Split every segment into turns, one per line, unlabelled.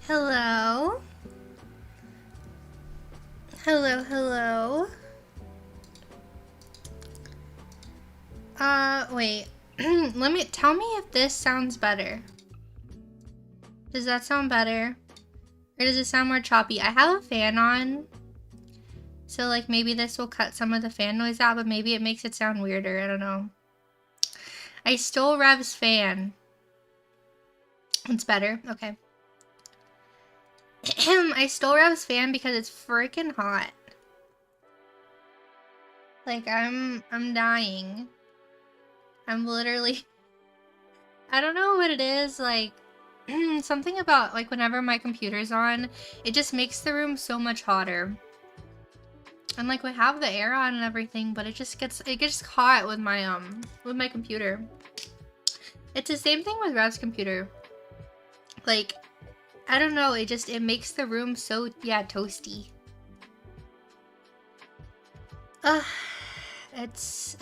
Hello? Hello, hello? Wait. Tell me if this sounds better. Does that sound better? Or does it sound more choppy? I have a fan on. So, like, maybe this will cut some of the fan noise out, but maybe it makes it sound weirder. I don't know. I stole Rev's fan. It's better? Okay. I stole Rev's fan because it's freaking hot. Like, I'm dying. I'm literally... I don't know what it is, like... something about, like, whenever my computer's on, it just makes the room so much hotter. And, like, we have the air on and everything, but it gets hot with my computer. It's the same thing with Rev's computer. Like, I don't know, it makes the room so, yeah, toasty. It's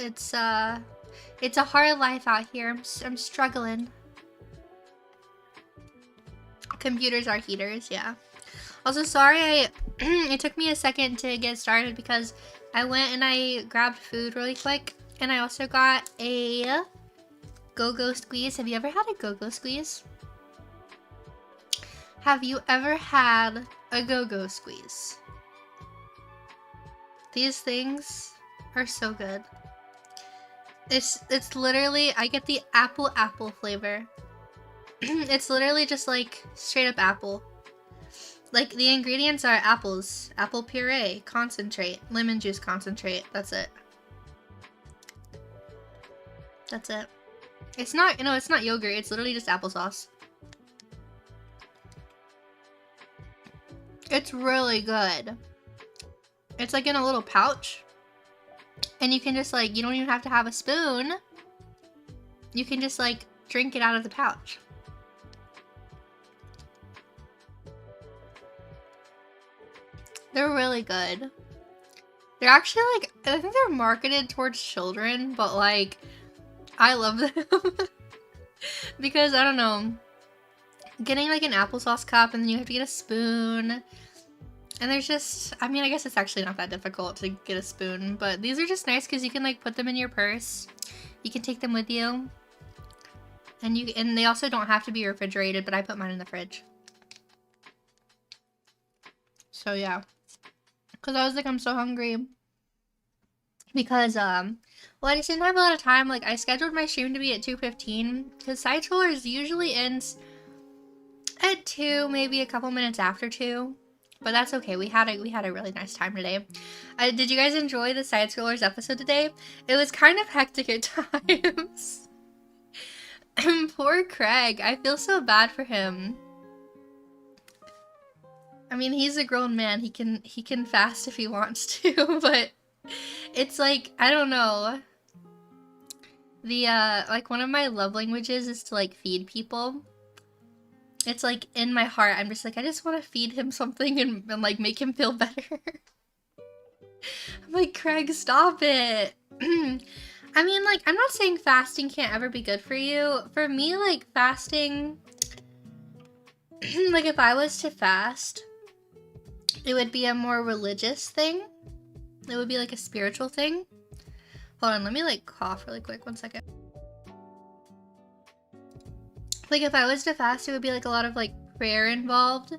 a hard life out here. I'm struggling. Computers are heaters, yeah. Also, sorry, it took me a second to get started because I went and I grabbed food really quick. And I also got a go-go squeeze. Have you ever had a go-go squeeze? Have you ever had a go-go squeeze? These things are so good. It's literally, I get the apple flavor. It's literally just like straight up apple. Like the ingredients are apples, apple puree, concentrate, lemon juice concentrate. That's it. That's it. It's not, you know, it's not yogurt. It's literally just applesauce. It's really good. It's like in a little pouch. And you can just like, you don't even have to have a spoon. You can just like drink it out of the pouch. They're really good. They're actually like, I think they're marketed towards children, but like, I love them. Because, I don't know, getting like an applesauce cup and then you have to get a spoon. And there's just, I mean, I guess it's actually not that difficult to get a spoon, but these are just nice because you can like put them in your purse. You can take them with you. And they also don't have to be refrigerated, but I put mine in the fridge. So yeah. Because I was like, I'm so hungry. Because, well, I just didn't have a lot of time. Like, I scheduled my stream to be at 2:15. Because Side Scrollers usually ends at 2, maybe a couple minutes after 2. But that's okay. We had a really nice time today. Did you guys enjoy the Side Scrollers episode today? It was kind of hectic at times. Poor Craig. I feel so bad for him. I mean, he's a grown man. He can fast if he wants to, but it's like, I don't know. The like one of my love languages is to like feed people. It's like in my heart, I'm just like, I just want to feed him something and like make him feel better. I'm like, Craig, stop it. I mean, like, I'm not saying fasting can't ever be good for you. For me, like, fasting, like, if I was to fast, it would be a more religious thing. It would be like a spiritual thing. Hold on, let me like cough really quick, 1 second. Like if I was to fast, it would be like a lot of like prayer involved.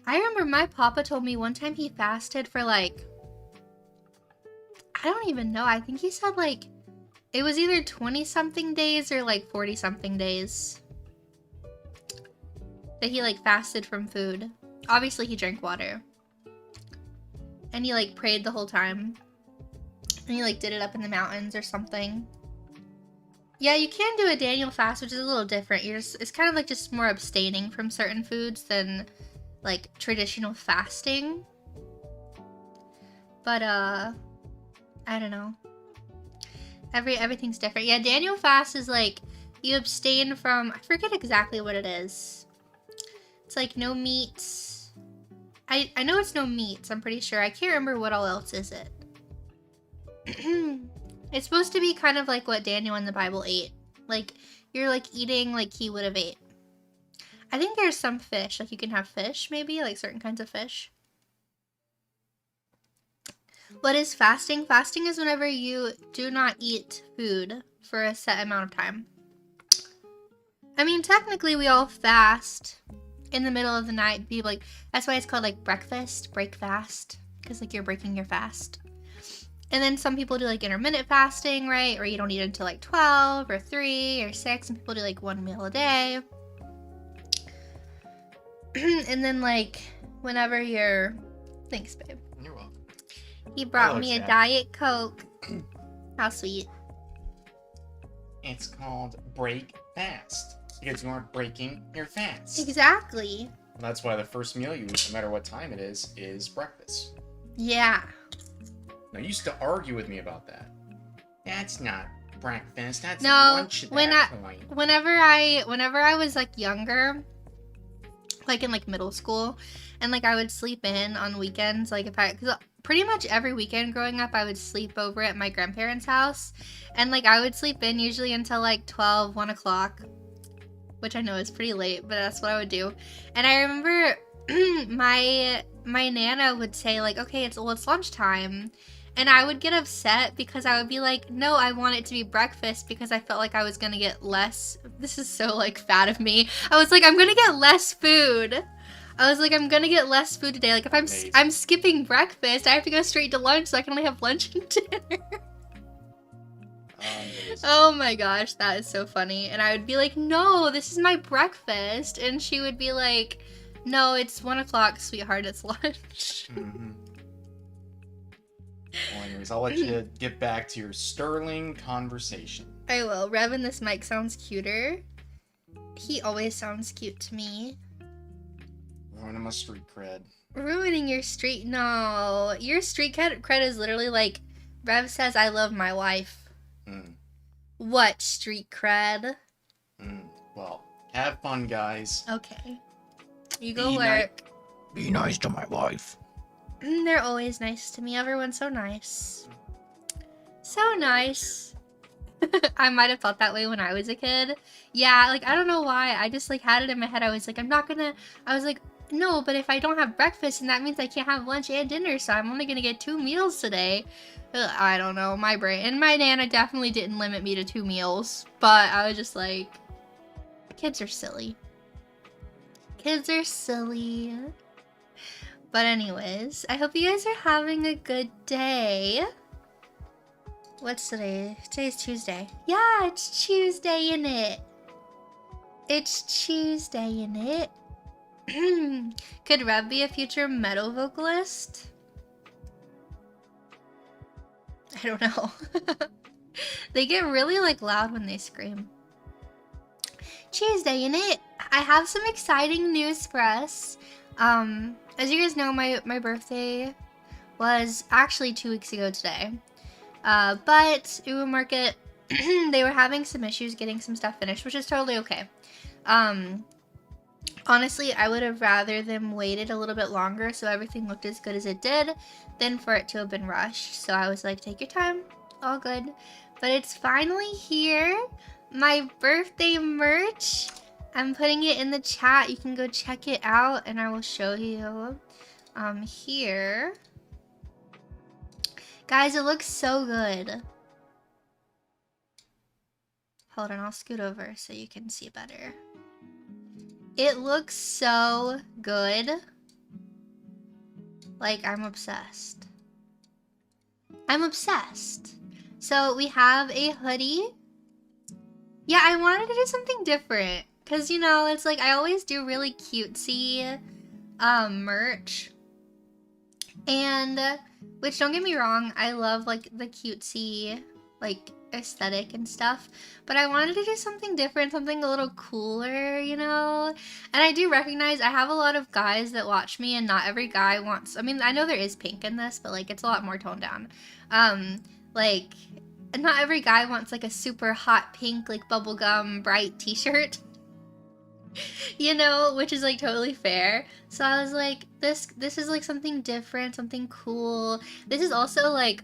I remember my papa told me one time he fasted for like, I don't even know. I think he said like, it was either 20 something days or like 40 something days that he like fasted from food. Obviously he drank water. And he like prayed the whole time. And he like did it up in the mountains or something. Yeah, you can do a Daniel fast, which is a little different. It's kind of like just more abstaining from certain foods than like traditional fasting. But I don't know. Everything's different. Yeah, Daniel fast is like you abstain from, I forget exactly what it is. It's like no meats. I know it's no meats, I'm pretty sure. I can't remember what all else is it. It's supposed to be kind of like what Daniel in the Bible ate. Like, you're like eating like he would have ate. I think there's some fish. Like, you can have fish, maybe? Like, certain kinds of fish. What is fasting? Fasting is whenever you do not eat food for a set amount of time. I mean, technically, we all fast in the middle of the night. Be like, that's why it's called, like, breakfast. Break fast. Because, like, you're breaking your fast. And then some people do like intermittent fasting, right? Or you don't eat until like 12 or 3 or 6. Some people do like 1 meal a day. And then like whenever you're... Thanks, babe.
You're welcome.
He brought me a Diet Coke. How sweet.
It's called break fast. Because you aren't breaking your fast.
Exactly.
And that's why the first meal you eat, no matter what time it is breakfast.
Yeah.
Now, you used to argue with me about that. That's not breakfast. That's
no,
lunch at
when
that point.
Whenever I was like younger, like in like middle school, and like I would sleep in on weekends, like because pretty much every weekend growing up, I would sleep over at my grandparents' house, and like I would sleep in usually until like 12, 1 o'clock. which I know is pretty late, but that's what I would do. And I remember my Nana would say like, okay, it's lunchtime. And I would get upset because I would be like, no, I want it to be breakfast because I felt like I was gonna get less. This is so like fat of me. I was like, I'm gonna get less food. I was like, I'm gonna get less food today. Like if I'm skipping breakfast, I have to go straight to lunch so I can only have lunch and dinner. Oh my gosh, that is so funny. And I would be like, no, this is my breakfast. And she would be like, no, it's 1 o'clock, sweetheart, it's lunch.
Mm-hmm. Well, anyways, I'll let you get back to your sterling conversation.
I will. Revin, this mic sounds cuter. He always sounds cute to me.
Ruining my street cred.
Ruining your street? No. Your street cred is literally like, Rev says, I love my wife.
Mm.
What street cred?
Well, have fun, guys.
Okay. You go work.
Be nice to my wife.
They're always nice to me. Everyone's so nice. So nice. I might have felt that way when I was a kid. Yeah, like, I don't know why. I just, like, had it in my head. I was like, I was like, no, but if I don't have breakfast, and that means I can't have lunch and dinner, so I'm only gonna get 2 meals today. I don't know, my brain. And my Nana definitely didn't limit me to 2 meals, but I was just like, kids are silly. Kids are silly. But anyways, I hope you guys are having a good day. What's today? Today's Tuesday. Yeah, it's Tuesday, innit? It's Tuesday, innit? Could Rev be a future metal vocalist? I don't know. They get really like loud when they scream. Tuesday, innit? I have some exciting news for us. As you guys know, my birthday was actually 2 weeks ago today. But Uwu Market, they were having some issues getting some stuff finished, which is totally okay. Honestly, I would have rather them waited a little bit longer so everything looked as good as it did than for it to have been rushed. So I was like, take your time, all good. But it's finally here. My birthday merch. I'm putting it in the chat. You can go check it out and I will show you here. Guys, it looks so good. Hold on, I'll scoot over so you can see better. It looks so good. Like, I'm obsessed. I'm obsessed. So we have a hoodie. Yeah, I wanted to do something different. Because, you know, it's like I always do really cutesy merch. And, which don't get me wrong, I love like the cutesy like aesthetic and stuff. But I wanted to do something different, something a little cooler, you know? And I do recognize I have a lot of guys that watch me and not every guy wants, I mean, I know there is pink in this, but like it's a lot more toned down. Like, not every guy wants like a super hot pink, like bubblegum bright t-shirt. You know, which is like totally fair. So I was like, this is like something different, something cool. This is also like,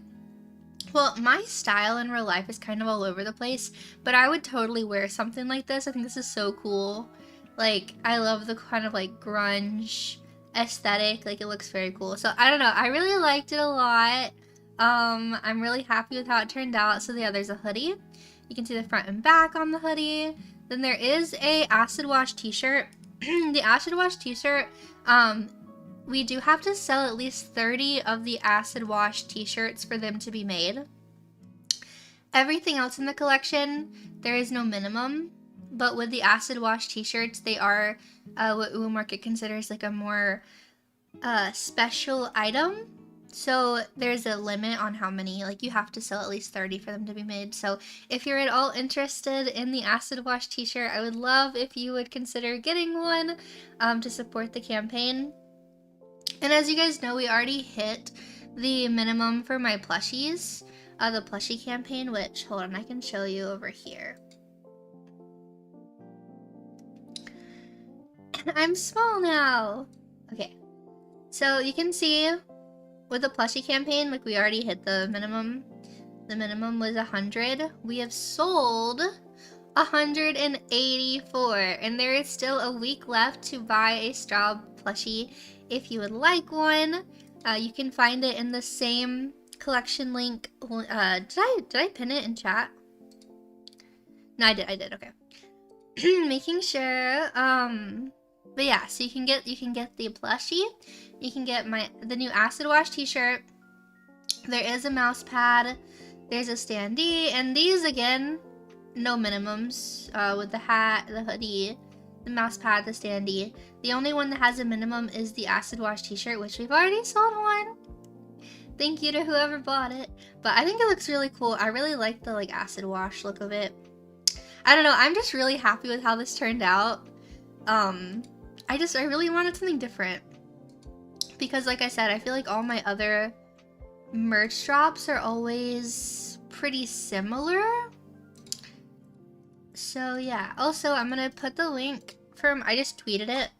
well, my style in real life is kind of all over the place, but I would totally wear something like this. I think this is so cool. Like, I love the kind of like grunge aesthetic. Like, it looks very cool. So I don't know, I really liked it a lot. I'm really happy with how it turned out. So yeah, there's a hoodie. You can see the front and back on the hoodie. Then there is a acid wash t-shirt. The acid wash t-shirt, we do have to sell at least 30 of the acid wash t-shirts for them to be made. Everything else in the collection, there is no minimum. But with the acid wash t-shirts, they are what Uwu Market considers like a more special item. So there's a limit on how many, like you have to sell at least 30 for them to be made. So if you're at all interested in the acid wash t-shirt, I would love if you would consider getting one to support the campaign. And as you guys know, we already hit the minimum for my plushies, the plushie campaign, which, hold on, I can show you over here. I'm small now. Okay, so you can see with the plushie campaign, like we already hit the minimum. The minimum was 100. We have sold 184, and there is still a week left to buy a strawb plushie if you would like one. You can find it in the same collection link. Did I pin it in chat? No, I did. Okay. Making sure. But yeah, so you can get the plushie. You can get the new acid wash t-shirt. There is a mouse pad. There's a standee, and these again, no minimums. With the hat, the hoodie, the mouse pad, the standee. The only one that has a minimum is the acid wash t-shirt, which we've already sold one. Thank you to whoever bought it. But I think it looks really cool. I really like the like acid wash look of it. I don't know, I'm just really happy with how this turned out. I really wanted something different. Because like I said, I feel like all my other merch drops are always pretty similar. So yeah, also I'm gonna put the link from, I just tweeted it.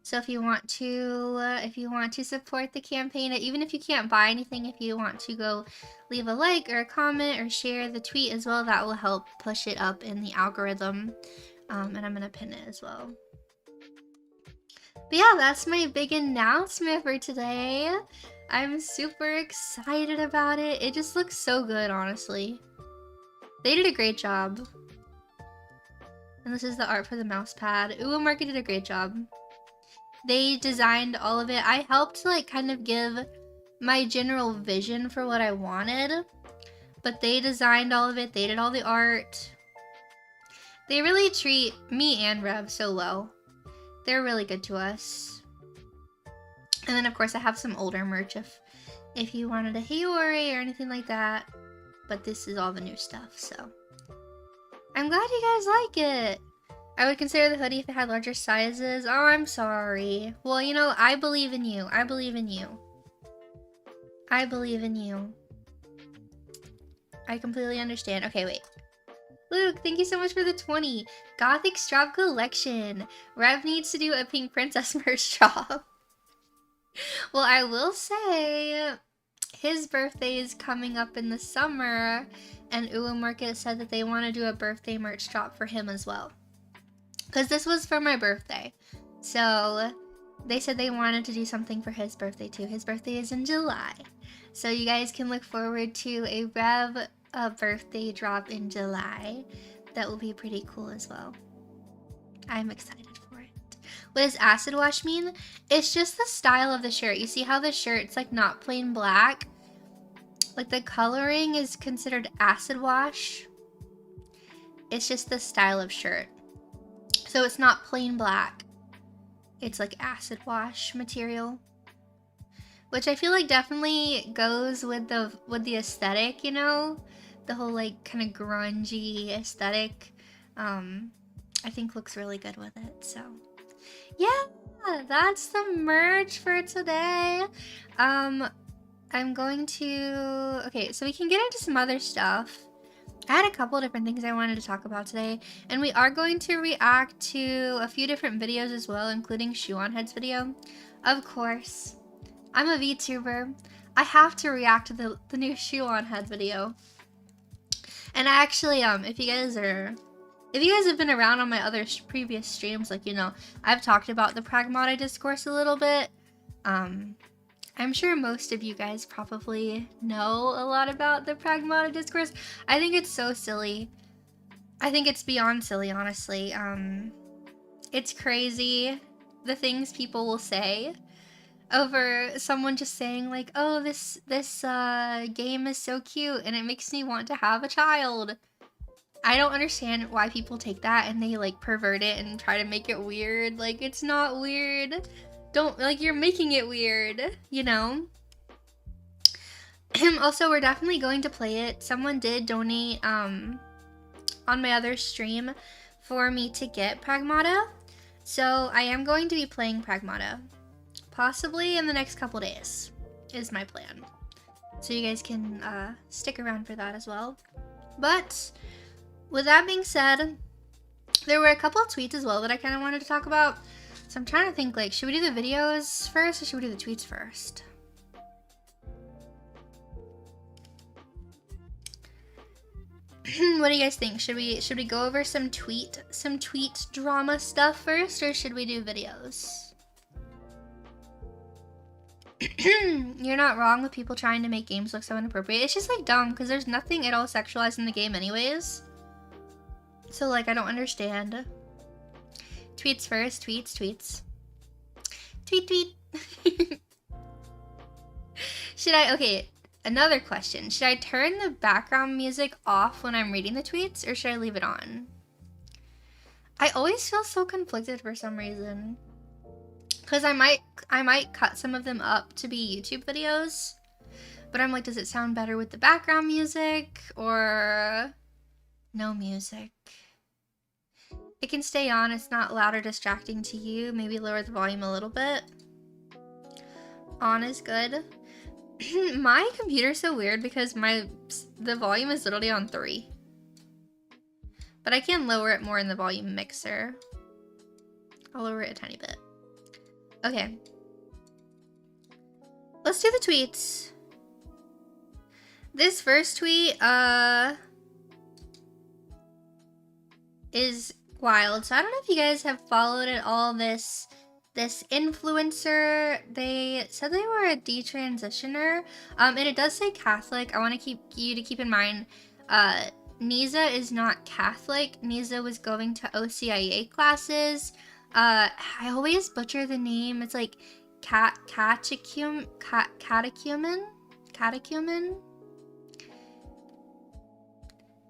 So if you want to support the campaign, even if you can't buy anything, if you want to go leave a like or a comment or share the tweet as well, that will help push it up in the algorithm. And I'm gonna pin it as well. But yeah, that's my big announcement for today. I'm super excited about it. It just looks so good, honestly. They did a great job. And this is the art for the mouse pad. Oshi Mark did a great job. They designed all of it. I helped like kind of give my general vision for what I wanted, but they designed all of it. They did all the art. They really treat me and Rev so well. They're really good to us. And then of course I have some older merch if you wanted a Hiyori or anything like that. But this is all the new stuff, so I'm glad you guys like it. I would consider the hoodie if it had larger sizes. Oh, I'm sorry. Well, you know, I believe in you. I believe in you. I believe in you. I completely understand. Okay, wait. Luke, thank you so much for the 20. Gothic Strawb collection. Rev needs to do a Pink Princess merch drop. Well, I will say his birthday is coming up in the summer, and Oshi Mark said that they want to do a birthday merch drop for him as well. Because this was for my birthday. So they said they wanted to do something for his birthday too. His birthday is in July. So you guys can look forward to a Rev birthday drop in July. That will be pretty cool as well. I'm excited for it. What does acid wash mean? It's just the style of the shirt. You see how the shirt's like not plain black? Like the coloring is considered acid wash. It's just the style of shirt. So it's not plain black. It's like acid wash material, which I feel like definitely goes with the aesthetic, you know, the whole like kind of grungy aesthetic. I think looks really good with it. So yeah, that's the merch for today. I'm going to, okay, so we can get into some other stuff. I had a couple different things I wanted to talk about today, and we are going to react to a few different videos as well, including Shoe on Head's video. Of course, I'm a VTuber. I have to react to the new Shoe on Head video. And I actually, if you guys have been around on my other previous streams, like, you know, I've talked about the pragmata discourse a little bit. I'm sure most of you guys probably know a lot about the pragmata discourse. I think it's so silly. I think it's beyond silly, honestly. It's crazy the things people will say over someone just saying like, oh, this game is so cute and it makes me want to have a child. I don't understand why people take that and they like pervert it and try to make it weird. Like, it's not weird. Don't, like, you're making it weird, you know? Also, we're definitely going to play it. Someone did donate on my other stream for me to get Pragmata. So I am going to be playing Pragmata. Possibly in the next couple days is my plan. So you guys can stick around for that as well. But with that being said, there were a couple of tweets as well that I kind of wanted to talk about. So I'm trying to think, like, should we do the videos first or should we do the tweets first? What do you guys think? Should we go over some tweet drama stuff first, or should we do videos? You're not wrong with people trying to make games look so inappropriate. It's just like dumb because there's nothing at all sexualized in the game anyways. So like I don't understand. Tweets first, tweets. Tweet. Okay, another question. Should I turn the background music off when I'm reading the tweets, or should I leave it on? I always feel so conflicted for some reason. Because I might cut some of them up to be YouTube videos. But I'm like, does it sound better with the background music or no music? It can stay on, it's not loud or distracting to you. Maybe lower the volume a little bit. On is good. My computer's so weird because the volume is literally on 3. But I can lower it more in the volume mixer. I'll lower it a tiny bit. Okay. Let's do the tweets. This first tweet is wild. So I don't know if you guys have followed at all this influencer. They said they were a detransitioner. And it does say Catholic. I want to keep in mind Niza is not Catholic. Niza was going to OCIA classes. I always butcher the name. It's like catechumen.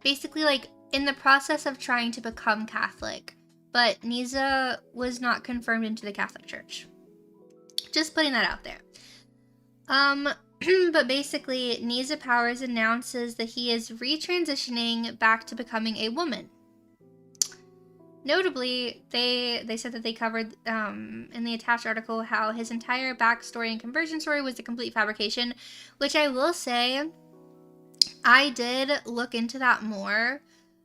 Basically, like in the process of trying to become Catholic, but Niza was not confirmed into the Catholic Church. Just putting that out there. But basically, Niza Powers announces that he is retransitioning back to becoming a woman. Notably, they said that they covered in the attached article how his entire backstory and conversion story was a complete fabrication, which I will say, I did look into that more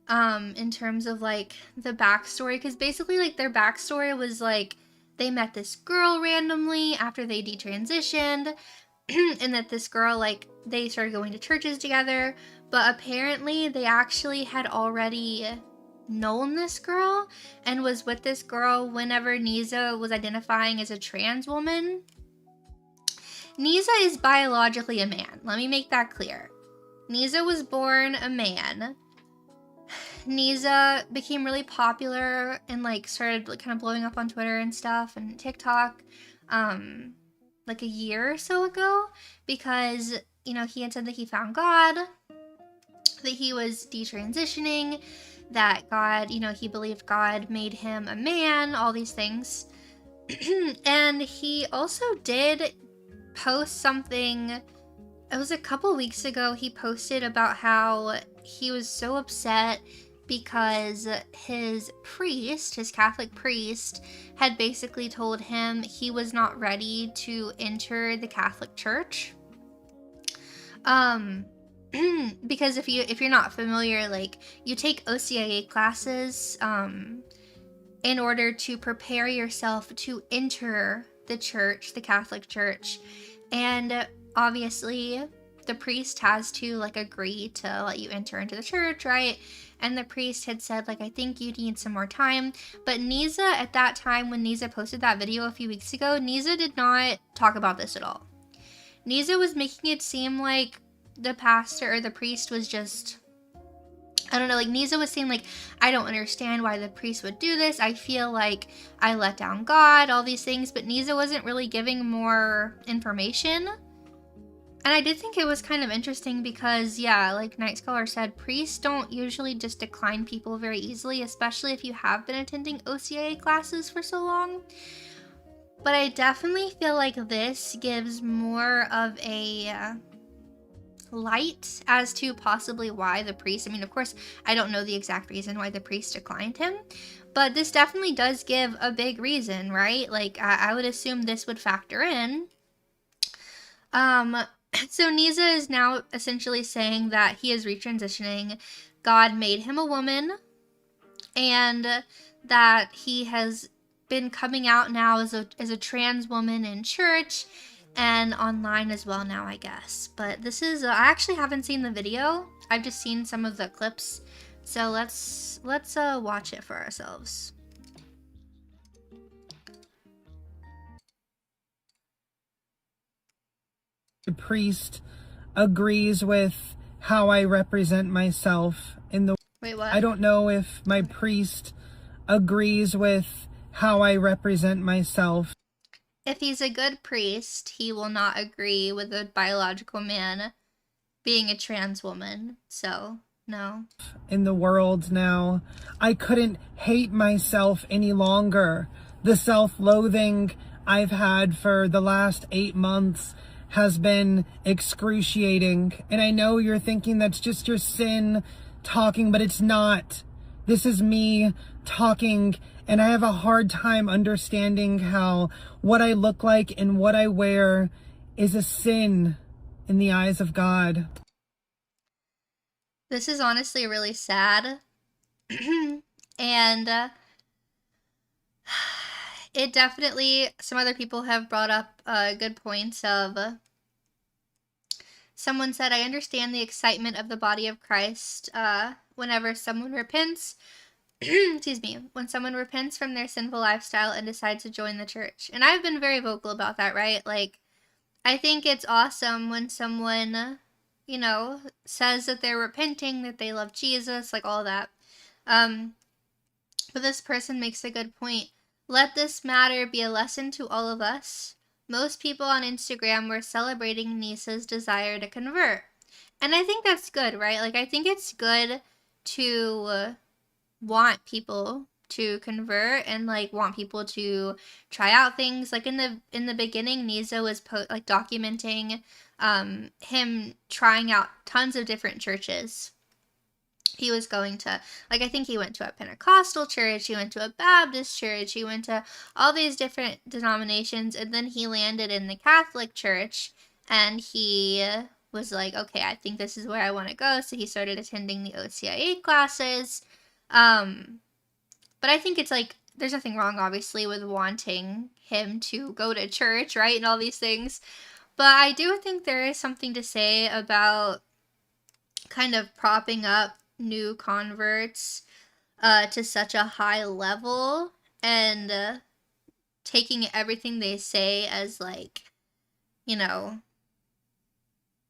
in terms of like the backstory, because basically like their backstory was like they met this girl randomly after they detransitioned, and that this girl, like, they started going to churches together, but apparently they actually had already known this girl and was with this girl whenever Niza was identifying as a trans woman. Niza is biologically a man. Let me make that clear. Niza was born a man. Niza became really popular and like started like, kind of blowing up on Twitter and stuff and TikTok like a year or so ago because, you know, he had said that he found God, that he was detransitioning, that God, you know, he believed God made him a man, all these things. And he also did post something, it was a couple weeks ago, he posted about how he was so upset because his priest, his Catholic priest, had basically told him he was not ready to enter the Catholic Church. Because if you're not familiar, like, you take OCIA classes in order to prepare yourself to enter the church, the Catholic Church, and obviously the priest has to like agree to let you enter into the church, right? And the priest had said, like, I think you need some more time. But Niza, at that time, when Niza posted that video a few weeks ago, Niza did not talk about this at all. Niza was making it seem like the pastor or the priest was just, I don't know, like Niza was saying like, I don't understand why the priest would do this. I feel like I let down God, all these things. But Niza wasn't really giving more information. And I did think it was kind of interesting because, yeah, like Night Scholar said, priests don't usually just decline people very easily, especially if you have been attending OCIA classes for so long. But I definitely feel like this gives more of a light as to possibly why the priest, I mean, of course, I don't know the exact reason why the priest declined him, but this definitely does give a big reason, right? Like, I would assume this would factor in. So Niza is now essentially saying that he is retransitioning. God made him a woman, and that he has been coming out now as a trans woman in church and online as well now, I guess. But this is, I actually haven't seen the video. I've just seen some of the clips, so let's watch it for ourselves.
The priest agrees with how I represent myself in the...
Wait, what?
I don't know if my priest agrees with how I represent myself.
If he's a good priest, he will not agree with a biological man being a trans woman, so no.
In the world now, I couldn't hate myself any longer. The self-loathing I've had for the last 8 months has been excruciating. And I know you're thinking that's just your sin talking, but it's not. This is me talking, and I have a hard time understanding how what I look like and what I wear is a sin in the eyes of God.
This is honestly really sad. And it definitely, some other people have brought up good points of, someone said, I understand the excitement of the body of Christ whenever someone repents, excuse me, when someone repents from their sinful lifestyle and decides to join the church. And I've been very vocal about that, right? Like, I think it's awesome when someone, you know, says that they're repenting, that they love Jesus, like all that. But this person makes a good point. Let this matter be a lesson to all of us. Most people on Instagram were celebrating Nisa's desire to convert. And I think that's good, right? Like, I think it's good to want people to convert and like want people to try out things. Like in the beginning, Nisa was documenting him trying out tons of different churches. He was going to, like, I think he went to a Pentecostal church, he went to a Baptist church, he went to all these different denominations, and then he landed in the Catholic Church, and he was like, okay, I think this is where I want to go, so he started attending the OCIA classes. But I think it's like, there's nothing wrong, obviously, with wanting him to go to church, right, and all these things, but I do think there is something to say about kind of propping up new converts to such a high level and taking everything they say as like, you know,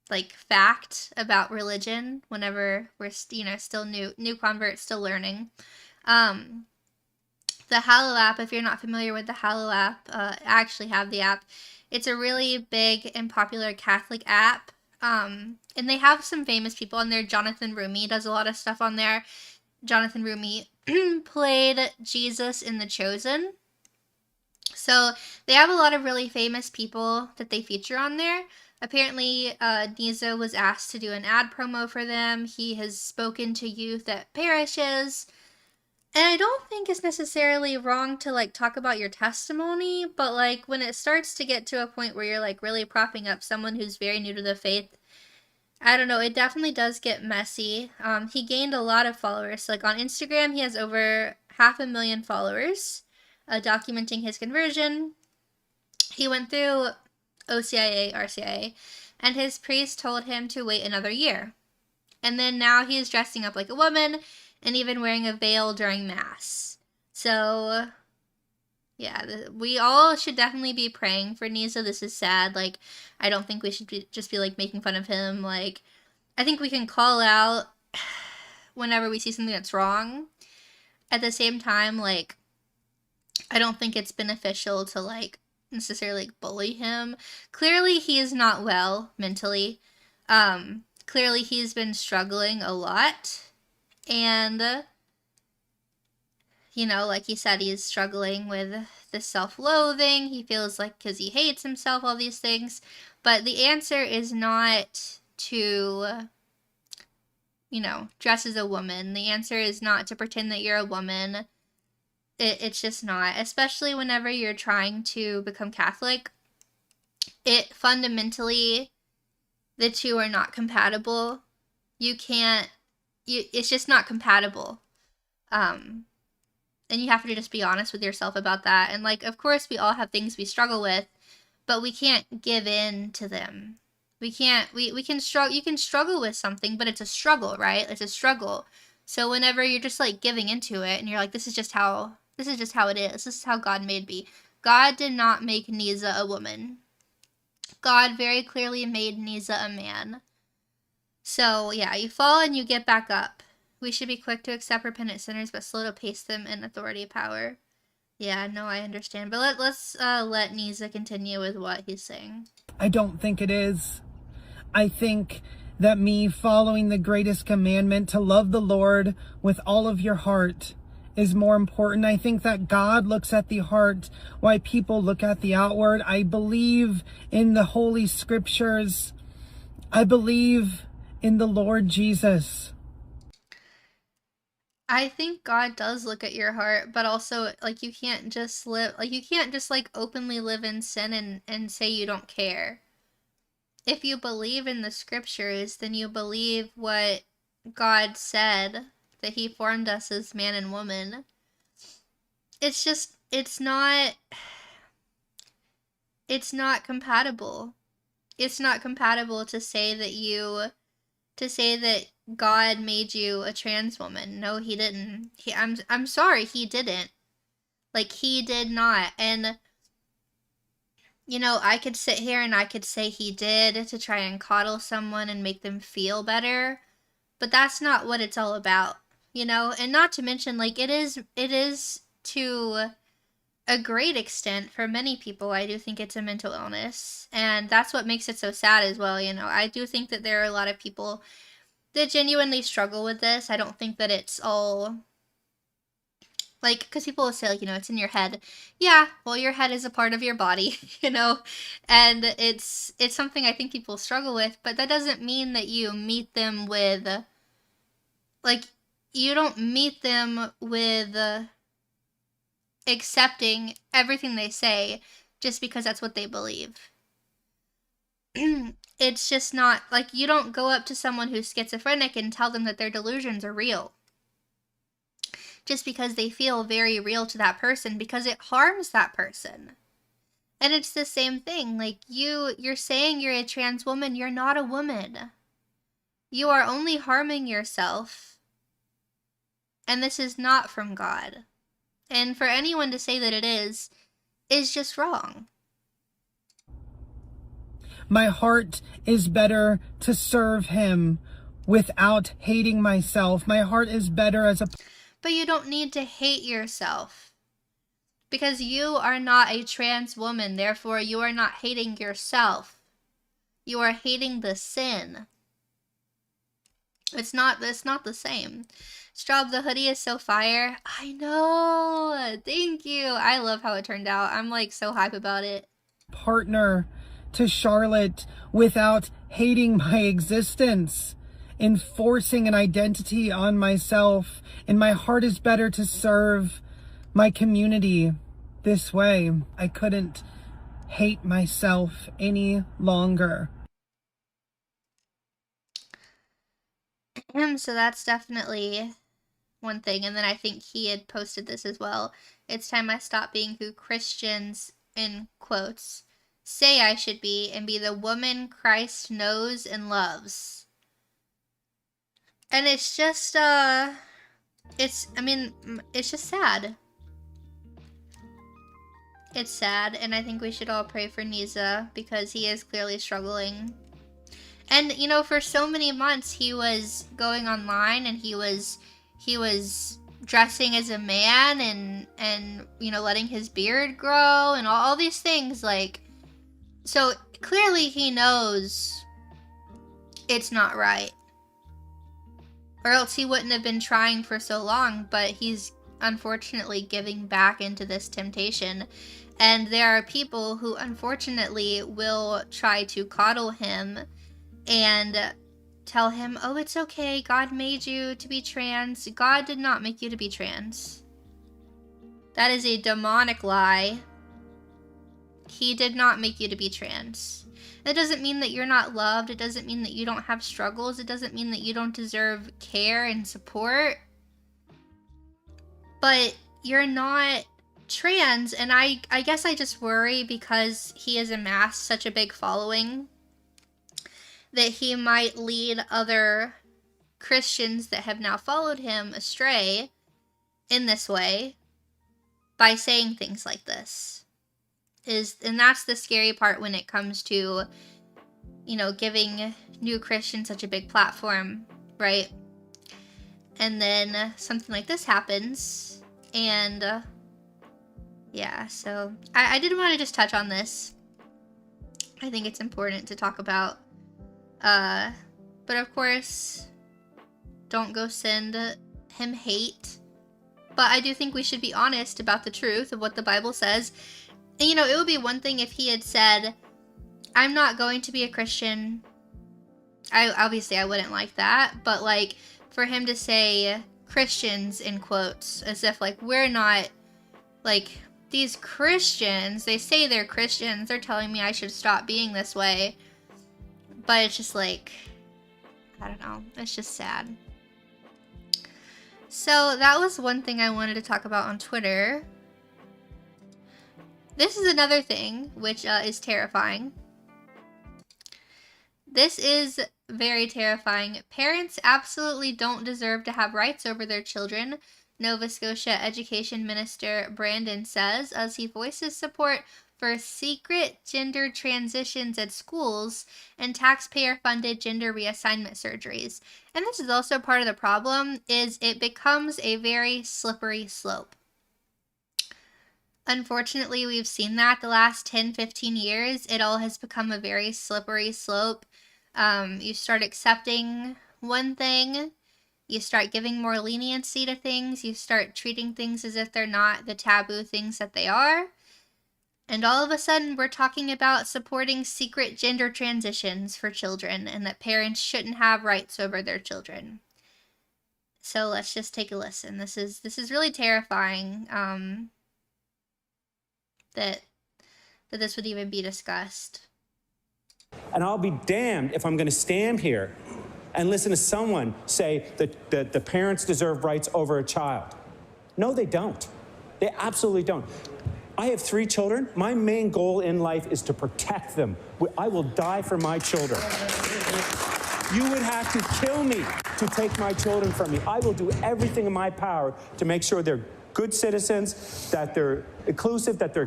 like fact about religion whenever we're, you know, still new converts, still learning. The Hallow app, if you're not familiar with the Hallow app, I actually have the app. It's a really big and popular Catholic app. And they have some famous people on there. Jonathan Rumi does a lot of stuff on there. Jonathan Rumi played Jesus in The Chosen. So they have a lot of really famous people that they feature on there. Apparently, Nisa was asked to do an ad promo for them. He has spoken to youth at parishes. And I don't think it's necessarily wrong to, like, talk about your testimony, but, like, when it starts to get to a point where you're, like, really propping up someone who's very new to the faith, I don't know, it definitely does get messy. He gained a lot of followers. Like, on Instagram, he has over 500,000 followers, documenting his conversion. He went through OCIA, RCIA, and his priest told him to wait another year. And then now he's dressing up like a woman, and even wearing a veil during Mass. So, yeah, we all should definitely be praying for Nisa. This is sad. Like, I don't think we should just be, like, making fun of him. Like, I think we can call out whenever we see something that's wrong. At the same time, like, I don't think it's beneficial to, like, necessarily like, bully him. Clearly, he is not well mentally. Clearly, he's been struggling a lot. And, you know, like he said, he's struggling with the self-loathing. He feels like because he hates himself, all these things. But the answer is not to, you know, dress as a woman. The answer is not to pretend that you're a woman. It's just not. Especially whenever you're trying to become Catholic. It fundamentally, the two are not compatible. You can't. It's just not compatible. And you have to just be honest with yourself about that. And, like, of course, we all have things we struggle with, but we can't give in to them. We can struggle. You can struggle with something, but it's a struggle, right? It's a struggle. So whenever you're just like giving into it and you're like, this is just how it is. This is how God made me. God did not make Nisa a woman. God very clearly made Nisa a man. So yeah, you fall and you get back up. We should be quick to accept repentant sinners, but slow to pace them in authority power. Yeah, no, I understand. But let's let Nisa continue with what he's saying.
I don't think it is. I think that me following the greatest commandment to love the Lord with all of your heart is more important. I think that God looks at the heart while people look at the outward. I believe in the Holy Scriptures. I believe in the Lord Jesus.
I think God does look at your heart, but also like you can't just openly live in sin and say you don't care. If you believe in the scriptures, then you believe what God said, that he formed us as man and woman. It's not compatible. It's not compatible to say that God made you a trans woman. No, he didn't. I'm sorry, he didn't. Like, he did not. And you know, I could sit here and I could say he did to try and coddle someone and make them feel better, but that's not what it's all about, you know? And not to mention, like, it is to a great extent for many people. I do think it's a mental illness, and that's what makes it so sad as well, you know? I do think that there are a lot of people that genuinely struggle with this. I don't think that it's all like, because people will say, like, you know, it's in your head. Yeah, well, your head is a part of your body, you know? And it's something I think people struggle with, but that doesn't mean that you meet them with, like, you don't meet them with accepting everything they say just because that's what they believe. It's just not, like, you don't go up to someone who's schizophrenic and tell them that their delusions are real. Just because they feel very real to that person, because it harms that person. And it's the same thing. Like, you're saying you're a trans woman. You're not a woman. You are only harming yourself. And this is not from God. And for anyone to say that it is just wrong.
My heart is better to serve him without hating myself. My heart is better as a...
But you don't need to hate yourself. Because you are not a trans woman, therefore you are not hating yourself. You are hating the sin. It's not the same. Strawb, the hoodie is so fire. I know! Thank you! I love how it turned out. I'm like so hype about it.
Partner to Charlotte without hating my existence. Enforcing an identity on myself, and my heart is better to serve my community this way. I couldn't hate myself any longer.
So that's definitely one thing. And then I think he had posted this as well. It's time I stop being who Christians, in quotes, say I should be and be the woman Christ knows and loves. And it's just, it's just sad. It's sad, and I think we should all pray for Nisa, because he is clearly struggling. And, you know, for so many months, he was going online, and he was dressing as a man, and you know, letting his beard grow, and all these things, like, so clearly he knows it's not right. Or else he wouldn't have been trying for so long, but he's unfortunately giving back into this temptation. And there are people who unfortunately will try to coddle him and tell him, oh, it's okay, God made you to be trans. God did not make you to be trans. That is a demonic lie. He did not make you to be trans. That doesn't mean that you're not loved. It doesn't mean that you don't have struggles. It doesn't mean that you don't deserve care and support. But you're not trans, and I guess I just worry because he has amassed such a big following that he might lead other Christians that have now followed him astray in this way by saying things like this. And that's the scary part when it comes to, you know, giving new Christians such a big platform, right? And then something like this happens, and yeah, so I did want to just touch on this. I think it's important to talk about. But of course, don't go send him hate. But I do think we should be honest about the truth of what the Bible says. And, you know, it would be one thing if he had said, I'm not going to be a Christian. Obviously, I wouldn't like that. But, like, for him to say Christians in quotes, as if, like, we're not, like, these Christians, they say they're Christians, they're telling me I should stop being this way. But it's just like, I don't know, it's just sad. So that was one thing I wanted to talk about on Twitter. This is another thing, which is terrifying. This is very terrifying. Parents absolutely don't deserve to have rights over their children, Nova Scotia Education Minister Brandon says, as he voices support for secret gender transitions at schools and taxpayer-funded gender reassignment surgeries. And this is also part of the problem, is it becomes a very slippery slope. Unfortunately, we've seen that the last 10, 15 years. It all has become a very slippery slope. You start accepting one thing, you start giving more leniency to things, you start treating things as if they're not the taboo things that they are. And all of a sudden, we're talking about supporting secret gender transitions for children and that parents shouldn't have rights over their children. So let's just take a listen. This is really terrifying that this would even be discussed.
And I'll be damned if I'm going to stand here and listen to someone say that the parents deserve rights over a child. No, they don't. They absolutely don't. I have 3 children. My main goal in life is to protect them. I will die for my children. You would have to kill me to take my children from me. I will do everything in my power to make sure they're good citizens, that they're inclusive, that they're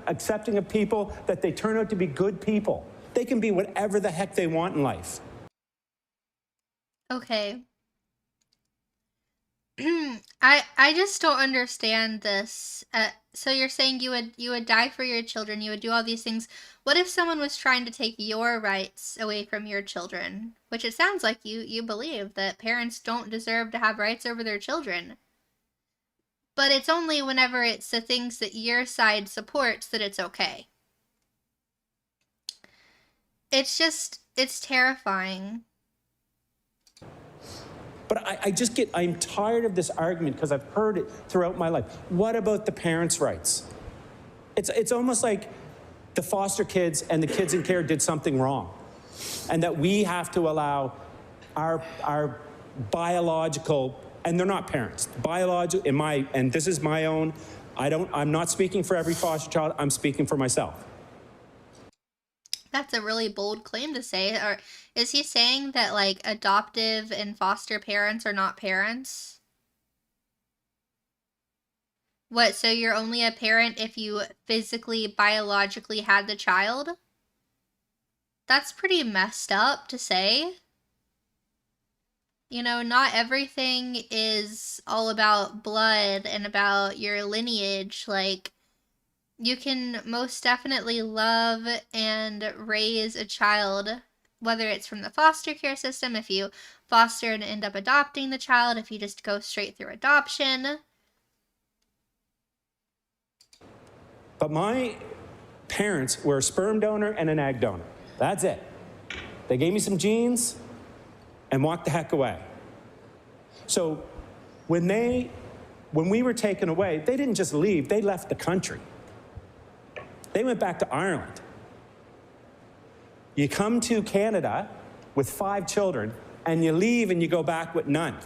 accepting of people, that they turn out to be good people. They can be whatever the heck they want in life.
Okay. I just don't understand this. So you're saying you would die for your children, you would do all these things. What if someone was trying to take your rights away from your children? Which it sounds like you believe that parents don't deserve to have rights over their children. But it's only whenever it's the things that your side supports that it's okay. It's terrifying.
But I'm tired of this argument because I've heard it throughout my life. What about the parents' rights? It's almost like the foster kids and the kids in care did something wrong. And that we have to allow our biological, and they're not parents, biological, and this is my own, I'm not speaking for every foster child, I'm speaking for myself.
That's a really bold claim to say. Or is he saying that, like, adoptive and foster parents are not parents? What, so you're only a parent if you physically, biologically had the child? That's pretty messed up to say. You know, not everything is all about blood and about your lineage. Like, you can most definitely love and raise a child, whether it's from the foster care system, if you foster and end up adopting the child, if you just go straight through adoption.
But my parents were a sperm donor and an egg donor. That's it. They gave me some genes and walked the heck away. So when we were taken away, they didn't just leave, they left the country. They went back to Ireland. You come to Canada with 5 children, and you leave and you go back with none.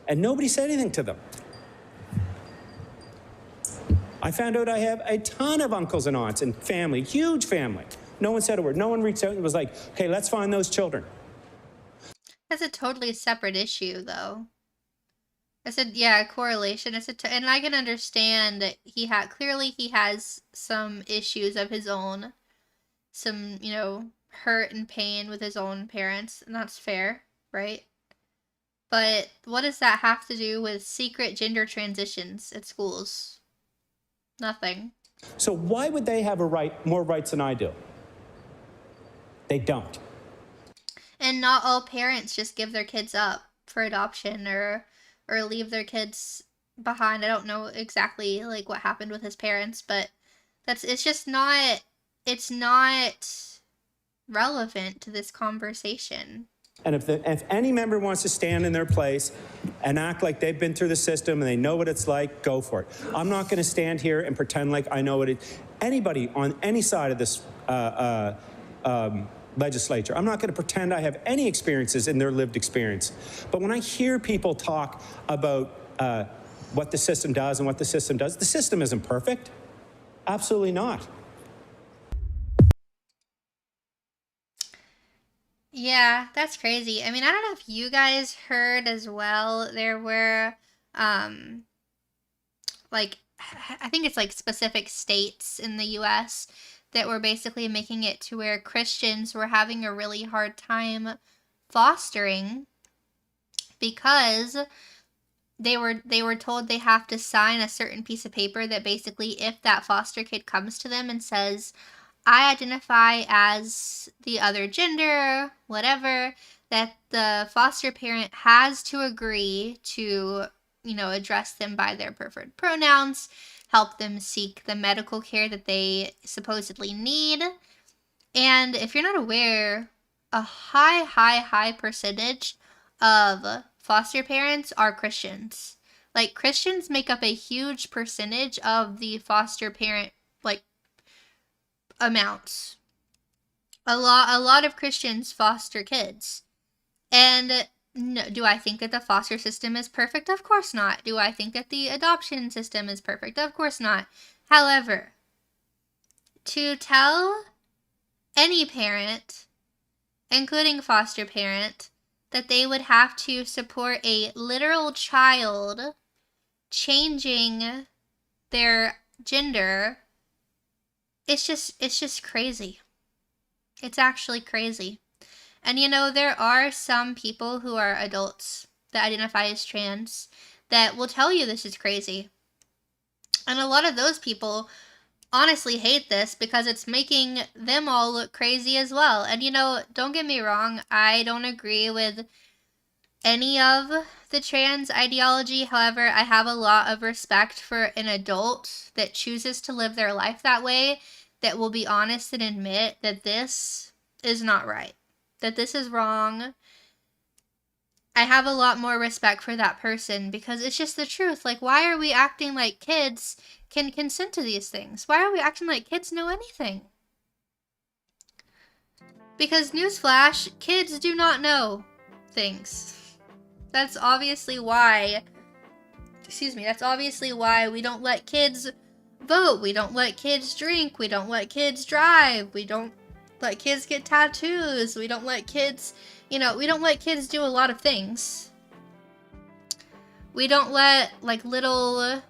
And nobody said anything to them. I found out I have a ton of uncles and aunts and family, huge family, No one said a word. No one reached out and was like, okay, let's find those children.
That's a totally separate issue, though. I said, yeah, correlation. And I can understand that clearly he has some issues of his own, some, you know, hurt and pain with his own parents, and that's fair, right? But what does that have to do with secret gender transitions at schools? Nothing.
So why would they have more rights than I do? They don't.
And not all parents just give their kids up for adoption or leave their kids behind. I don't know exactly like what happened with his parents, but it's not relevant to this conversation.
And if any member wants to stand in their place and act like they've been through the system and they know what it's like, go for it. I'm not going to stand here and pretend like I know what it is. Anybody on any side of this legislature, I'm not going to pretend I have any experiences in their lived experience. But when I hear people talk about what the system does and what the system isn't perfect. Absolutely not.
Yeah, that's crazy. I mean, I don't know if you guys heard as well. There were, like, I think it's like specific states in the US that were basically making it to where Christians were having a really hard time fostering because they were told they have to sign a certain piece of paper that basically if that foster kid comes to them and says, I identify as the other gender, whatever, that the foster parent has to agree to, you know, address them by their preferred pronouns, help them seek the medical care that they supposedly need. And if you're not aware, a high percentage of foster parents are Christians. Like, Christians make up a huge percentage of the foster parent, like, amounts. A lot of Christians foster kids. And no, do I think that the foster system is perfect? Of course not. Do I think that the adoption system is perfect? Of course not. However, to tell any parent, including foster parent, that they would have to support a literal child changing their gender, it's just crazy. It's actually crazy. And you know, there are some people who are adults that identify as trans that will tell you this is crazy. And a lot of those people honestly hate this because it's making them all look crazy as well. And you know, don't get me wrong, I don't agree with any of the trans ideology. However, I have a lot of respect for an adult that chooses to live their life that way, that will be honest and admit that this is not right, that this is wrong. I have a lot more respect for that person because it's just the truth. Like, why are we acting like kids can consent to these things? Why are we acting like kids know anything? Because newsflash, kids do not know things. That's obviously why, that's obviously why we don't let kids vote, we don't let kids drink, we don't let kids drive, we don't let kids get tattoos, we don't let kids, you know, we don't let kids do a lot of things. We don't let, like, little,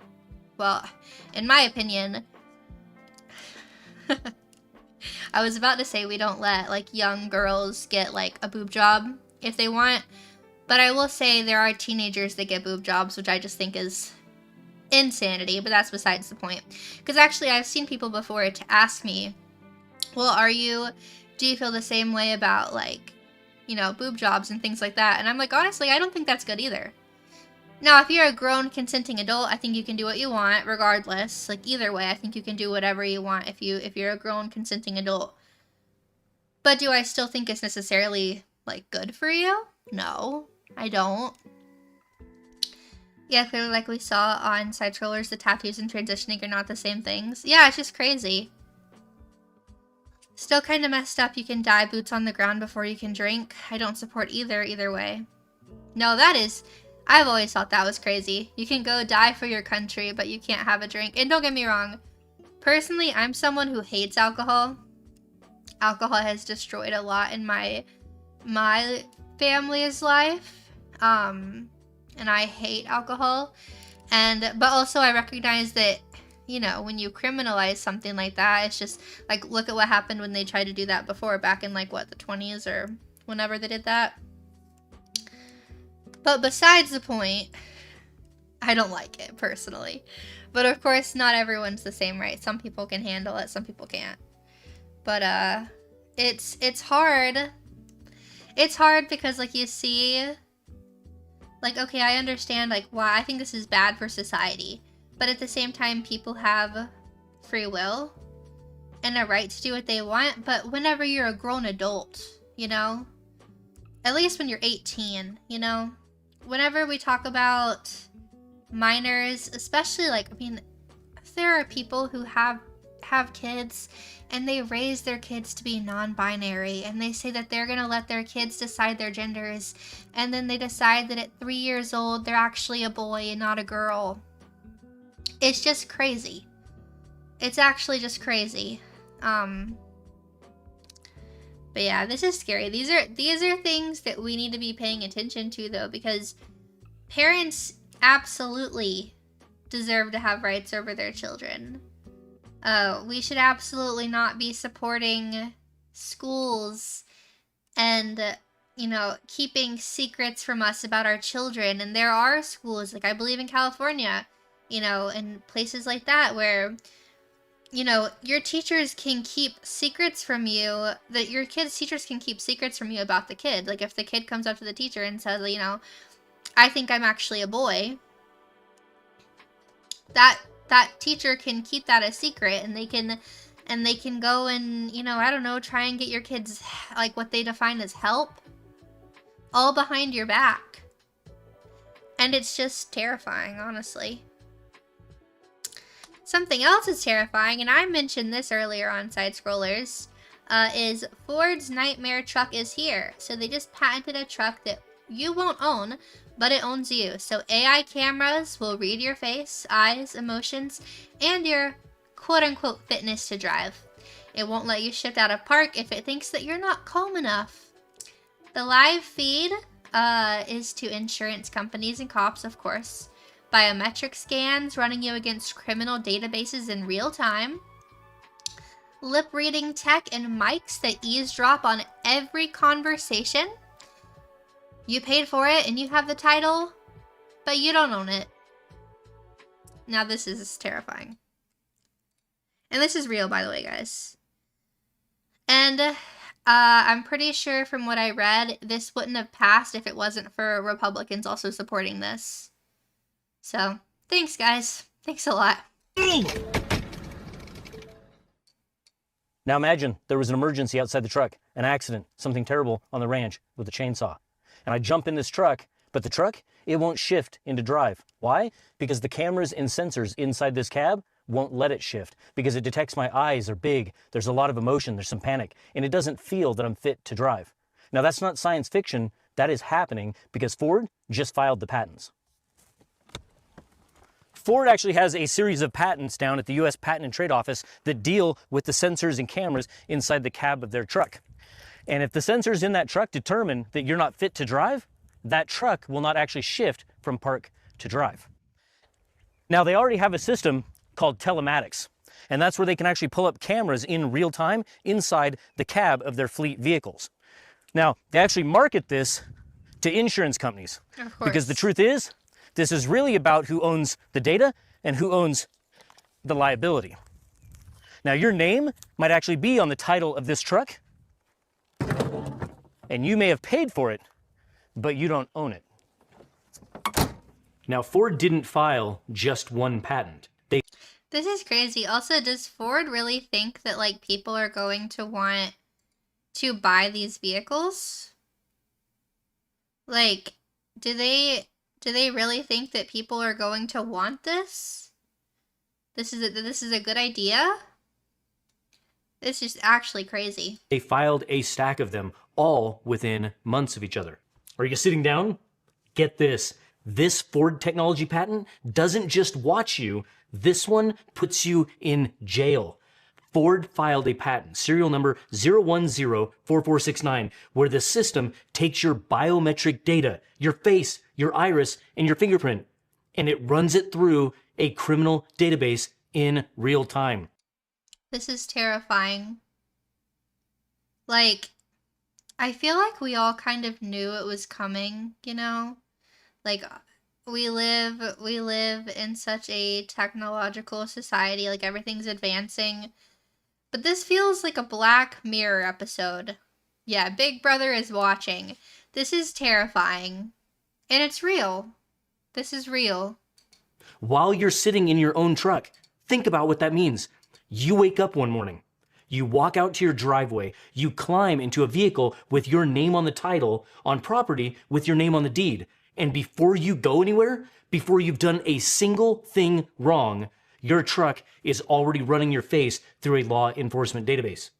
well, in my opinion, I was about to say we don't let, like, young girls get, like, a boob job if they want, but I will say there are teenagers that get boob jobs, which I just think is insanity, but that's besides the point. Because actually, I've seen people before to ask me, well, do you feel the same way about, like, you know, boob jobs and things like that? And I'm like, honestly, I don't think that's good either. Now, if you're a grown, consenting adult, I think you can do what you want, regardless. Like, either way, I think you can do whatever you want if you're a grown, consenting adult. But do I still think it's necessarily, like, good for you? No, I don't. Yeah, clearly, like we saw on Side Trollers, the tattoos and transitioning are not the same things. Yeah, it's just crazy. Still kind of messed up. You can die boots on the ground before you can drink. I don't support either way. No, I've always thought that was crazy. You can go die for your country, but you can't have a drink. And don't get me wrong, personally, I'm someone who hates alcohol. alcohol has destroyed a lot in my family's life. And I hate alcohol. But also I recognize that, you know, when you criminalize something like that, it's just like, look at what happened when they tried to do that before, back in like what, the 20s or whenever they did that. But besides the point, I don't like it personally. But of course, not everyone's the same, right? Some people can handle it, some people can't. But it's hard. It's hard because, like, you see, like, okay, I understand, like, why I think this is bad for society. But at the same time, people have free will and a right to do what they want. But whenever you're a grown adult, you know, at least when you're 18, you know, whenever we talk about minors, especially, like, I mean, there are people who have kids and they raise their kids to be non-binary, and they say that they're gonna let their kids decide their genders, and then they decide that at 3 years old they're actually a boy and not a girl. It's just crazy. It's actually just crazy. But yeah, this is scary. These are things that we need to be paying attention to, though, because parents absolutely deserve to have rights over their children. We should absolutely not be supporting schools and, you know, keeping secrets from us about our children. And there are schools, like I believe in California, you know, and places like that where, you know, your teachers can keep secrets from you, that your kids' teachers can keep secrets from you about the kid. Like if the kid comes up to the teacher and says, you know, I think I'm actually a boy, that teacher can keep that a secret, and they can go and, you know, I don't know, try and get your kids, like, what they define as help, all behind your back. And it's just terrifying, honestly. Something else is terrifying, and I mentioned this earlier on Side Scrollers, is Ford's nightmare truck is here. So they just patented a truck that you won't own, but it owns you. So AI cameras will read your face, eyes, emotions, and your quote-unquote fitness to drive. It won't let you shift out of park if it thinks that you're not calm enough. The live feed is to insurance companies and cops, of course. Biometric scans running you against criminal databases in real time. Lip reading tech and mics that eavesdrop on every conversation. You paid for it and you have the title, but you don't own it. Now this is terrifying. And this is real, by the way, guys. And I'm pretty sure from what I read, this wouldn't have passed if it wasn't for Republicans also supporting this. So, thanks, guys. Thanks a lot.
Now imagine there was an emergency outside the truck, an accident, something terrible on the ranch with a chainsaw. And I jump in this truck, but the truck, it won't shift into drive. Why? Because the cameras and sensors inside this cab won't let it shift, because it detects my eyes are big, there's a lot of emotion, there's some panic, and it doesn't feel that I'm fit to drive. Now that's not science fiction, that is happening because Ford just filed the patents. Ford actually has a series of patents down at the US Patent and Trade Office that deal with the sensors and cameras inside the cab of their truck. And if the sensors in that truck determine that you're not fit to drive, that truck will not actually shift from park to drive. Now they already have a system called telematics, and that's where they can actually pull up cameras in real time inside the cab of their fleet vehicles. Now, they actually market this to insurance companies, because the truth is, this is really about who owns the data and who owns the liability. Now, your name might actually be on the title of this truck, and you may have paid for it, but you don't own it. Now, Ford didn't file just one patent.
This is crazy. Also, does Ford really think that, like, people are going to want to buy these vehicles? Like, do they really think that people are going to want this? This is a good idea? This is actually crazy.
They filed a stack of them, all within months of each other. Are you sitting down? Get this. This Ford technology patent doesn't just watch you. This one puts you in jail. Ford filed a patent, serial number 0104469, where the system takes your biometric data, your face, your iris, and your fingerprint, and it runs it through a criminal database in real time.
This is terrifying. Like, I feel like we all kind of knew it was coming, you know? Like, we live in such a technological society, like everything's advancing. But this feels like a Black Mirror episode. Yeah, Big Brother is watching. This is terrifying. And it's real. This is real.
While you're sitting in your own truck, think about what that means. You wake up one morning. You walk out to your driveway. You climb into a vehicle with your name on the title, on property with your name on the deed. And before you go anywhere, before you've done a single thing wrong, your truck is already running your face through a law enforcement database.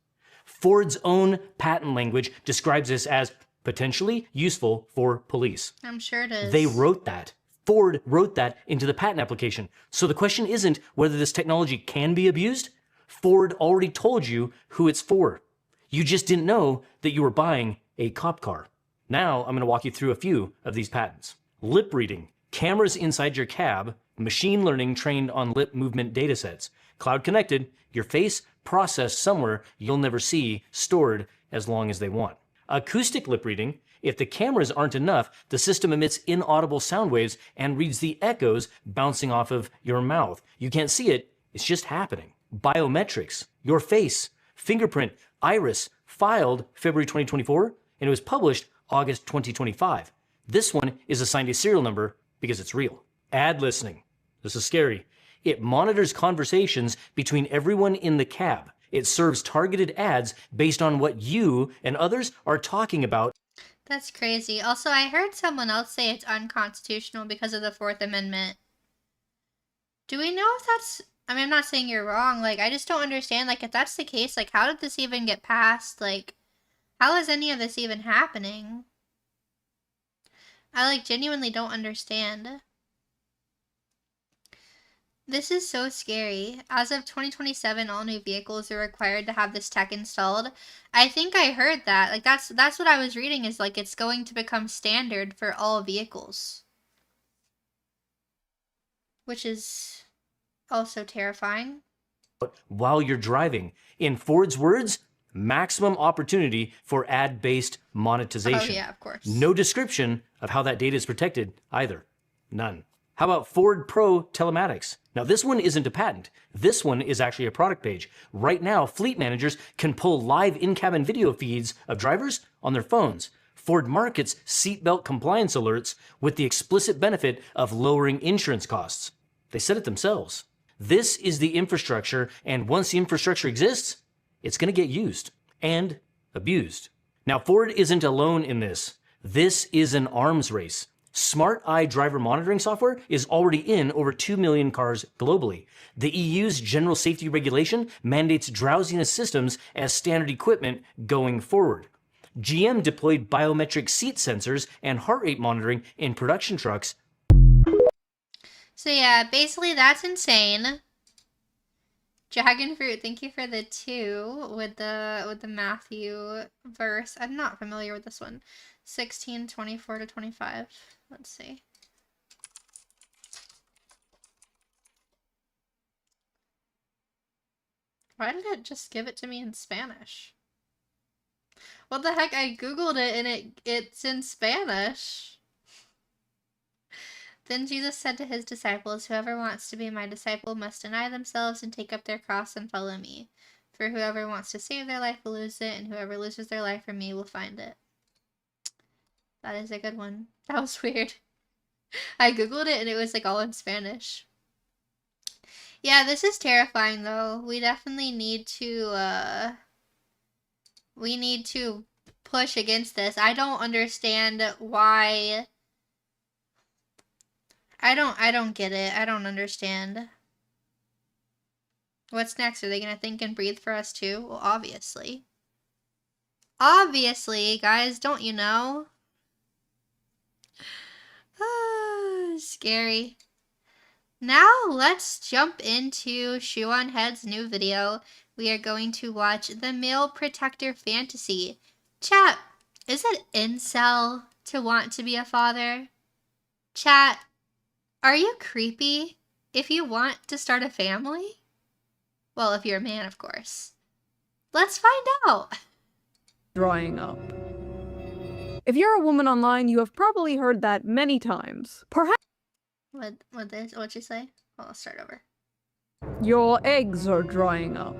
Ford's own patent language describes this as potentially useful for police.
I'm sure it is.
They wrote that. Ford wrote that into the patent application. So the question isn't whether this technology can be abused. Ford already told you who it's for. You just didn't know that you were buying a cop car. Now I'm going to walk you through a few of these patents. Lip reading, cameras inside your cab, machine learning trained on lip movement datasets, cloud connected, your face processed somewhere you'll never see, stored as long as they want. Acoustic lip reading, if the cameras aren't enough, the system emits inaudible sound waves and reads the echoes bouncing off of your mouth. You can't see it, it's just happening. Biometrics, your face, fingerprint, iris, filed February 2024, and it was published August 2025. This one is assigned a serial number because it's real. Ad listening. This is scary. It monitors conversations between everyone in the cab. It serves targeted ads based on what you and others are talking about.
That's crazy. Also, I heard someone else say it's unconstitutional because of the Fourth Amendment. Do we know if that's... I mean, I'm not saying you're wrong. Like, I just don't understand. Like, if that's the case, like, how did this even get passed? Like, how is any of this even happening? I, like, genuinely don't understand. This is so scary. As of 2027, all new vehicles are required to have this tech installed. I think I heard that. Like, that's what I was reading, is like it's going to become standard for all vehicles. Which is also terrifying.
While you're driving. In Ford's words, maximum opportunity for ad-based monetization.
Oh yeah, of course.
No description of how that data is protected either. None. How about Ford Pro Telematics? Now, this one isn't a patent. This one is actually a product page. Right now, fleet managers can pull live in-cabin video feeds of drivers on their phones. Ford markets seatbelt compliance alerts with the explicit benefit of lowering insurance costs. They said it themselves. This is the infrastructure, and once the infrastructure exists, it's going to get used and abused. Now, Ford isn't alone in this. This is an arms race. Smart Eye driver monitoring software is already in over 2 million cars globally. The EU's general safety regulation mandates drowsiness systems as standard equipment going forward. GM deployed biometric seat sensors and heart rate monitoring in production trucks.
So yeah, basically that's insane. Dragon Fruit, thank you for the 2 with the Matthew verse. I'm not familiar with this one. 16, 24 to 25. Let's see. Why did it just give it to me in Spanish? What the heck? I googled it and it's in Spanish. Then Jesus said to his disciples, "Whoever wants to be my disciple must deny themselves and take up their cross and follow me. For whoever wants to save their life will lose it, and whoever loses their life for me will find it." That is a good one. That was weird. I googled it and it was like all in Spanish. Yeah, this is terrifying though. We definitely need to push against this. I don't understand why. I don't get it. I don't understand. What's next? Are they gonna think and breathe for us too? Well, obviously. Obviously, guys, don't you know? Scary. Now let's jump into Shoe on Head's new video. We are going to watch the male protector fantasy. Chat, is it incel to want to be a father? Chat, are you creepy if you want to start a family? Well, if you're a man, of course. Let's find out.
Drying up. If you're a woman online, you have probably heard that many times. Perhaps
What'd you say? Well, I'll start over.
your eggs are drying up.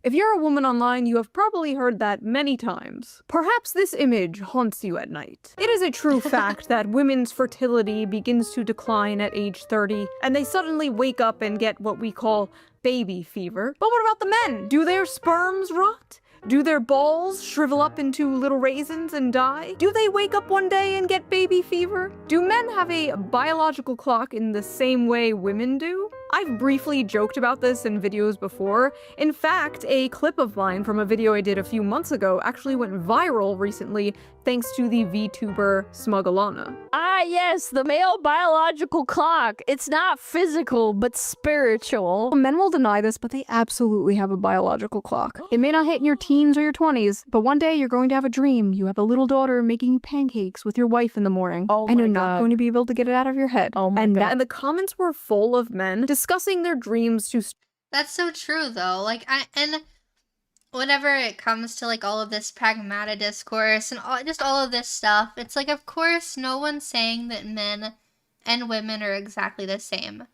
If you're a woman online, you have probably heard that many times. Perhaps this image haunts you at night. It is a true fact that women's fertility begins to decline at age 30, and they suddenly wake up and get what we call baby fever. But what about the men? Do their sperms rot? Do their balls shrivel up into little raisins and die? Do they wake up one day and get baby fever? Do men have a biological clock in the same way women do? I've briefly joked about this in videos before. In fact, a clip of mine from a video I did a few months ago actually went viral recently thanks to the VTuber Smugalana.
Ah, yes, the male biological clock. It's not physical, but spiritual.
Men will deny this, but they absolutely have a biological clock. It may not hit in your teens or your 20s, but one day you're going to have a dream. You have a little daughter making you pancakes with your wife in the morning.
Oh
and
my
you're
God.
not going to be able to get it out of your head.
Oh my
and
God.
And the comments were full of men discussing their dreams to
That's so true, though. Like, and whenever it comes to, like, all of this pragmata discourse and just all of this stuff, it's like, of course, no one's saying that men and women are exactly the same.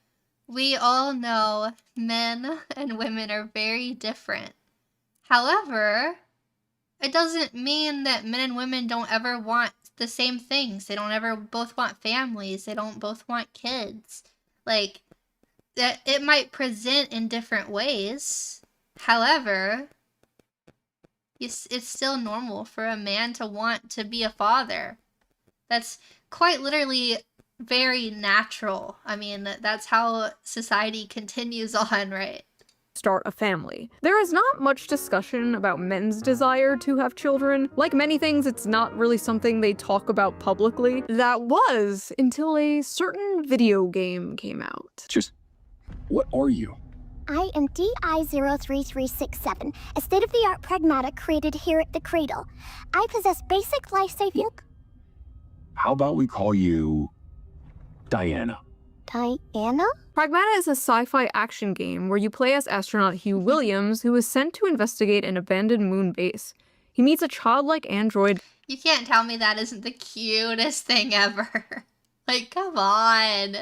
We all know men and women are very different. However, it doesn't mean that men and women don't ever want the same things. They don't ever both want families. They don't both want kids. Like, that it might present in different ways. However, it's still normal for a man to want to be a father. That's quite literally very natural. I mean, that's how society continues on, right?
start a family. There is not much discussion about men's desire to have children. Like many things, it's not really something they talk about publicly. That was until a certain video game came out.
Just, what are you?
I am DI-03367, a state-of-the-art pragmatic created here at the Cradle. I possess basic life-saving...
Look, how about we call you Diana?
Diana?
Pragmata is a sci-fi action game where you play as astronaut Hugh Williams, who is sent to investigate an abandoned moon base. He meets a childlike android.
You can't tell me that isn't the cutest thing ever. Like, come on.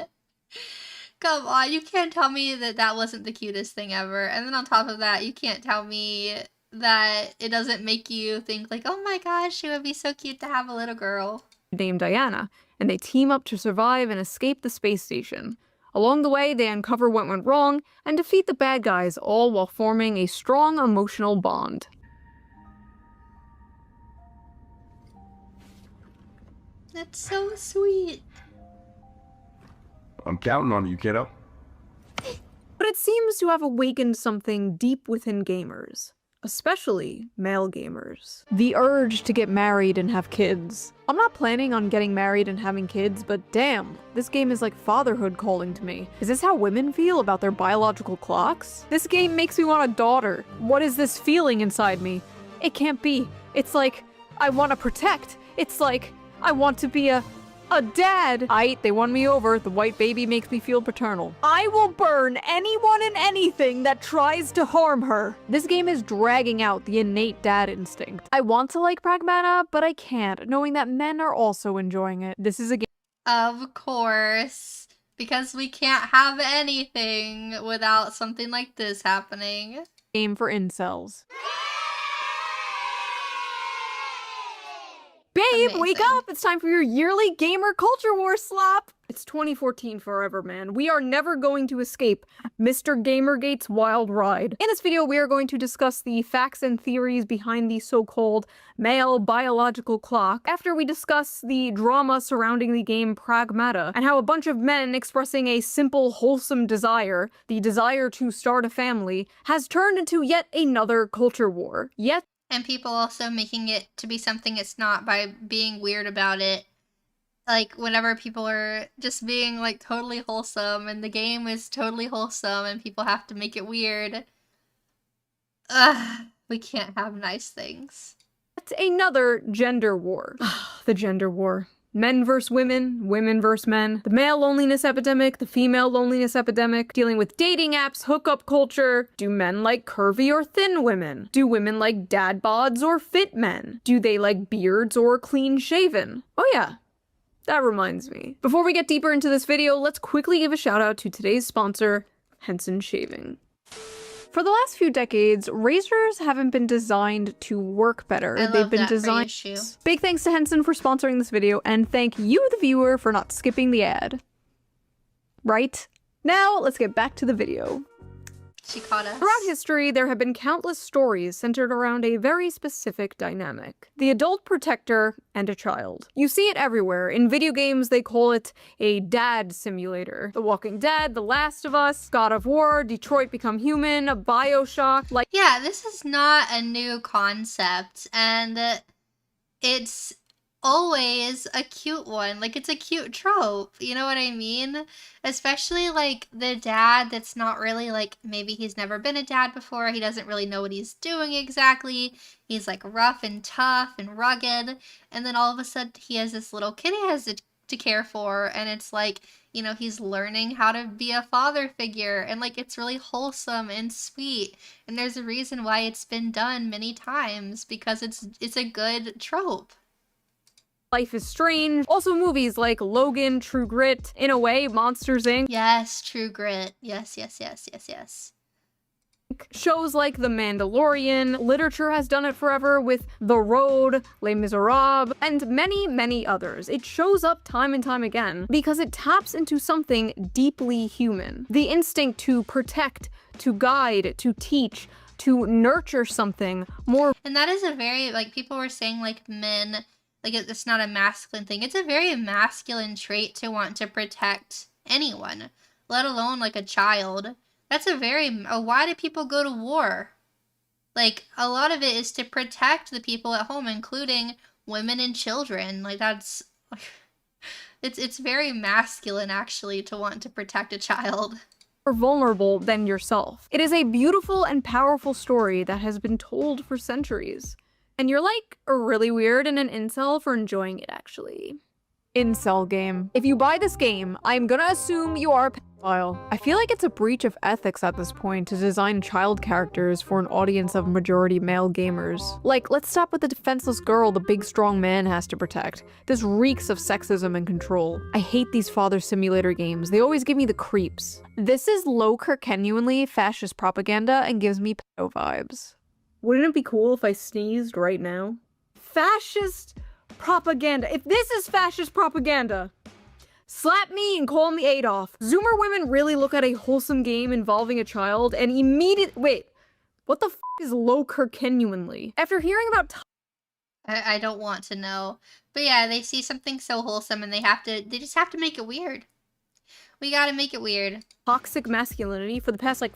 Come on, you can't tell me that that wasn't the cutest thing ever. And then on top of that, you can't tell me that it doesn't make you think like, oh my gosh, it would be so cute to have a little girl.
Named Diana, and they team up to survive and escape the space station. Along the way, they uncover what went wrong and defeat the bad guys, all while forming a strong emotional bond.
That's so sweet.
I'm counting on you, kiddo.
But it seems to have awakened something deep within gamers, especially male gamers. The urge to get married and have kids. I'm not planning on getting married and having kids, but damn, this game is like fatherhood calling to me. Is this how women feel about their biological clocks? This game makes me want a daughter. What is this feeling inside me? It can't be. It's like, I want to protect. It's like, I want to be a dad. They won me over. The white baby makes me feel paternal. I will burn anyone and anything that tries to harm her. This game is dragging out the innate dad instinct. I want to like Pragmata, but I can't, knowing that men are also enjoying it. This is a game.
Of course. Because we can't have anything without something like this happening.
Game for incels. Babe,
Amazing.
wake up! It's time for your yearly gamer culture war slap! It's 2014 forever, man. We are never going to escape Mr. Gamergate's wild ride. In this video, we are going to discuss the facts and theories behind the so-called male biological clock, after we discuss the drama surrounding the game Pragmata, and how a bunch of men expressing a simple, wholesome desire, the desire to start a family, has turned into yet another culture war.
And people also making it to be something it's not by being weird about it. like whenever people are just being like totally wholesome and the game is totally wholesome and people have to make it weird. Ugh, we can't have nice things.
It's another gender war. The gender war. Men versus women, women versus men, the male loneliness epidemic, the female loneliness epidemic, dealing with dating apps, hookup culture. Do men like curvy or thin women? Do women like dad bods or fit men? Do they like beards or clean shaven? Oh yeah, that reminds me. Before we get deeper into this video, let's quickly give a shout out to today's sponsor, Henson Shaving. For the last few decades, razors haven't been designed to work better. They've been designed. Big thanks to Henson for sponsoring this video, and thank you, the viewer, for not skipping the ad. Right? Now, let's get back to the video.
She caught us.
Throughout history, there have been countless stories centered around a very specific dynamic: the adult protector and a child. You see it everywhere. In video games, they call it a dad simulator. The Walking Dead, The Last of Us, God of War, Detroit Become Human, BioShock, like—
Yeah, this is not a new concept, and it's always a cute one. Like, it's a cute trope, you know what I mean? Especially like the dad that's not really like, maybe he's never been a dad before, he doesn't really know what he's doing exactly, he's like rough and tough and rugged, and then all of a sudden he has this little kid he has to care for, and it's like, you know, he's learning how to be a father figure, and like it's really wholesome and sweet, and there's a reason why it's been done many times, because it's a good trope.
Life is Strange. Also movies like Logan, True Grit, in a way, Monsters Inc.
Yes, True Grit. Yes, yes, yes, yes, yes.
Shows like The Mandalorian. Literature has done it forever with The Road, Les Miserables, and many, many others. It shows up time and time again because it taps into something deeply human. The instinct to protect, to guide, to teach, to nurture something more.
And that is a very, like, people were saying, like, men, like, it's not a masculine thing. It's a very masculine trait to want to protect anyone, let alone, like, a child. That's a very, why do people go to war? Like, a lot of it is to protect the people at home, including women and children. Like, that's, it's very masculine, actually, to want to protect a child.
More vulnerable than yourself. It is a beautiful and powerful story that has been told for centuries. And you're like really weird and an incel for enjoying it, actually. Incel game. If you buy this game, I'm gonna assume you are a pedophile. I feel like it's a breach of ethics at this point to design child characters for an audience of majority male gamers. Like, let's stop with the defenseless girl the big strong man has to protect. This reeks of sexism and control. I hate these father simulator games. They always give me the creeps. This is low Kirkenuanly fascist propaganda and gives me pedo vibes. Wouldn't it be cool if I sneezed right now? Fascist propaganda. If this is fascist propaganda, slap me and call me Adolf. Zoomer women really look at a wholesome game involving a child and wait, what the f is low Kirkenuanly? After hearing about
I don't want to know. But yeah, they see something so wholesome and they just have to make it weird. We gotta make it weird.
Toxic masculinity for the past like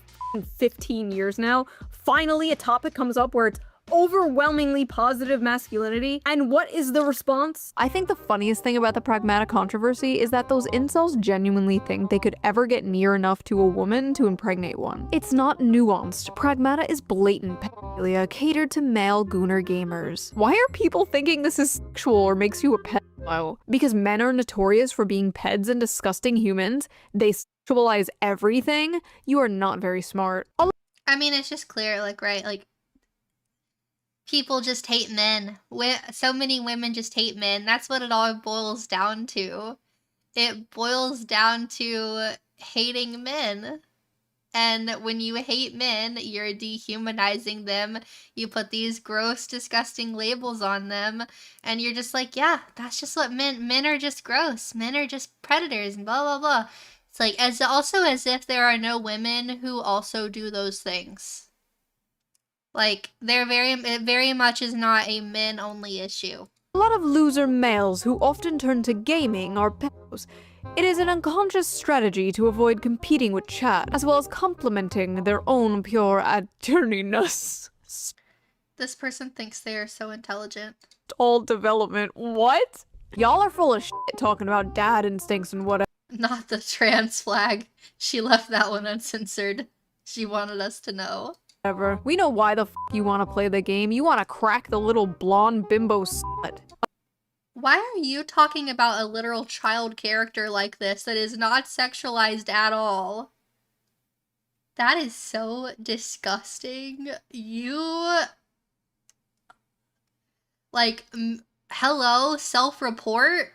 15 years now, finally a topic comes up where it's overwhelmingly positive masculinity. And what is the response? I think the funniest thing about the pragmata controversy is that those incels genuinely think they could ever get near enough to a woman to impregnate one. It's not nuanced. Pragmata is blatant pedophilia catered to male gooner gamers. Why are people thinking this is sexual or makes you a pedophile? Because men are notorious for being peds and disgusting humans. They sexualize everything. You are not very smart.
I mean, it's just clear, like, right, like, people just hate men. So many women just hate men. That's what it all boils down to. It boils down to hating men. And when you hate men, you're dehumanizing them. You put these gross, disgusting labels on them. And you're just like, yeah, that's just what men are just gross. Men are just predators and blah, blah, blah. It's like, also as if there are no women who also do those things. Like, it very much is not a men-only issue.
A lot of loser males who often turn to gaming are pedos. It is an unconscious strategy to avoid competing with chat, as well as complementing their own pure adjourniness.
This person thinks they are so intelligent.
All development. What? Y'all are full of shit talking about dad instincts and whatever.
Not the trans flag. She left that one uncensored. She wanted us to know.
We know why the f you want to play the game. You want to crack the little blonde bimbo slut.
Why are you talking about a literal child character like this that is not sexualized at all? That is so disgusting. You... Like, hello, self-report?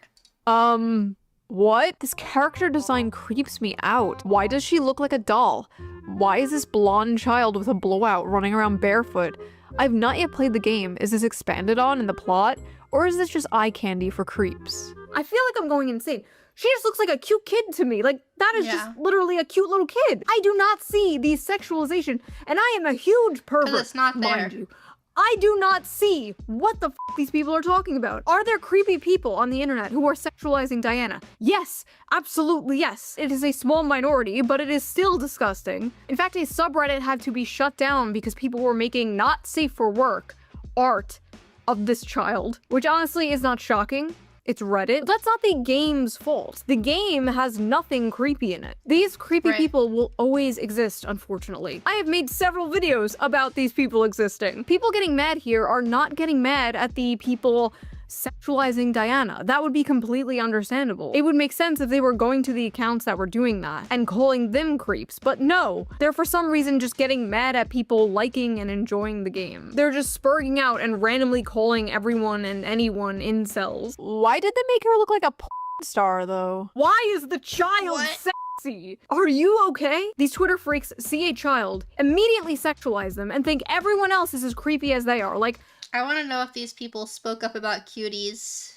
What? This character design creeps me out. Why does she look like a doll? Why is this blonde child with a blowout running around barefoot? I've not yet played the game. Is this expanded on in the plot? Or is this just eye candy for creeps? I feel like I'm going insane. She just looks like a cute kid to me. Like, that is just literally a cute little kid. I do not see the sexualization, and I am a huge pervert,
it's not there.
mind you. I do not see what the f these people are talking about. Are there creepy people on the internet who are sexualizing Diana? Yes, absolutely yes. It is a small minority, but it is still disgusting. In fact, a subreddit had to be shut down because people were making not safe for work art of this child, which honestly is not shocking. It's Reddit. But that's not the game's fault. The game has nothing creepy in it. These creepy people will always exist, unfortunately. I have made several videos about these people existing. People getting mad here are not getting mad at the people sexualizing Diana. That would be completely understandable. It would make sense if they were going to the accounts that were doing that and calling them creeps, but no. They're for some reason just getting mad at people liking and enjoying the game. They're just spurring out and randomly calling everyone and anyone incels. Why did they make her look like a porn star, though? Why is the child sexy? Are you okay? These Twitter freaks see a child, immediately sexualize them, and think everyone else is as creepy as they are. Like,
I want to know if these people spoke up about cuties.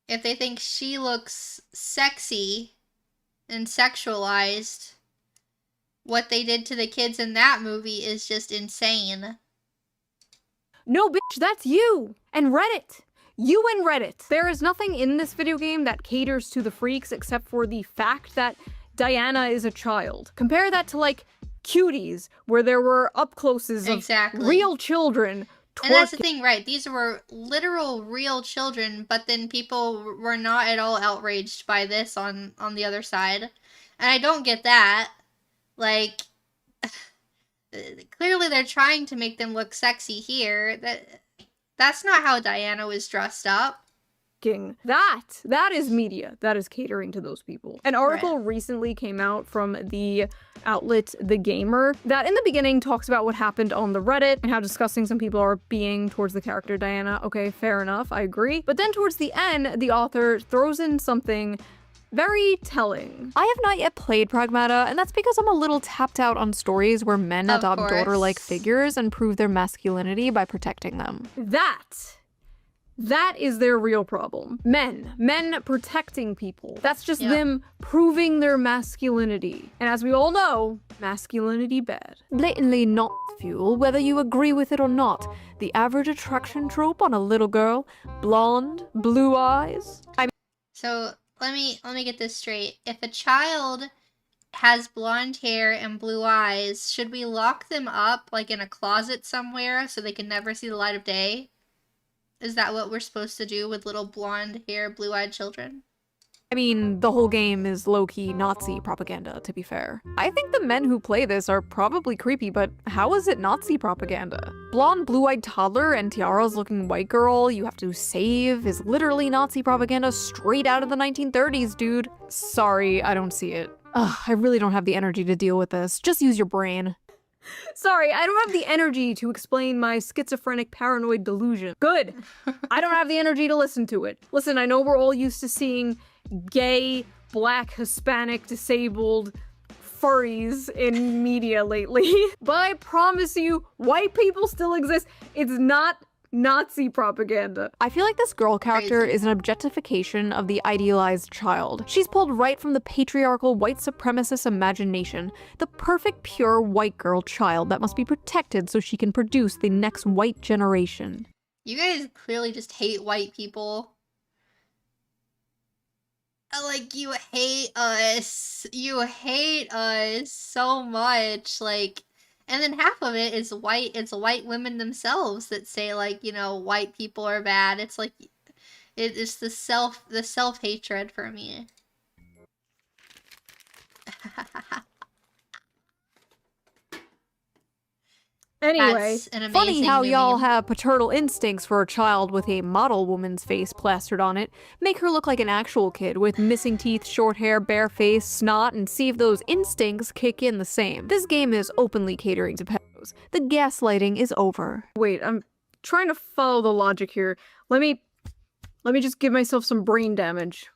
If they think she looks sexy and sexualized, what they did to the kids in that movie is just insane.
No, bitch, that's you! And Reddit! You and Reddit! There is nothing in this video game that caters to the freaks except for the fact that Diana is a child. Compare that to, like, Cuties, where there were up-closes of real children twerking.
And that's the thing, right? These were literal real children, but then people were not at all outraged by this on the other side. And I don't get that. Like, clearly they're trying to make them look sexy here. That's not how Diana was dressed up.
That is media. That is catering to those people. An article recently came out from the outlet The Gamer that in the beginning talks about what happened on the Reddit and how disgusting some people are being towards the character Diana. Okay, fair enough, I agree. But then towards the end, the author throws in something very telling. I have not yet played Pragmata, and that's because I'm a little tapped out on stories where men adopt daughter-like figures and prove their masculinity by protecting them. That is their real problem. Men protecting people. That's just them proving their masculinity. And as we all know, masculinity bad. Blatantly not fuel, whether you agree with it or not. The average attraction trope on a little girl, blonde, blue eyes.
So let me get this straight. If a child has blonde hair and blue eyes, should we lock them up like in a closet somewhere so they can never see the light of day? Is that what we're supposed to do with little blonde hair, blue-eyed children?
I mean, the whole game is low-key Nazi propaganda, to be fair. I think the men who play this are probably creepy, but how is it Nazi propaganda? Blonde, blue-eyed toddler and tiaras looking white girl you have to save is literally Nazi propaganda straight out of the 1930s, dude. Sorry, I don't see it. Ugh, I really don't have the energy to deal with this. Just use your brain. Sorry, I don't have the energy to explain my schizophrenic paranoid delusion. Good. I don't have the energy to listen to it. Listen, I know we're all used to seeing gay, black, Hispanic, disabled furries in media lately, but I promise you, white people still exist. It's not Nazi propaganda. I feel like this girl character is an objectification of the idealized child. She's pulled right from the patriarchal white supremacist imagination, the perfect pure white girl child that must be protected so she can produce the next white generation.
You guys clearly just hate white people. Like, you hate us. You hate us so much. Like, And then half of it is white. It's white women themselves that say, like, you know, white people are bad. It's like, it's the self-hatred for me.
Anyway,
That's an
funny
amazing
how
new
y'all
meme.
have paternal instincts for a child with a model woman's face plastered on it, make her look like an actual kid with missing teeth, short hair, bare face, snot, and see if those instincts kick in the same. This game is openly catering to pedos. The gaslighting is over. Wait, I'm trying to follow the logic here. Let me just give myself some brain damage.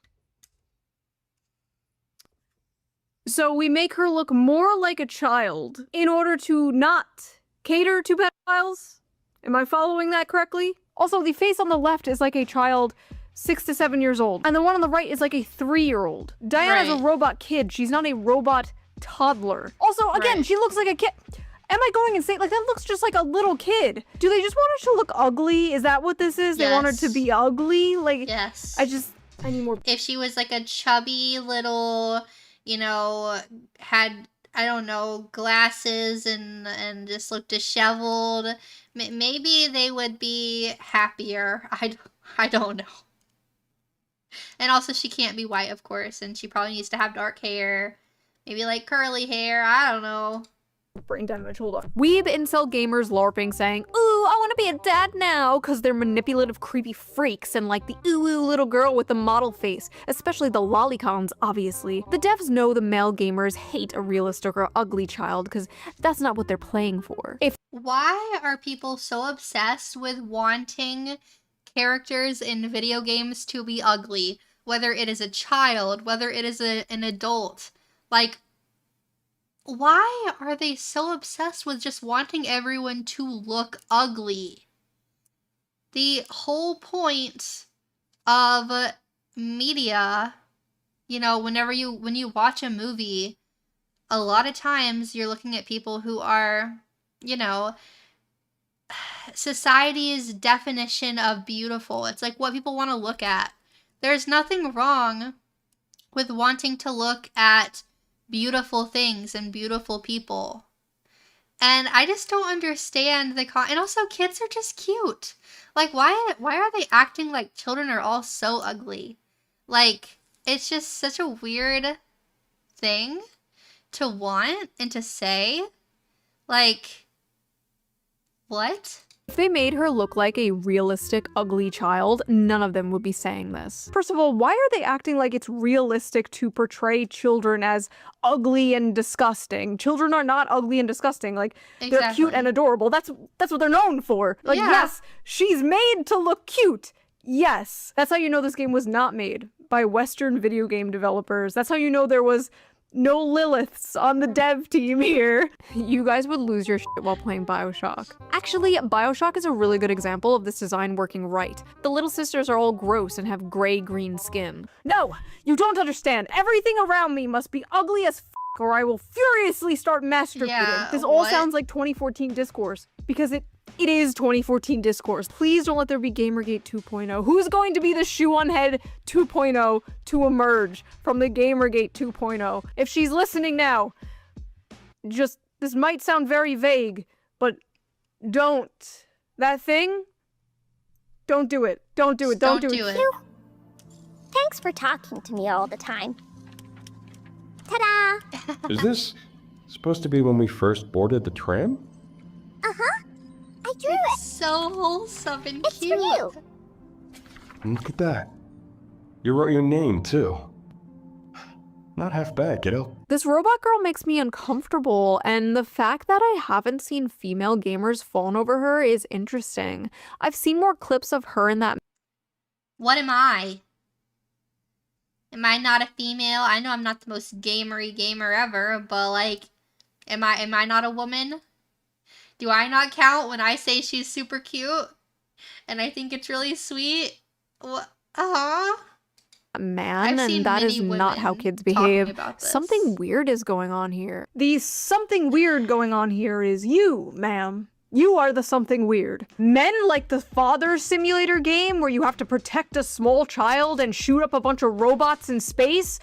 So we make her look more like a child in order to not cater to pedophiles? Am I following that correctly? Also, the face on the left is like a child 6 to 7 years old, and the one on the right is like a 3-year-old. Diana's a robot kid. She's not a robot toddler. Also, again, she looks like a kid. Am I going insane? Like, that looks just like a little kid. Do they just want her to look ugly? Is that what this is? They want her to be ugly? Like,
yes.
I need more.
If she was like a chubby little, you know, had, I don't know, glasses and just looked disheveled, maybe they would be happier. I don't know. And also, she can't be white, of course, and she probably needs to have dark hair. Maybe like curly hair, I don't know.
Brain damage, hold on. Weeb incel gamers LARPing saying, ooh, I want to be a dad now, because they're manipulative, creepy freaks and like the ooh little girl with the model face, especially the lolicons, obviously. The devs know the male gamers hate a realistic or ugly child, because that's not what they're playing for.
Why are people so obsessed with wanting characters in video games to be ugly? Whether it is a child, whether it is an adult. Like, why are they so obsessed with just wanting everyone to look ugly? The whole point of media, you know, when you watch a movie, a lot of times you're looking at people who are, you know, society's definition of beautiful. It's like what people want to look at. There's nothing wrong with wanting to look at beautiful things and beautiful people. And I just don't understand and also kids are just cute. Like why are they acting like children are all so ugly? Like it's just such a weird thing to want and to say. Like what?
If they made her look like a realistic, ugly child, none of them would be saying this. First of all, why are they acting like it's realistic to portray children as ugly and disgusting? Children are not ugly and disgusting. Like, they're cute and adorable. That's what they're known for. Like, yes, she's made to look cute. Yes. That's how you know this game was not made by Western video game developers. That's how you know there was no Liliths on the dev team here. You guys would lose your shit while playing BioShock. Actually, BioShock is a really good example of this design working right. The little sisters are all gross and have gray-green skin. No, you don't understand. Everything around me must be ugly as f*** or I will furiously start masturbating.
Yeah,
this all sounds like 2014 discourse, because it is 2014 discourse. Please don't let there be Gamergate 2.0. Who's going to be the shoe on head 2.0 to emerge from the Gamergate 2.0? If she's listening now, just, this might sound very vague, but don't. That thing? Don't do it. Don't do it. Don't do it.
Thanks for talking to me all the time. Ta-da!
Is this supposed to be when we first boarded the tram?
Uh-huh. I drew it.
So wholesome and
it's
cute.
For you.
Look at that. You wrote your name, too. Not half bad, kiddo.
This robot girl makes me uncomfortable, and the fact that I haven't seen female gamers fawn over her is interesting. I've seen more clips of her in that.
What am I? Am I not a female? I know I'm not the most gamery gamer ever, but like, am I not a woman? Do I not count when I say she's super cute? And I think it's really sweet?
Man, and that is not how kids behave. Something weird is going on here. The something weird going on here is you, ma'am. You are the something weird. Men like the Father Simulator game where you have to protect a small child and shoot up a bunch of robots in space?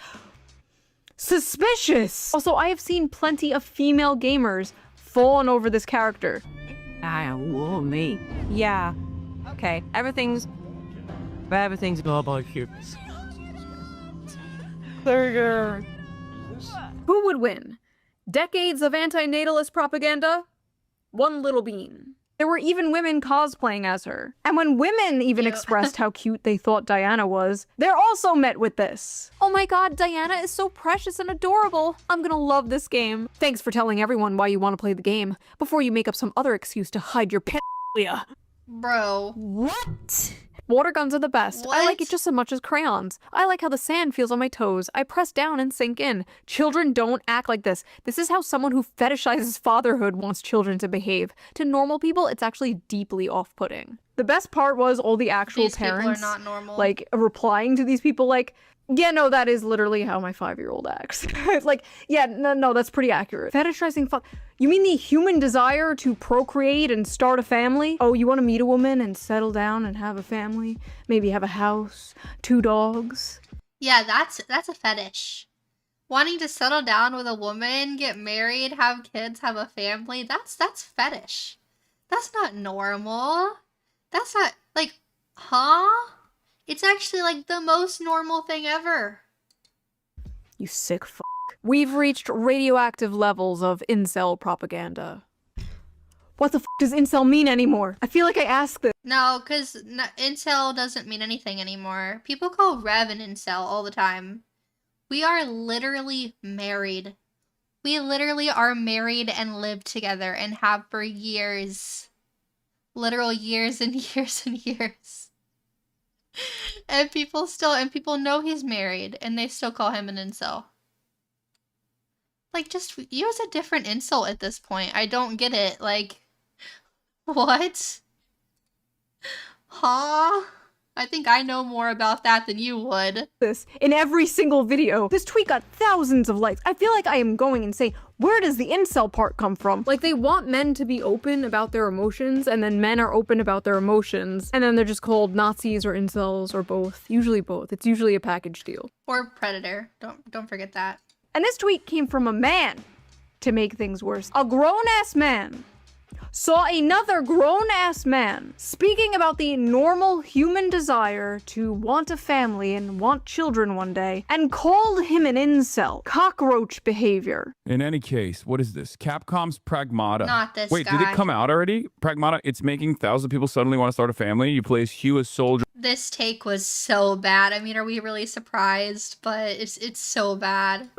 Suspicious! Also, I have seen plenty of female gamers fawn over this character.
Me. Yeah. Okay. Everything's global here.
Who would win? Decades of anti-natalist propaganda? One little bean. There were even women cosplaying as her. And when women even expressed how cute they thought Diana was, they're also met with this. Oh my god, Diana is so precious and adorable. I'm gonna love this game. Thanks for telling everyone why you want to play the game, before you make up some other excuse to hide your pedophilia.
Bro.
What? Water guns are the best. I like it just as much as crayons. I like how the sand feels on my toes. I press down and sink in. Children don't act like this. This is how someone who fetishizes fatherhood wants children to behave. To normal people, it's actually deeply off-putting. The best part was all the actual parents,
people are not normal.
like, replying to these people like, yeah, no, that is literally how my 5-year-old acts. It's like, yeah, no, that's pretty accurate. Fetishizing you mean the human desire to procreate and start a family? Oh, you want to meet a woman and settle down and have a family? Maybe have a house, 2 dogs?
Yeah, that's a fetish. Wanting to settle down with a woman, get married, have kids, have a family, that's fetish. That's not normal. That's not, like, huh? It's actually, like, the most normal thing ever.
You sick f***. We've reached radioactive levels of incel propaganda. What the f*** does incel mean anymore? I feel like I asked this.
No, because incel doesn't mean anything anymore. People call Rev an incel all the time. We are literally married. We literally are married and live together and have for years. Literal years and years and years. And people know he's married and they still call him an incel. Like, just use a different insult at this point. I don't get it. Like, what? Huh? I think I know more about that than you would.
This in every single video. This tweet got thousands of likes. I feel like I am going insane. Where does the incel part come from? Like, they want men to be open about their emotions, and then men are open about their emotions, and then they're just called Nazis or incels or both. Usually both. It's usually a package deal.
Or predator. Don't forget that.
And this tweet came from a man, to make things worse. A grown-ass man saw another grown-ass man speaking about the normal human desire to want a family and want children one day, and called him an incel. Cockroach behavior.
In any case, what is this? Capcom's Pragmata.
Not this
Wait,
guy.
did it come out already? Pragmata, it's making thousands of people suddenly want to start a family. You play as Hugh as soldier.
This take was so bad. I mean, are we really surprised? But it's so bad.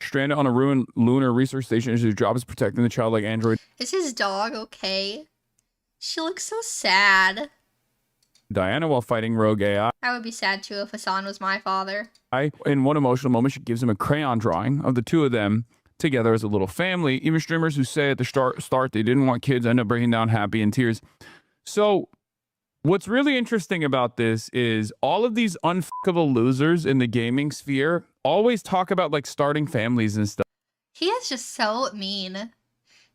Stranded on a ruined lunar research station. His job is protecting the childlike android.
Is his dog okay? She looks so sad.
Diana while fighting rogue AI.
I would be sad too if Hassan was my father.
In one emotional moment, she gives him a crayon drawing of the two of them together as a little family. Even streamers who say at the start they didn't want kids end up breaking down happy in tears. So what's really interesting about this is all of these unfuckable losers in the gaming sphere always talk about like starting families and stuff.
He is just so mean.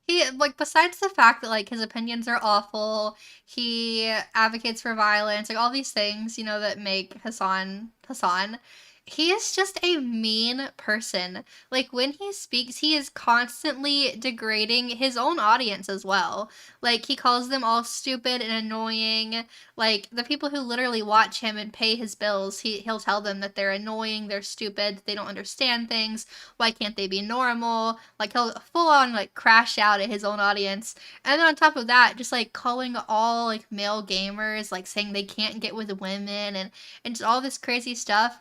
He, like, besides the fact that, like, his opinions are awful, he advocates for violence, like, all these things, you know, that make Hassan, he is just a mean person. Like, when he speaks, he is constantly degrading his own audience as well. Like, he calls them all stupid and annoying. Like, the people who literally watch him and pay his bills, he'll tell them that they're annoying, they're stupid, they don't understand things, why can't they be normal? Like, he'll full on, like, crash out at his own audience. And then on top of that, just, like, calling all, like, male gamers, like, saying they can't get with women and just all this crazy stuff.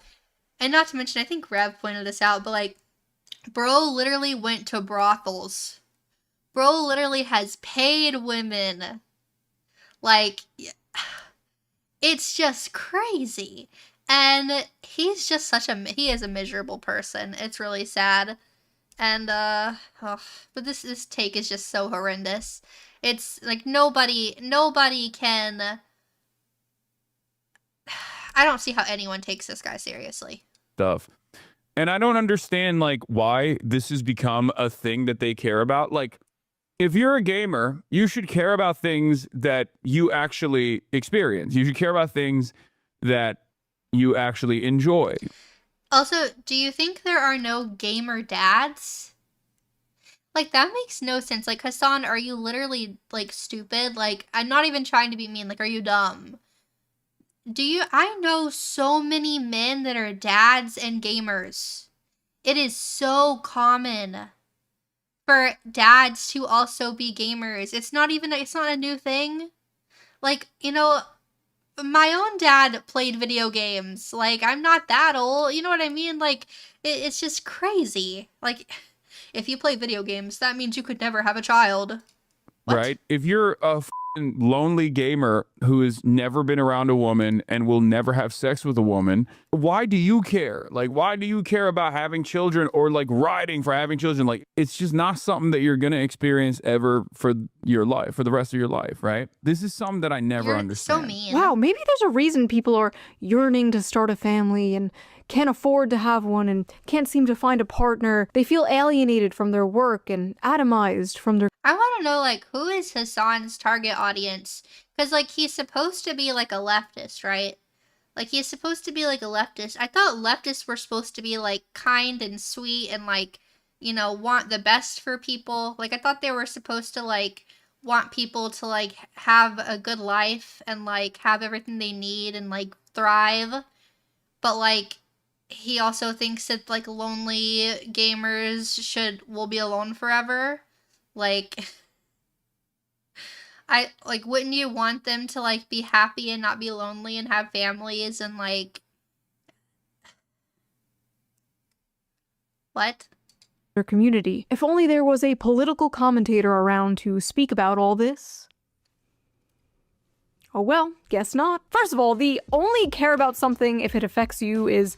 And not to mention, I think Rev pointed this out, but, like, bro literally went to brothels. Bro literally has paid women. Like, it's just crazy. And he's just he is a miserable person. It's really sad. And, but this take is just so horrendous. It's, like, nobody can... I don't see how anyone takes this guy seriously.
Stuff. And I don't understand like why this has become a thing that they care about. Like, if you're a gamer, you should care about things that you actually experience. You should care about things that you actually enjoy.
Also, do you think there are no gamer dads? Like, that makes no sense. Like, Hassan, are you literally, like, stupid? Like, I'm not even trying to be mean. Like, are you dumb? I know so many men that are dads and gamers. It is so common for dads to also be gamers. It's not a new thing. Like, you know, my own dad played video games. Like, I'm not that old. You know what I mean? Like, it's just crazy. Like, if you play video games, that means you could never have a child. What?
Right? If you're a lonely gamer who has never been around a woman and will never have sex with a woman, why do you care? Like, why do you care about having children or like riding for having children? Like, it's just not something that you're going to experience ever for your life, for the rest of your life, right? This is something that I never understand.
So mean.
Wow, maybe there's a reason people are yearning to start a family and can't afford to have one and can't seem to find a partner. They feel alienated from their work and atomized from their...
I want to know, like, who is Hassan's target audience? Because, like, he's supposed to be, like, a leftist, right? Like, he's supposed to be, like, a leftist. I thought leftists were supposed to be, like, kind and sweet and, like, you know, want the best for people. Like, I thought they were supposed to, like, want people to, like, have a good life and, like, have everything they need and, like, thrive. But, like, he also thinks that, like, lonely gamers will be alone forever. Like, wouldn't you want them to, like, be happy and not be lonely and have families and, like... What?
their community. If only there was a political commentator around to speak about all this. Oh well, guess not. First of all, the only care about something if it affects you is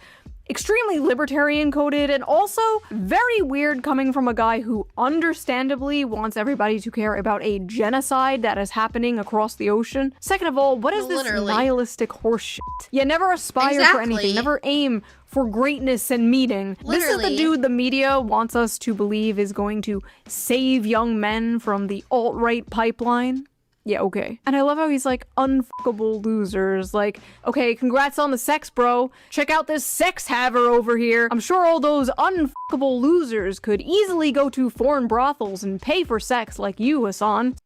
extremely libertarian coded and also very weird coming from a guy who understandably wants everybody to care about a genocide that is happening across the ocean. Second of all, what is this nihilistic horseshit? You never aspire for anything, never aim for greatness and meaning. This is the dude the media wants us to believe is going to save young men from the alt-right pipeline. Yeah, okay. And I love how he's like, unfuckable losers. Like, okay, congrats on the sex, bro. Check out this sex haver over here. I'm sure all those unfuckable losers could easily go to foreign brothels and pay for sex like you, Hassan.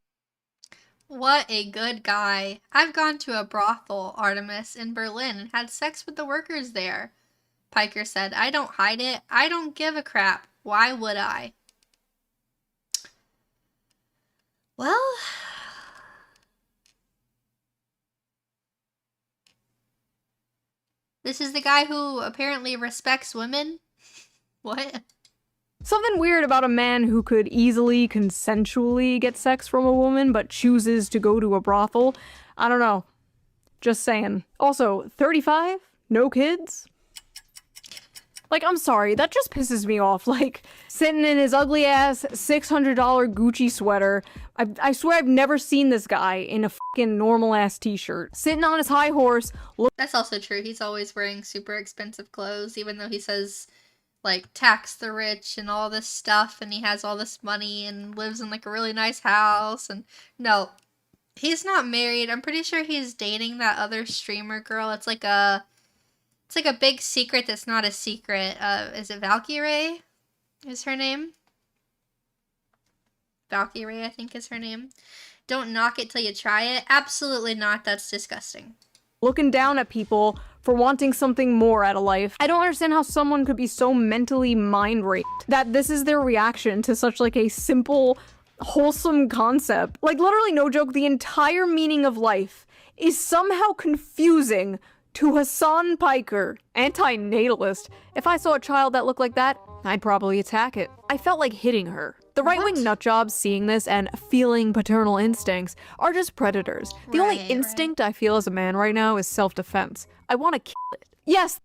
What a good guy. I've gone to a brothel, Artemis, in Berlin and had sex with the workers there. Piker said, I don't hide it. I don't give a crap. Why would I? Well... This is the guy who apparently respects women? What?
Something weird about a man who could easily, consensually get sex from a woman, but chooses to go to a brothel. I don't know. Just saying. Also, 35? No kids? Like, I'm sorry, that just pisses me off. Like, sitting in his ugly-ass $600 Gucci sweater. I swear I've never seen this guy in a fucking normal-ass t-shirt. Sitting on his high horse.
That's also true. He's always wearing super expensive clothes, even though he says, like, tax the rich and all this stuff, and he has all this money and lives in, like, a really nice house. And no, he's not married. I'm pretty sure he's dating that other streamer girl. It's like a big secret that's not a secret. Is it Valkyrie? Is her name? Valkyrie, I think is her name. Don't knock it till you try it. Absolutely not. That's disgusting.
Looking down at people for wanting something more out of life. I don't understand how someone could be so mentally mind-raped that this is their reaction to such like a simple, wholesome concept. Like literally no joke, the entire meaning of life is somehow confusing to Hassan Piker, anti-natalist. If I saw a child that looked like that, I'd probably attack it. I felt like hitting her. The right-wing nutjobs seeing this and feeling paternal instincts are just predators. The only instinct I feel as a man right now is self-defense. I want to kill it. Yes!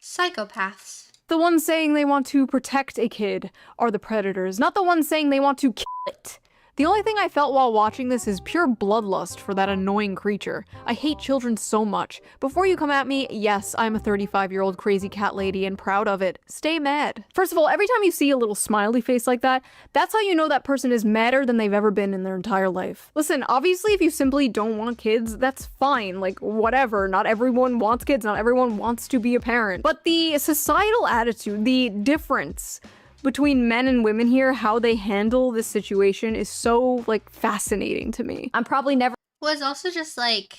Psychopaths.
The ones saying they want to protect a kid are the predators, not the ones saying they want to kill it. The only thing I felt while watching this is pure bloodlust for that annoying creature. I hate children so much. Before you come at me, yes, I'm a 35-year-old crazy cat lady and proud of it. Stay mad. First of all, every time you see a little smiley face like that, that's how you know that person is madder than they've ever been in their entire life. Listen, obviously if you simply don't want kids, that's fine. Like, whatever. Not everyone wants kids. Not everyone wants to be a parent. But the societal attitude, the difference between men and women here, how they handle this situation is so, like, fascinating to me.
I'm probably never
Was also just like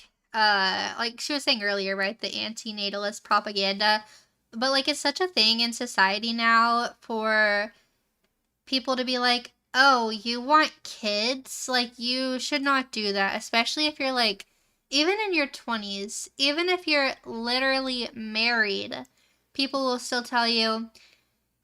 she was saying earlier, right? The anti-natalist propaganda. But like it's such a thing in society now for people to be like, oh, you want kids? Like you should not do that, especially if you're like, even in your 20s, even if you're literally married, people will still tell you,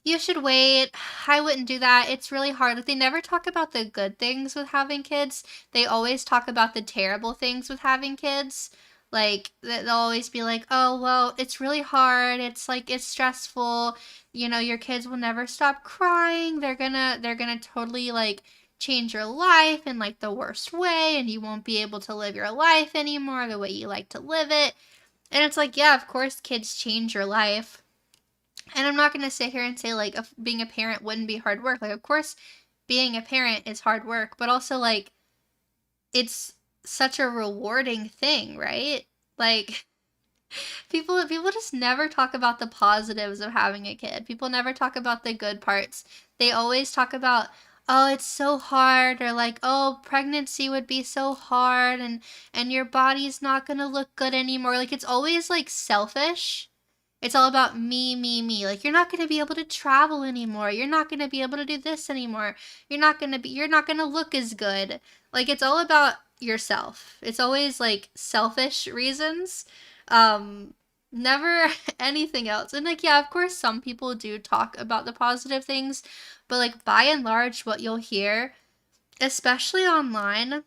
you should wait. I wouldn't do that. It's really hard. Like, they never talk about the good things with having kids. They always talk about the terrible things with having kids. Like, they'll always be like, oh, well, it's really hard. It's like, it's stressful. You know, your kids will never stop crying. They're gonna totally, like, change your life in, like, the worst way. And you won't be able to live your life anymore the way you like to live it. And it's like, yeah, of course kids change your life. And I'm not going to sit here and say, like, being a parent wouldn't be hard work. Like, of course, being a parent is hard work. But also, like, it's such a rewarding thing, right? Like, people just never talk about the positives of having a kid. People never talk about the good parts. They always talk about, oh, it's so hard. Or, like, oh, pregnancy would be so hard. And your body's not going to look good anymore. Like, it's always, like, selfish. It's all about me, me, me. Like, you're not going to be able to travel anymore. You're not going to be able to do this anymore. You're not going to look as good. Like, it's all about yourself. It's always, like, selfish reasons. Never anything else. And, like, yeah, of course, some people do talk about the positive things. But, like, by and large, what you'll hear, especially online,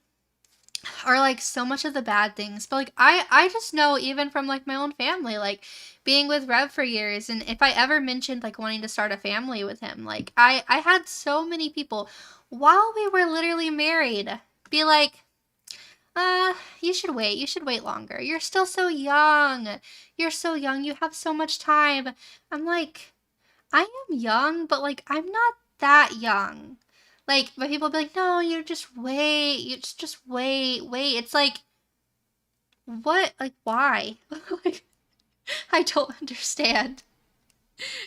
are like so much of the bad things. But like I just know, even from like my own family, like being with Rev for years, and if I ever mentioned like wanting to start a family with him, like I had so many people while we were literally married be like, you should wait longer, you're still so young, you have so much time. I'm like, I am young, but like I'm not that young. Like, but people be like, no, you just wait. You just wait. It's like, what? Like, why? Like, I don't understand.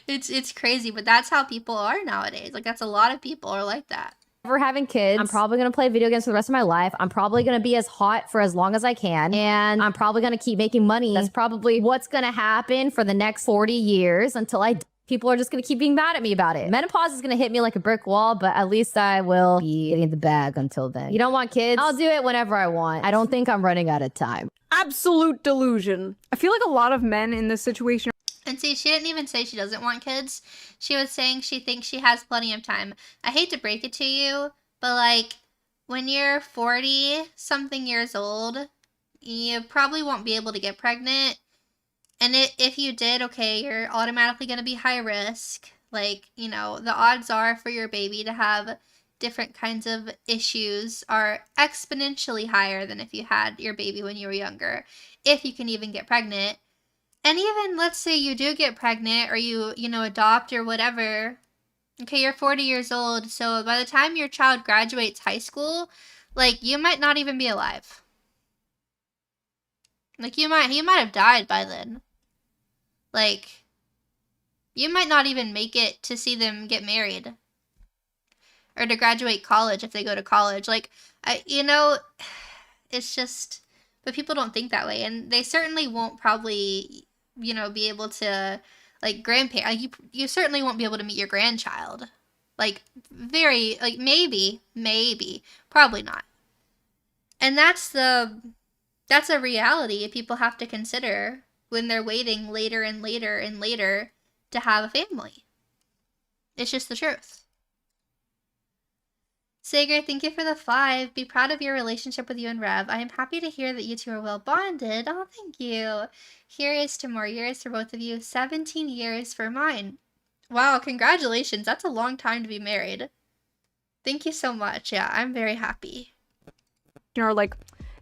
It's crazy, but that's how people are nowadays. Like, that's a lot of people are like that.
Never having kids. I'm probably going to play video games for the rest of my life. I'm probably going to be as hot for as long as I can. And I'm probably going to keep making money. That's probably what's going to happen for the next 40 years until I... People are just going to keep being mad at me about it. Menopause is going to hit me like a brick wall, but at least I will be getting the bag until then. You don't want kids? I'll do it whenever I want. I don't think I'm running out of time.
Absolute delusion. I feel like a lot of men in this situation.
And see, she didn't even say she doesn't want kids. She was saying she thinks she has plenty of time. I hate to break it to you, but like when you're 40-something years old, you probably won't be able to get pregnant. And if you did, okay, you're automatically going to be high risk. Like, you know, the odds are for your baby to have different kinds of issues are exponentially higher than if you had your baby when you were younger, if you can even get pregnant. And even, let's say you do get pregnant or you adopt or whatever. Okay, you're 40 years old, so by the time your child graduates high school, like, you might not even be alive. Like, he might have died by then. Like, you might not even make it to see them get married. Or to graduate college if they go to college. Like, it's just... But people don't think that way. And they certainly won't probably, be able to... Like, grandparent... Like, you certainly won't be able to meet your grandchild. Like, maybe. Probably not. And that's a reality people have to consider when they're waiting later and later and later to have a family. It's just the truth. Sager, thank you for the 5. Be proud of your relationship with you and Rev. I am happy to hear that you two are well bonded. Oh, thank you. Here is to more years for both of you. 17 years for mine. Wow, congratulations. That's a long time to be married. Thank you so much. Yeah, I'm very happy.
You're like...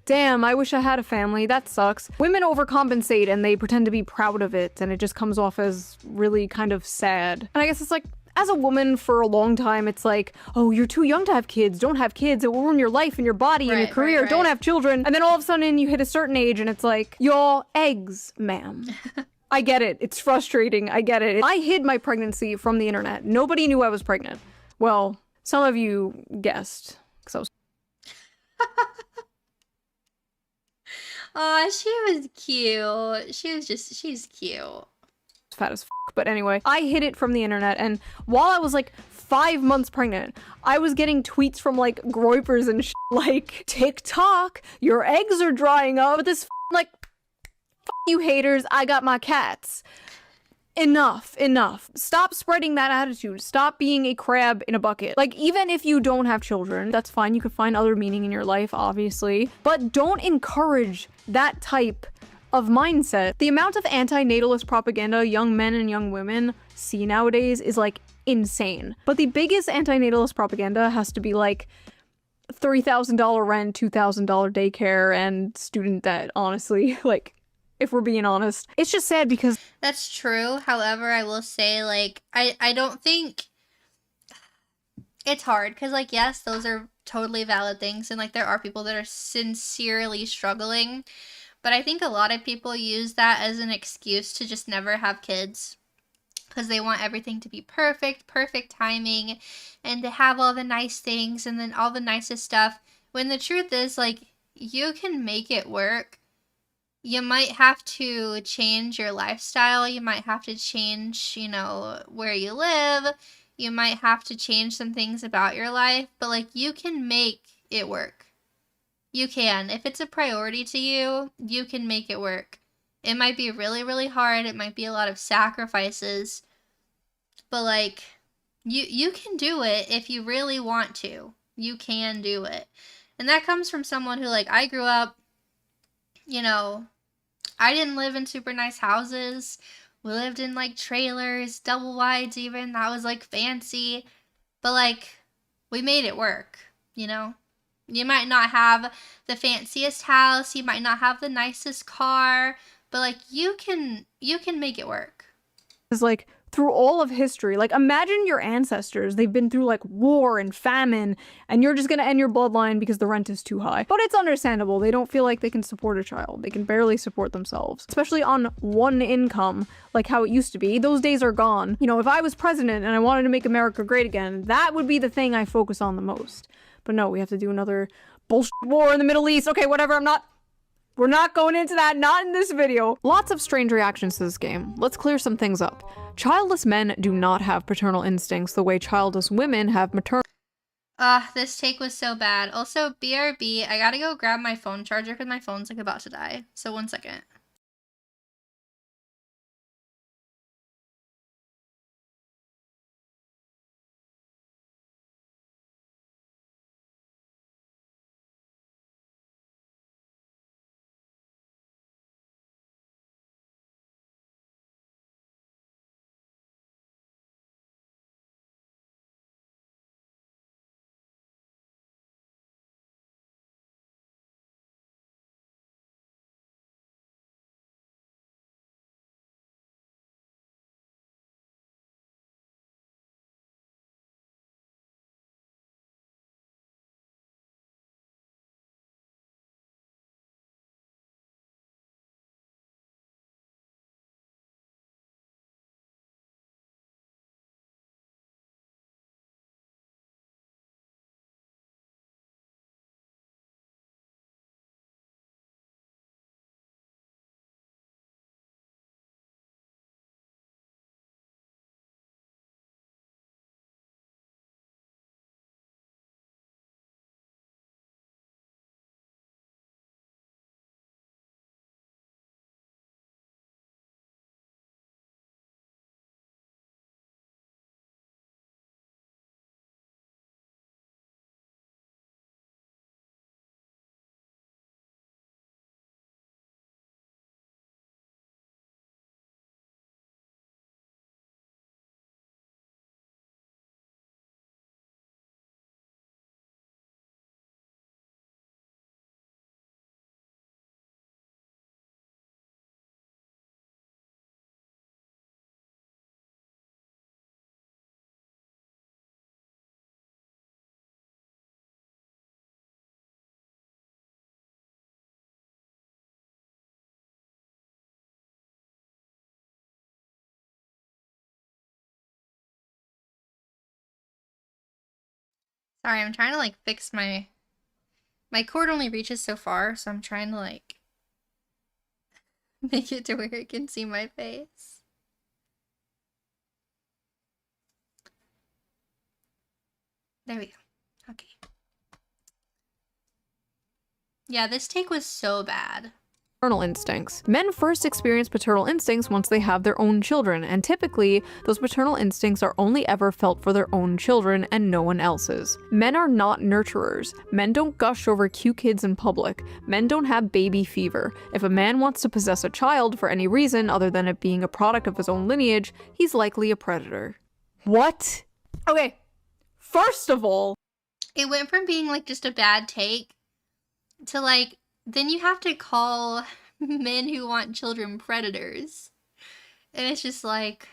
Damn, I wish I had a family. That sucks. Women overcompensate and they pretend to be proud of it, and it just comes off as really kind of sad. And I guess it's like, as a woman for a long time, it's like, oh, you're too young to have kids. Don't have kids. It will ruin your life and your body and your career. Right. Don't have children. And then all of a sudden you hit a certain age and it's like, you're eggs, ma'am. I get it. It's frustrating. I get it. I hid my pregnancy from the internet. Nobody knew I was pregnant. Well, some of you guessed. Because I was
Oh, she was cute. She's cute.
fat as fuck. But anyway, I hid it from the internet, and while I was like 5 months pregnant, I was getting tweets from like groypers and like, TikTok, your eggs are drying up. But this like, you haters, I got my cats. Enough. Stop spreading that attitude. Stop being a crab in a bucket. Like, even if you don't have children, that's fine. You can find other meaning in your life, obviously. But don't encourage that type of mindset. The amount of anti-natalist propaganda young men and young women see nowadays is like insane. But the biggest anti-natalist propaganda has to be like $3,000 rent, $2,000 daycare, and student debt, honestly. Like, if we're being honest. It's just sad because
That's true. However, I will say, like, I don't think it's hard because, like, yes, those are totally valid things, and like there are people that are sincerely struggling, but I think a lot of people use that as an excuse to just never have kids because they want everything to be perfect timing, and to have all the nice things and then all the nicest stuff, when the truth is, like, you can make it work. You might have to change your lifestyle. You might have to change, you know, where you live. You might have to change some things about your life, but like, you can make it work. You can. If it's a priority to you, you can make it work. It might be really, really hard. It might be a lot of sacrifices, but like, you can do it if you really want to. You can do it. And that comes from someone who, like, I grew up, you know, I didn't live in super nice houses. We lived in like trailers, double wides even. That was like fancy. But like, we made it work, you know? You might not have the fanciest house, you might not have the nicest car, but like, you can make it work.
it's like through all of history, like imagine your ancestors, they've been through like war and famine, and you're just gonna end your bloodline because the rent is too high. But it's understandable. They don't feel like they can support a child. They can barely support themselves, especially on one income, like how it used to be. Those days are gone. You know, if I was president and I wanted to make America great again, that would be the thing I focus on the most. But no, we have to do another bullshit war in the Middle East. Okay, whatever, we're not going into that, not in this video. Lots of strange reactions to this game. Let's clear some things up. Childless men do not have paternal instincts the way childless women have maternal.
This take was so bad. Also, BRB, I gotta go grab my phone charger because my phone's like about to die. So 1 second. Sorry, I'm trying to like fix my cord only reaches so far, so I'm trying to like make it to where it can see my face. There we go. Okay. Yeah, this take was so bad.
Paternal instincts. Men first experience paternal instincts once they have their own children, and typically, those paternal instincts are only ever felt for their own children and no one else's. Men are not nurturers. Men don't gush over cute kids in public. Men don't have baby fever. If a man wants to possess a child for any reason other than it being a product of his own lineage, he's likely a predator. What? Okay, first of all,
it went from being like just a bad take to like, then you have to call men who want children predators. And it's just like,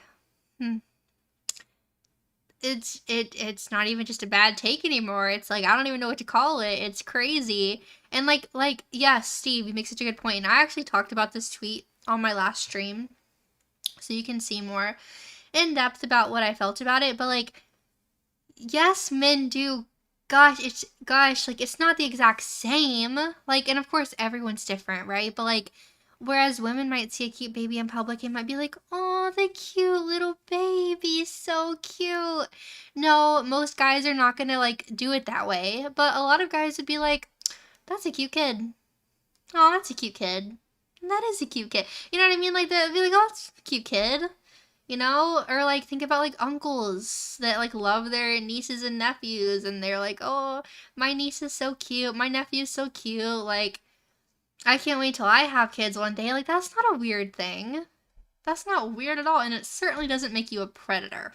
it's not even just a bad take anymore. It's like, I don't even know what to call it. It's crazy. And like, yes, Steve, you make such a good point. And I actually talked about this tweet on my last stream, so you can see more in depth about what I felt about it. But like, yes, men do. Gosh, like, it's not the exact same. Like, and of course, everyone's different, right? But like, whereas women might see a cute baby in public and might be like, oh, the cute little baby, so cute. No, most guys are not gonna like do it that way. But a lot of guys would be like, that's a cute kid. Oh, that's a cute kid. That is a cute kid. You know what I mean? Like, they'd be like, oh, that's a cute kid. You know, or like think about like uncles that like love their nieces and nephews, and they're like, oh, my niece is so cute, my nephew's so cute, like, I can't wait till I have kids one day. Like, that's not a weird thing. That's not weird at all, and it certainly doesn't make you a predator.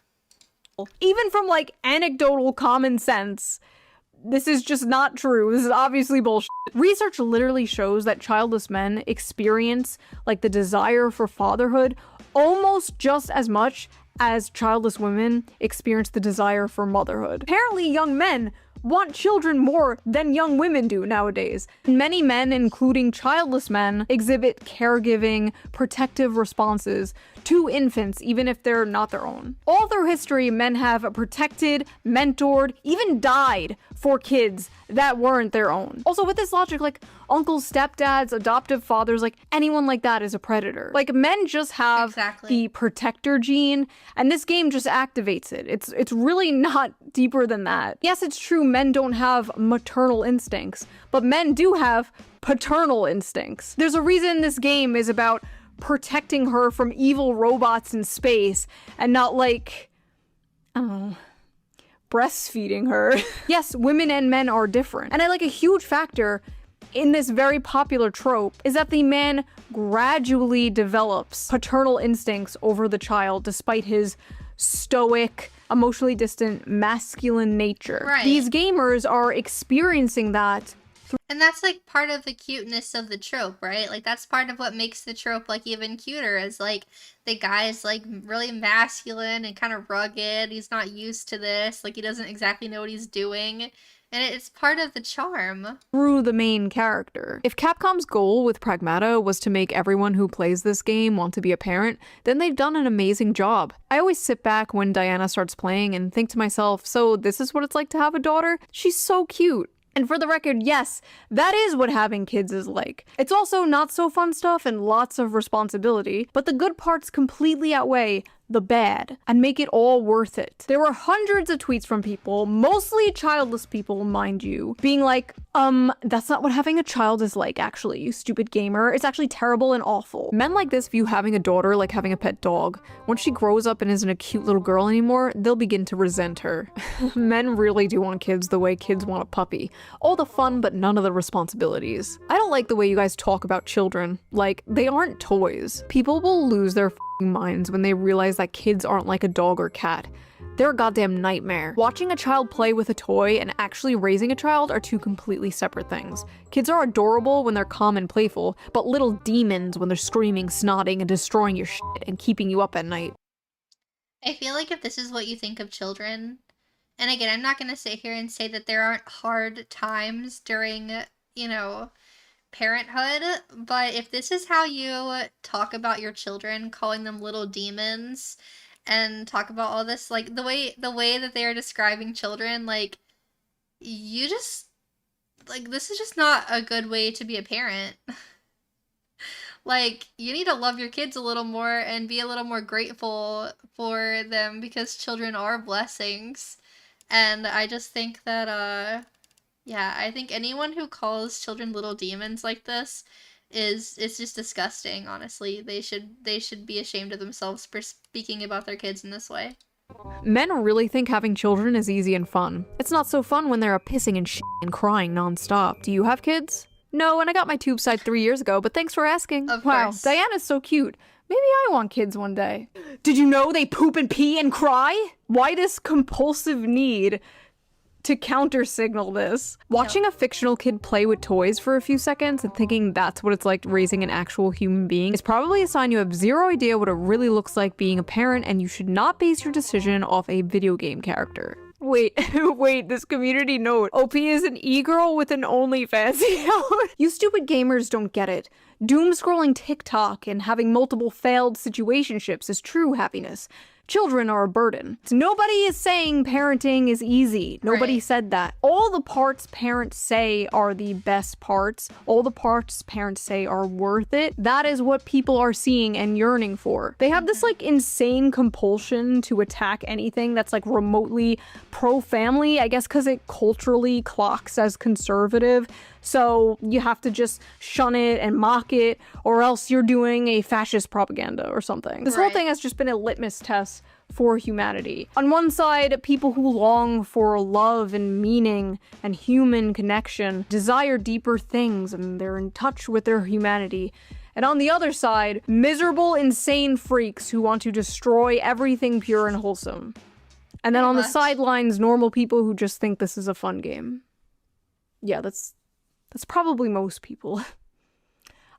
Even from like anecdotal common sense, this is just not true. This is obviously bullshit. Research literally shows that childless men experience like the desire for fatherhood almost just as much as childless women experience the desire for motherhood. Apparently, young men want children more than young women do nowadays. Many men, including childless men, exhibit caregiving, protective responses to infants, even if they're not their own. All through history, men have protected, mentored, even died for kids that weren't their own. Also, with this logic, like, uncles, stepdads, adoptive fathers, like, anyone like that is a predator. Like, men just have the protector gene, and this game just activates it. It's really not deeper than that. Yes, it's true men don't have maternal instincts, but men do have paternal instincts. There's a reason this game is about protecting her from evil robots in space and not like, I don't know, breastfeeding her. Yes, women and men are different. And I like a huge factor in this very popular trope is that the man gradually develops paternal instincts over the child despite his stoic, emotionally distant, masculine nature.
Right.
These gamers are experiencing that.
And that's like part of the cuteness of the trope, right? Like, that's part of what makes the trope like even cuter, is like the guy's like really masculine and kind of rugged. He's not used to this. Like, he doesn't exactly know what he's doing. And it's part of the charm.
Through the main character. If Capcom's goal with Pragmata was to make everyone who plays this game want to be a parent, then they've done an amazing job. I always sit back when Diana starts playing and think to myself, so this is what it's like to have a daughter? She's so cute. And for the record, yes, that is what having kids is like. It's also not so fun stuff and lots of responsibility, but the good parts completely outweigh the bad and make it all worth it. There were hundreds of tweets from people, mostly childless people, mind you, being like, that's not what having a child is like, actually, you stupid gamer. It's actually terrible and awful. Men like this view having a daughter like having a pet dog. Once she grows up and isn't a cute little girl anymore, they'll begin to resent her. Men really do want kids the way kids want a puppy. All the fun, but none of the responsibilities. I don't like the way you guys talk about children. Like, they aren't toys. People will lose their minds when they realize that kids aren't like a dog or cat. They're a goddamn nightmare. Watching a child play with a toy and actually raising a child are two completely separate things. Kids are adorable when they're calm and playful, but little demons when they're screaming, snotting, and destroying your shit and keeping you up at night.
I feel like if this is what you think of children, and again, I'm not going to sit here and say that there aren't hard times during, you know, parenthood, but if this is how you talk about your children, calling them little demons, and talk about all this, like the way that they are describing children, like, you just, like, this is just not a good way to be a parent. Like, you need to love your kids a little more and be a little more grateful for them, because children are blessings. And I just think that, yeah, I think anyone who calls children little demons like this is just disgusting, honestly. They should be ashamed of themselves for speaking about their kids in this way.
Men really think having children is easy and fun. It's not so fun when they're pissing and shit and crying nonstop. Do you have kids? No, and I got my tube side 3 years ago, but thanks for asking.
Of
Wow,
course.
Diana's so cute. Maybe I want kids one day. Did you know they poop and pee and cry? Why this compulsive need to counter-signal this? Watching a fictional kid play with toys for a few seconds and thinking that's what it's like raising an actual human being is probably a sign you have zero idea what it really looks like being a parent, and you should not base your decision off a video game character. Wait, wait, this community note. OP is an e-girl with an OnlyFans account. You stupid gamers don't get it. Doom scrolling TikTok and having multiple failed situationships is true happiness. Children are a burden. Nobody is saying parenting is easy. Nobody said that. All the parts parents say are the best parts. All the parts parents say are worth it. That is what people are seeing and yearning for. They have this like insane compulsion to attack anything that's like remotely pro-family, I guess because it culturally clocks as conservative. So you have to just shun it and mock it, or else you're doing a fascist propaganda or something. This whole thing has just been a litmus test for humanity. On one side, people who long for love and meaning and human connection desire deeper things and they're in touch with their humanity. And on the other side, miserable, insane freaks who want to destroy everything pure and wholesome. And then on the sidelines, normal people who just think this is a fun game. Yeah, that's probably most people.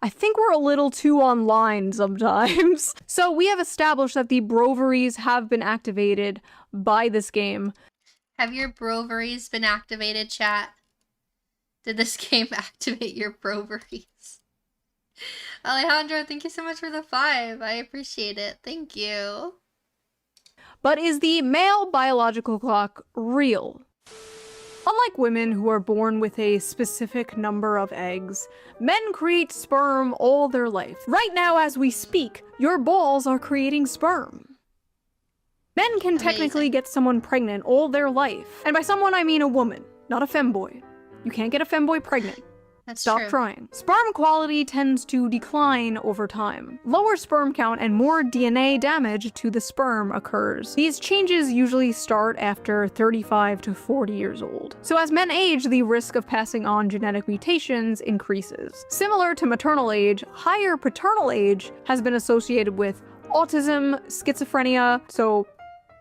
I think we're a little too online sometimes. So we have established that the broveries have been activated by this game.
Have your broveries been activated, chat? Did this game activate your broveries? Alejandro, thank you so much for the 5. I appreciate it. Thank you.
But is the male biological clock real? Unlike women who are born with a specific number of eggs, men create sperm all their life. Right now, as we speak, your balls are creating sperm. Men can technically get someone pregnant all their life. And by someone, I mean a woman, not a femboy. You can't get a femboy pregnant. Stop trying. Sperm quality tends to decline over time. Lower sperm count and more DNA damage to the sperm occurs. These changes usually start after 35 to 40 years old. So as men age, the risk of passing on genetic mutations increases. Similar to maternal age, higher paternal age has been associated with autism, schizophrenia, so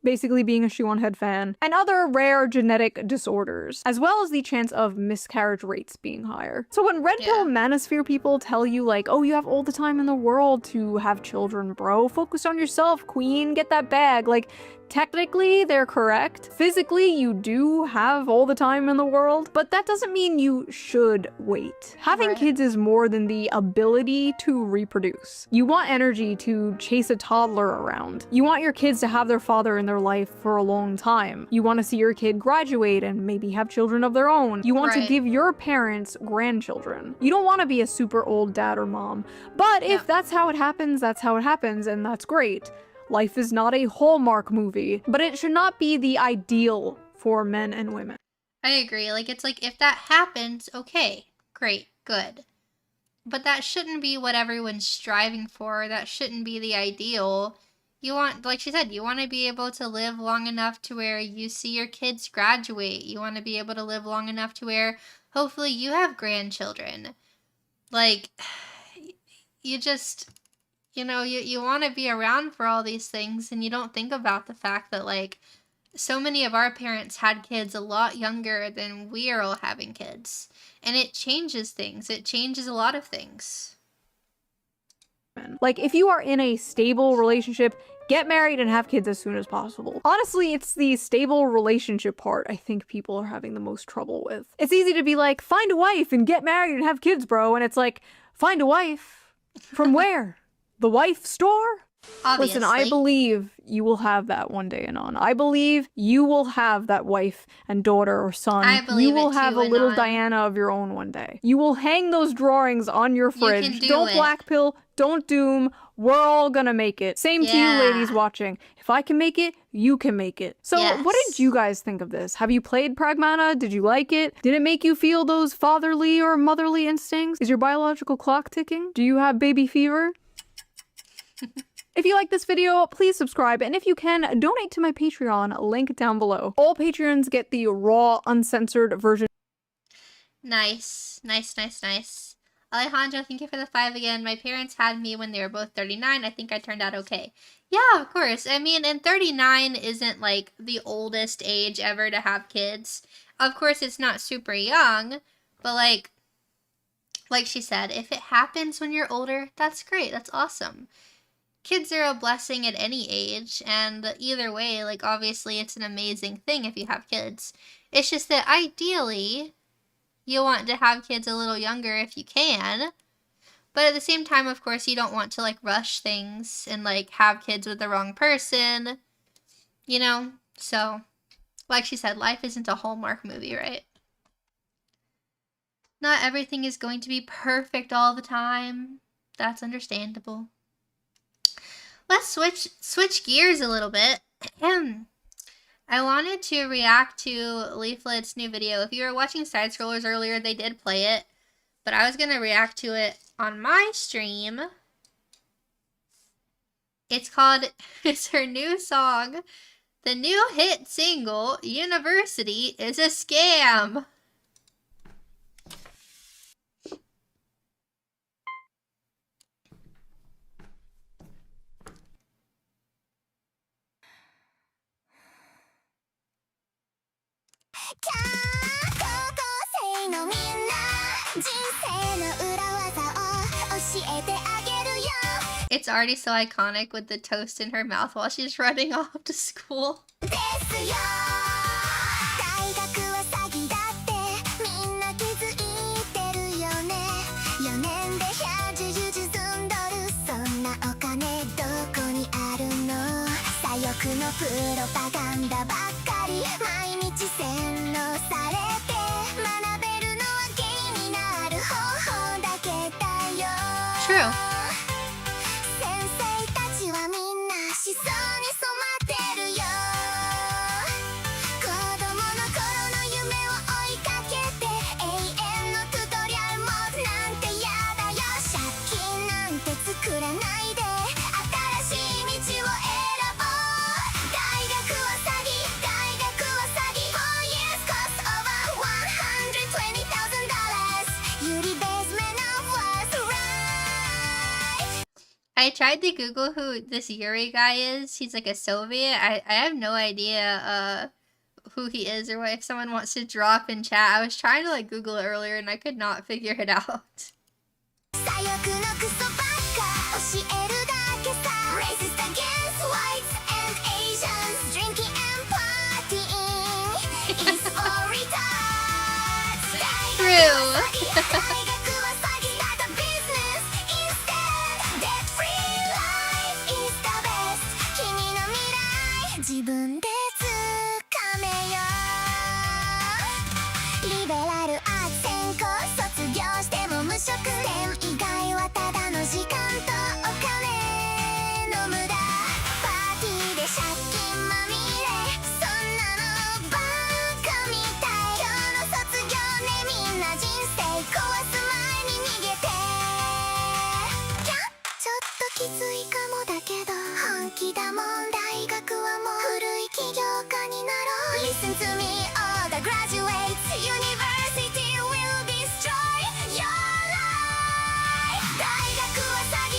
basically being a shoe-on-head fan, and other rare genetic disorders, as well as the chance of miscarriage rates being higher. So when red pill manosphere people tell you like, oh, you have all the time in the world to have children, bro, focus on yourself, queen, get that bag, like, technically, they're correct. Physically, you do have all the time in the world, but that doesn't mean you should wait. Having kids is more than the ability to reproduce. You want energy to chase a toddler around. You want your kids to have their father in their life for a long time. You want to see your kid graduate and maybe have children of their own. You want to give your parents grandchildren. You don't want to be a super old dad or mom, but if that's how it happens, that's how it happens, and that's great. Life is not a Hallmark movie, but it should not be the ideal for men and women.
I agree. Like, it's like, if that happens, okay, great, good. But that shouldn't be what everyone's striving for. That shouldn't be the ideal. You want, like she said, you want to be able to live long enough to where you see your kids graduate. You want to be able to live long enough to where hopefully you have grandchildren. Like, you just... You know, you want to be around for all these things, and you don't think about the fact that, like, so many of our parents had kids a lot younger than we are all having kids. And it changes things. It changes a lot of things.
Like, if you are in a stable relationship, get married and have kids as soon as possible. Honestly, it's the stable relationship part I think people are having the most trouble with. It's easy to be like, find a wife and get married and have kids, bro. And it's like, find a wife? From where? The wife store?
Obviously.
Listen, I believe you will have that one day, Anon. I believe you will have that wife and daughter or son.
I believe
you will
it
have
too,
a little
Anon.
Diana of your own one day. You will hang those drawings on your fridge.
You can do
Don't
it.
blackpill, don't doom. We're all gonna make it. Same to you
Yeah.
ladies watching. If I can make it, you can make it. So what did you guys think of this? Have you played Pragmata? Did you like it? Did it make you feel those fatherly or motherly instincts? Is your biological clock ticking? Do you have baby fever? If you like this video, please subscribe, and if you can, donate to my Patreon, link down below. All Patreons get the raw, uncensored version.
Nice. Nice, nice, nice. Alejandro, thank you for the 5 again. My parents had me when they were both 39. I think I turned out okay. Yeah, of course. I mean, and 39 isn't like the oldest age ever to have kids. Of course, it's not super young, but like she said, if it happens when you're older, that's great. That's awesome. Kids are a blessing at any age, and either way, like, obviously it's an amazing thing if you have kids. It's just that ideally, you want to have kids a little younger if you can, but at the same time, of course, you don't want to, like, rush things and, like, have kids with the wrong person, you know? So, like she said, life isn't a Hallmark movie, right? Not everything is going to be perfect all the time. That's understandable. Let's switch gears a little bit. I wanted to react to Leaflet's new video. If you were watching Side Scrollers earlier, they did play it, but I was going to react to it on my stream. It's her new song. The new hit single, University, is a Scam. It's already so iconic with the toast in her mouth while she's running off to school. True. I tried to Google who this Yuri guy is. He's like a Soviet. I have no idea who he is or what. If someone wants to drop in chat. I was trying to like Google it earlier and I could not figure it out. True. Listen to me, all the graduates. University will destroy your life. 大学は詐欺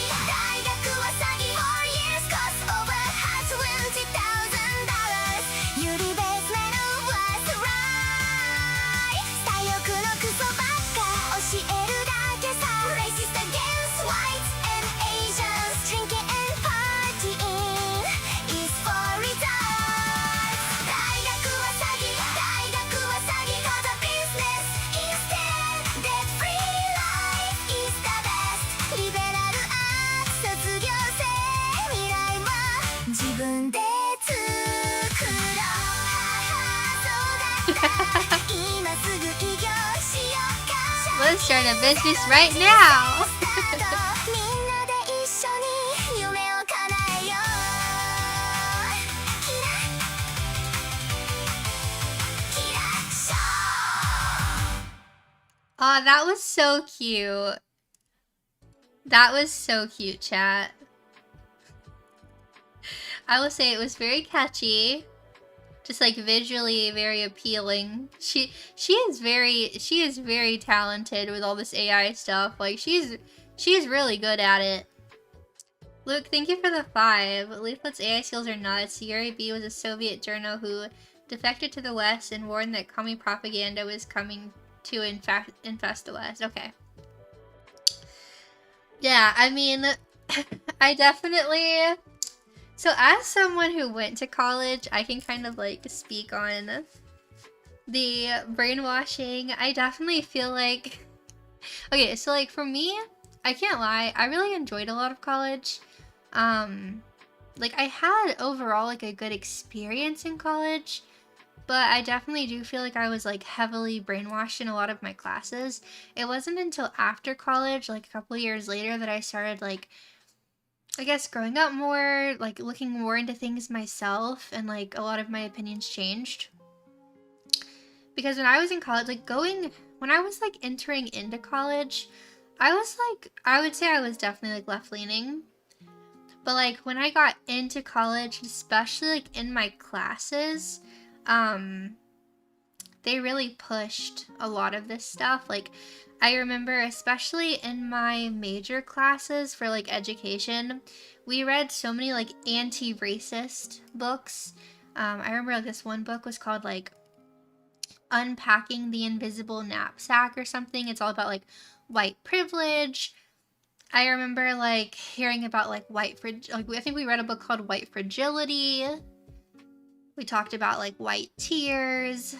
Let's start a business right now. Oh, that was so cute. That was so cute, chat. I will say it was very catchy. Just like visually very appealing. She is very talented with all this AI stuff. Like she's really good at it. Luke, thank you for the 5. Leaflet's AI skills are nuts. Yuri B was a Soviet journal who defected to the West and warned that commie propaganda was coming to infest the West. Okay. Yeah, I mean, I definitely... So as someone who went to college, I can kind of like speak on the brainwashing. I definitely feel like... Okay, so like for me, I can't lie, I really enjoyed a lot of college. Like I had overall like a good experience in college, but I definitely do feel like I was like heavily brainwashed in a lot of my classes. It wasn't until after college, like a couple years later, that I started like, I guess, growing up more, like looking more into things myself, and like a lot of my opinions changed. Because when I was in college, like when I was like entering into college, I was like, I would say I was definitely like left leaning. But like when I got into college, especially like in my classes, they really pushed a lot of this stuff. Like I remember, especially in my major classes for like education, we read so many like anti-racist books. I remember like this one book was called like Unpacking the Invisible Knapsack or something. It's all about like white privilege. I remember like hearing about like I think we read a book called White Fragility. We talked about like white tears.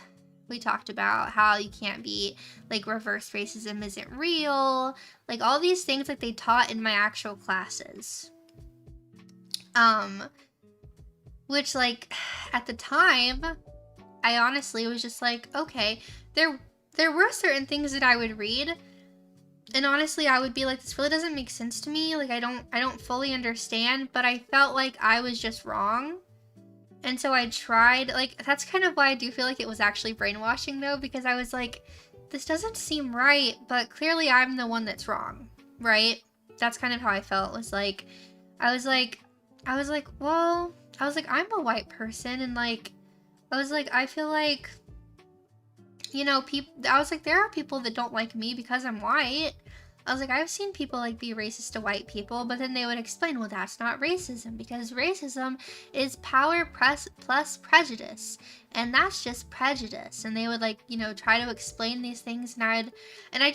We talked about how you can't be, like, reverse racism isn't real. Like, all these things that they taught in my actual classes. Which, like, at the time, I honestly was just like, okay, there were certain things that I would read, and honestly, I would be like, this really doesn't make sense to me. Like, I don't fully understand, but I felt like I was just wrong. And so I tried, like, that's kind of why I do feel like it was actually brainwashing, though, because I was like, this doesn't seem right, but clearly I'm the one that's wrong, right? That's kind of how I felt. Was like, I was like, well, I was like, I'm a white person, and like, I was like, I feel like, you know, I was like, there are people that don't like me because I'm white. I was like, I've seen people like be racist to white people, but then they would explain, well, that's not racism, because racism is power plus prejudice, and that's just prejudice. And they would like, you know, try to explain these things, and I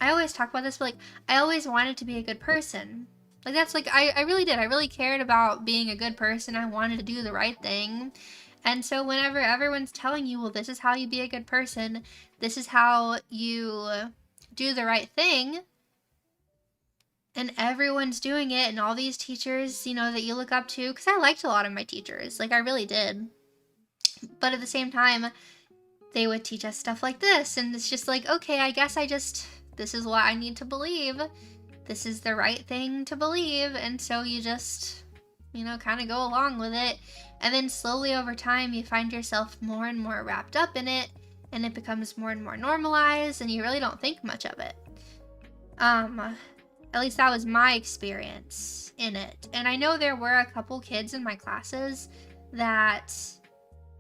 always talk about this, but like, I always wanted to be a good person. Like, that's like, I really did. I really cared about being a good person. I wanted to do the right thing. And so whenever everyone's telling you, well, this is how you be a good person, this is how you do the right thing, and everyone's doing it, and all these teachers, you know, that you look up to, because I liked a lot of my teachers, like I really did, but at the same time, they would teach us stuff like this, and it's just like, okay, I guess this is what I need to believe, this is the right thing to believe, and so you just, you know, kind of go along with it, and then slowly over time, you find yourself more and more wrapped up in it, and it becomes more and more normalized, and you really don't think much of it. At least that was my experience in it. And I know there were a couple kids in my classes that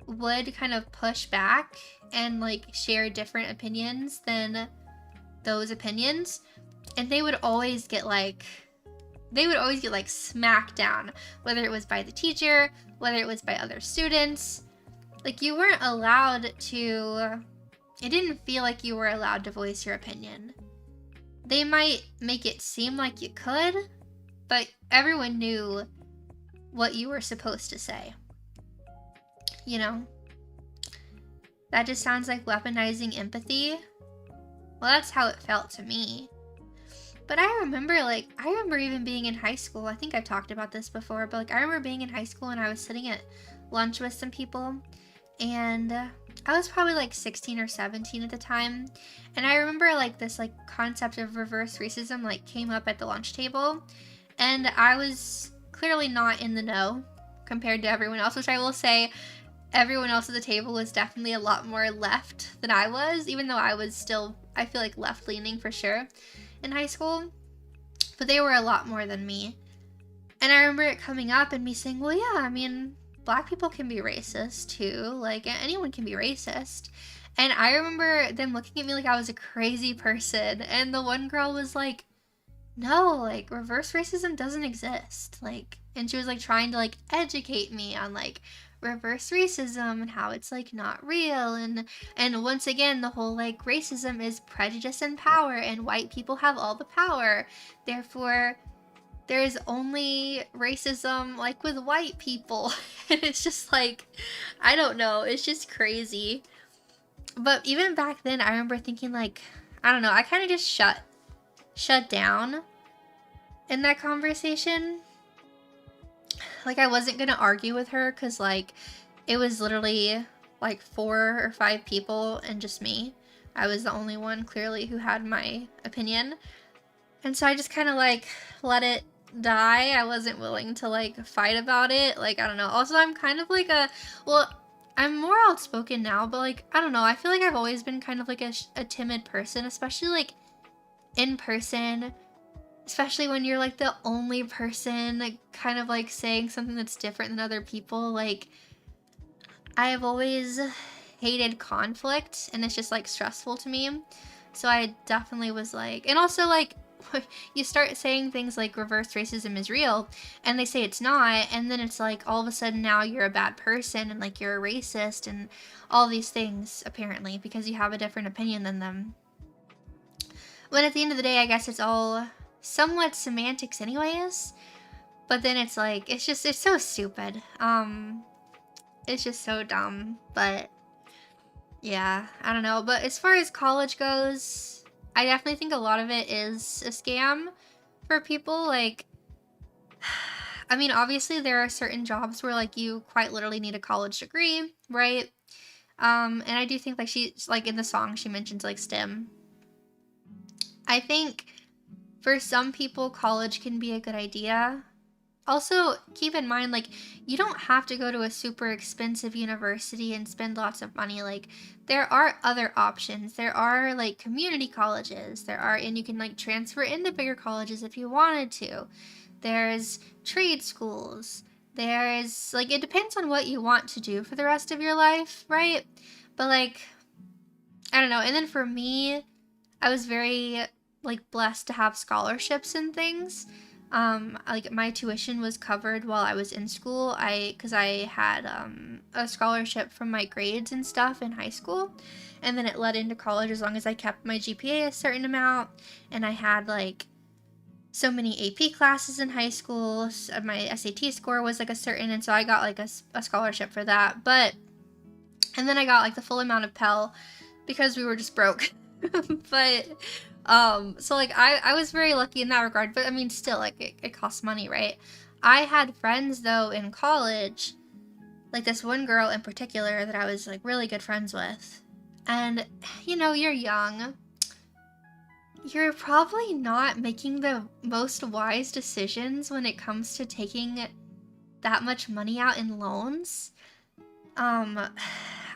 would kind of push back and like share different opinions than those opinions. And they would always get like smacked down, whether it was by the teacher, whether it was by other students. Like you weren't allowed to, it didn't feel like you were allowed to voice your opinion. They might make it seem like you could, but everyone knew what you were supposed to say. You know? That just sounds like weaponizing empathy. Well, that's how it felt to me. But I remember even being in high school. I think I've talked about this before, but like I remember being in high school and I was sitting at lunch with some people, and I was probably like 16 or 17 at the time, and I remember like this like concept of reverse racism like came up at the lunch table, and I was clearly not in the know compared to everyone else, which I will say everyone else at the table was definitely a lot more left than I was, even though I was still, I feel like, left leaning for sure in high school, but they were a lot more than me. And I remember it coming up and me saying, well, yeah, I mean, Black people can be racist too. Like, anyone can be racist. And I remember them looking at me like I was a crazy person. And the one girl was like, no, like, reverse racism doesn't exist. Like, and she was like trying to like educate me on like reverse racism and how it's like not real. And once again, the whole like racism is prejudice and power, and white people have all the power. Therefore, there's only racism like with white people. And it's just like, I don't know, it's just crazy. But even back then, I remember thinking like, I don't know, I kind of just shut down in that conversation. Like, I wasn't gonna argue with her because like it was literally like 4 or 5 people and just me. I was the only one clearly who had my opinion. And so I just kind of like let it die. I wasn't willing to like fight about it. Like, I don't know. Also, I'm kind of like well, I'm more outspoken now, but like, I don't know. I feel like I've always been kind of like a timid person, especially like in person, especially when you're like the only person like, kind of like saying something that's different than other people. Like, I have always hated conflict, and it's just like stressful to me. So I definitely was like, and also like, you start saying things like reverse racism is real and they say it's not, and then it's like all of a sudden now you're a bad person and like you're a racist and all these things apparently because you have a different opinion than them. When at the end of the day, I guess it's all somewhat semantics anyways, but then it's like, it's so stupid. It's just so dumb. But yeah, I don't know. But as far as college goes, I definitely think a lot of it is a scam for people. Like, I mean, obviously there are certain jobs where like you quite literally need a college degree, right? And I do think like she's like in the song she mentions like STEM. I think for some people college can be a good idea. Also, keep in mind, like, you don't have to go to a super expensive university and spend lots of money. Like, there are other options. There are, like, community colleges. And you can, like, transfer into bigger colleges if you wanted to. There's trade schools. There's, like, it depends on what you want to do for the rest of your life, right? But, like, I don't know. And then for me, I was very, like, blessed to have scholarships and things. Like my tuition was covered while I was in school. Because I had a scholarship from my grades and stuff in high school, and then it led into college as long as I kept my GPA a certain amount, and I had like so many AP classes in high school. So my SAT score was like a certain, and so I got like a scholarship for that. And then I got like the full amount of Pell because we were just broke. But so like I was very lucky in that regard, but I mean still like it costs money, right? I had friends though in college, like this one girl in particular that I was like really good friends with, and you know, you're young, you're probably not making the most wise decisions when it comes to taking that much money out in loans.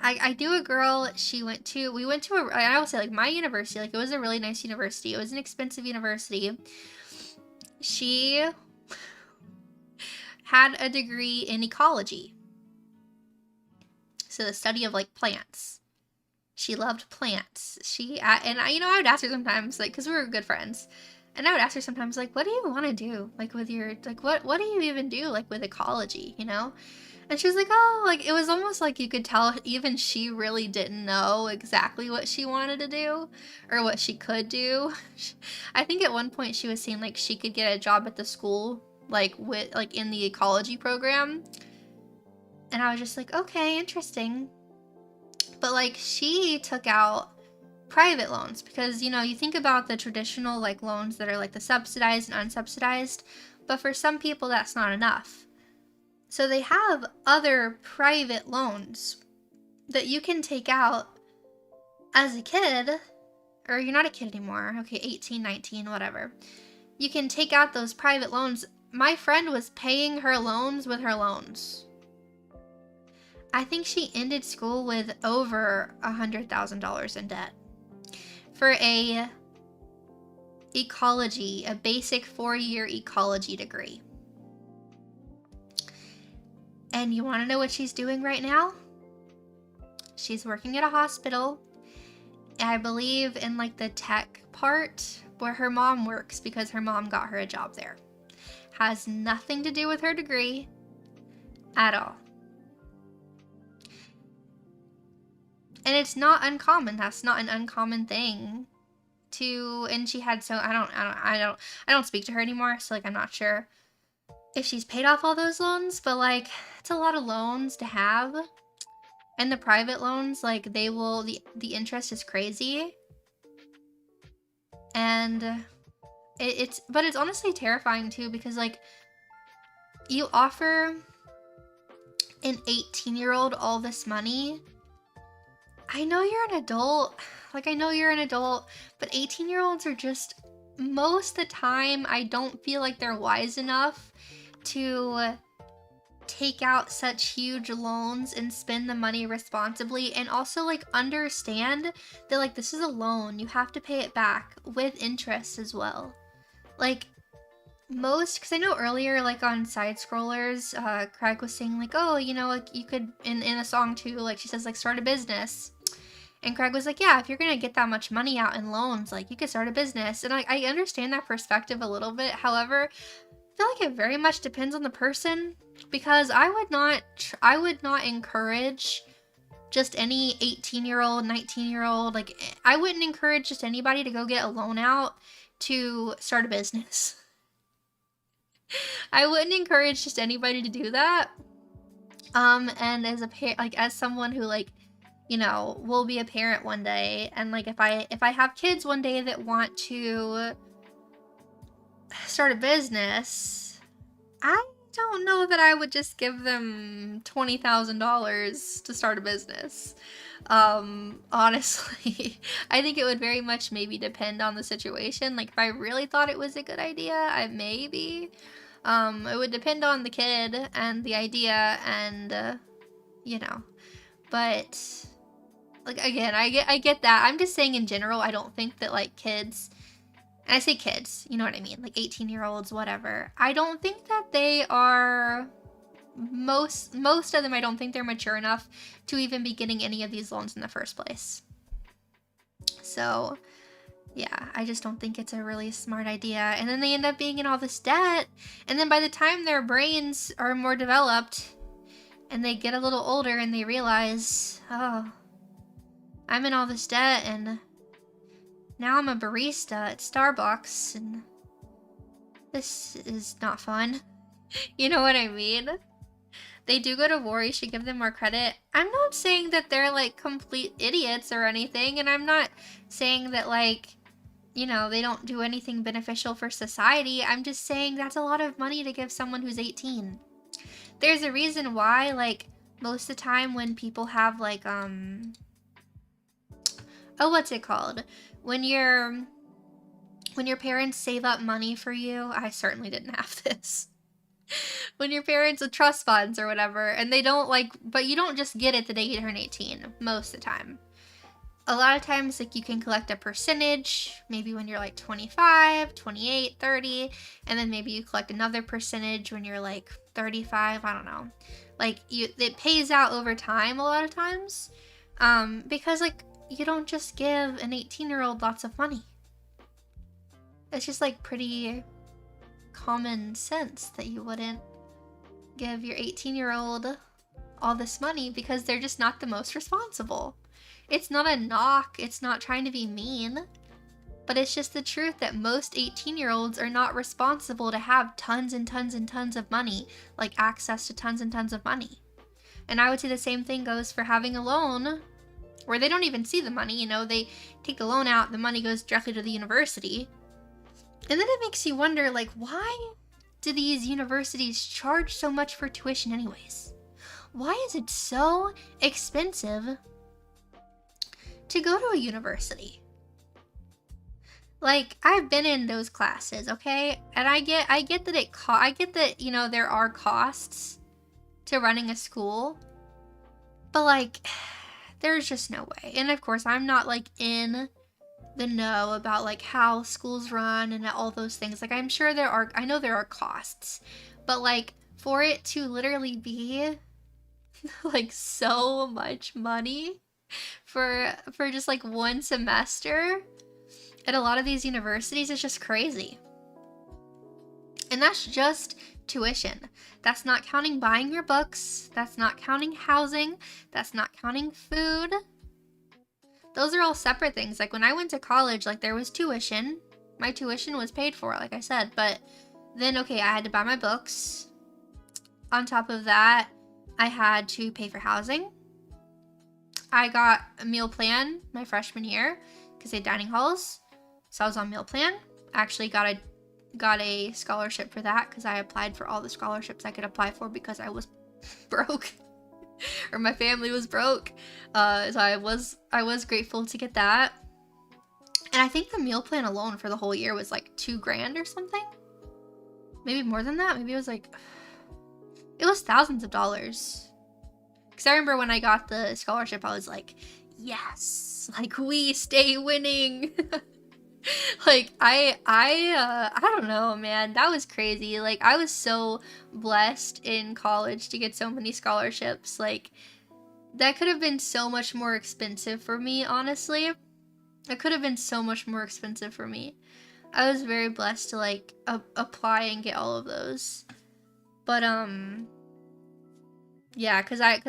I knew a girl, we went to I will say like my university, like it was a really nice university. It was an expensive university. She had a degree in ecology. So the study of like plants. She loved plants. I would ask her sometimes, like, cause we were good friends. And I would ask her sometimes, like, what do you want to do? Like with your, like, what do you even do? Like with ecology, you know? And she was like, oh, like, it was almost like you could tell even she really didn't know exactly what she wanted to do or what she could do. I think at one point she was saying, like, she could get a job at the school, like, in the ecology program. And I was just like, okay, interesting. But, like, she took out private loans because, you know, you think about the traditional, like, loans that are, like, the subsidized and unsubsidized. But for some people, that's not enough. So they have other private loans that you can take out as a kid, or you're not a kid anymore, okay, 18, 19, whatever. You can take out those private loans. My friend was paying her loans with her loans. I think she ended school with over $100,000 in debt for a ecology, a basic 4-year ecology degree. And you want to know what she's doing right now? She's working at a hospital, I believe in like the tech part where her mom works because her mom got her a job there. Has nothing to do with her degree at all. And it's not uncommon. That's not an uncommon thing to, and she had, so I don't speak to her anymore, so like I'm not sure if she's paid off all those loans, but like it's a lot of loans to have. And the private loans, like they will, the interest is crazy. And it's honestly terrifying too, because like you offer an 18-year-old all this money. I know you're an adult, but 18-year-olds are just, most of the time, I don't feel like they're wise enough to take out such huge loans and spend the money responsibly, and also like understand that like this is a loan, you have to pay it back with interest as well. Like most, because I know earlier like on side scrollers, Craig was saying like, oh, you know, like you could in a song too, like she says like start a business. And Craig was like, yeah, if you're gonna get that much money out in loans, like you could start a business. And I understand that perspective a little bit. However, I feel like it very much depends on the person, because I would not encourage just any 18-year-old, 19-year-old, like I wouldn't encourage just anybody to go get a loan out to start a business. I wouldn't encourage just anybody to do that. And as a like as someone who like, you know, will be a parent one day, and like if I have kids one day that want to start a business, I don't know that I would just give them $20,000 to start a business. Honestly, I think it would very much maybe depend on the situation. Like if I really thought it was a good idea, maybe. It would depend on the kid and the idea and, you know, but like, again, I get that. I'm just saying in general, I don't think that like kids, and I say kids, you know what I mean? Like 18-year-olds, whatever. I don't think that they are, most of them, I don't think they're mature enough to even be getting any of these loans in the first place. So yeah, I just don't think it's a really smart idea. And then they end up being in all this debt. And then by the time their brains are more developed and they get a little older and they realize, oh, I'm in all this debt and now I'm a barista at Starbucks and this is not fun. You know what I mean? They do go to war, you should give them more credit. I'm not saying that they're like complete idiots or anything, and I'm not saying that like, you know, they don't do anything beneficial for society. I'm just saying that's a lot of money to give someone who's 18. There's a reason why, like, most of the time when people have like, oh, what's it called? When your parents save up money for you, I certainly didn't have this. When your parents with trust funds or whatever, and they don't like, but you don't just get it the day you turn 18, most of the time. A lot of times, like, you can collect a percentage, maybe when you're like 25, 28, 30, and then maybe you collect another percentage when you're like 35, I don't know. Like, it pays out over time a lot of times, because like, you don't just give an 18-year-old lots of money. It's just like pretty common sense that you wouldn't give your 18-year-old all this money because they're just not the most responsible. It's not a knock, it's not trying to be mean, but it's just the truth that most 18-year-olds are not responsible to have tons and tons and tons of money, like access to tons and tons of money. And I would say the same thing goes for having a loan where they don't even see the money, you know, they take the loan out, the money goes directly to the university. And then it makes you wonder, like, why do these universities charge so much for tuition anyways? why is it so expensive to go to a university? Like, I've been in those classes, okay? And I get that I get that, you know, there are costs to running a school. But like, there's just no way. And of course, I'm not like in the know about like how schools run and all those things. Like, I'm sure I know there are costs. But like, for it to literally be like so much money for just like one semester at a lot of these universities is just crazy. And that's just tuition. That's not counting buying your books. That's not counting housing. That's not counting food. Those are all separate things. Like when I went to college, like there was tuition. My tuition was paid for, like I said. But then, okay, I had to buy my books. On top of that, I had to pay for housing. I got a meal plan my freshman year because they had dining halls. So I was on meal plan. I actually got a scholarship for that because I applied for all the scholarships I could apply for because I was broke. Or my family was broke. So I was grateful to get that. And I think the meal plan alone for the whole year was like $2,000 or something. Maybe more than that. Maybe it was like, it was thousands of dollars. Because I remember when I got the scholarship, I was like, yes, like we stay winning. Like I don't know, man, that was crazy. Like I was so blessed in college to get so many scholarships. Like that could have been so much more expensive for me, honestly. It could have been so much more expensive for me. I was very blessed to like apply and get all of those. But yeah, cuz I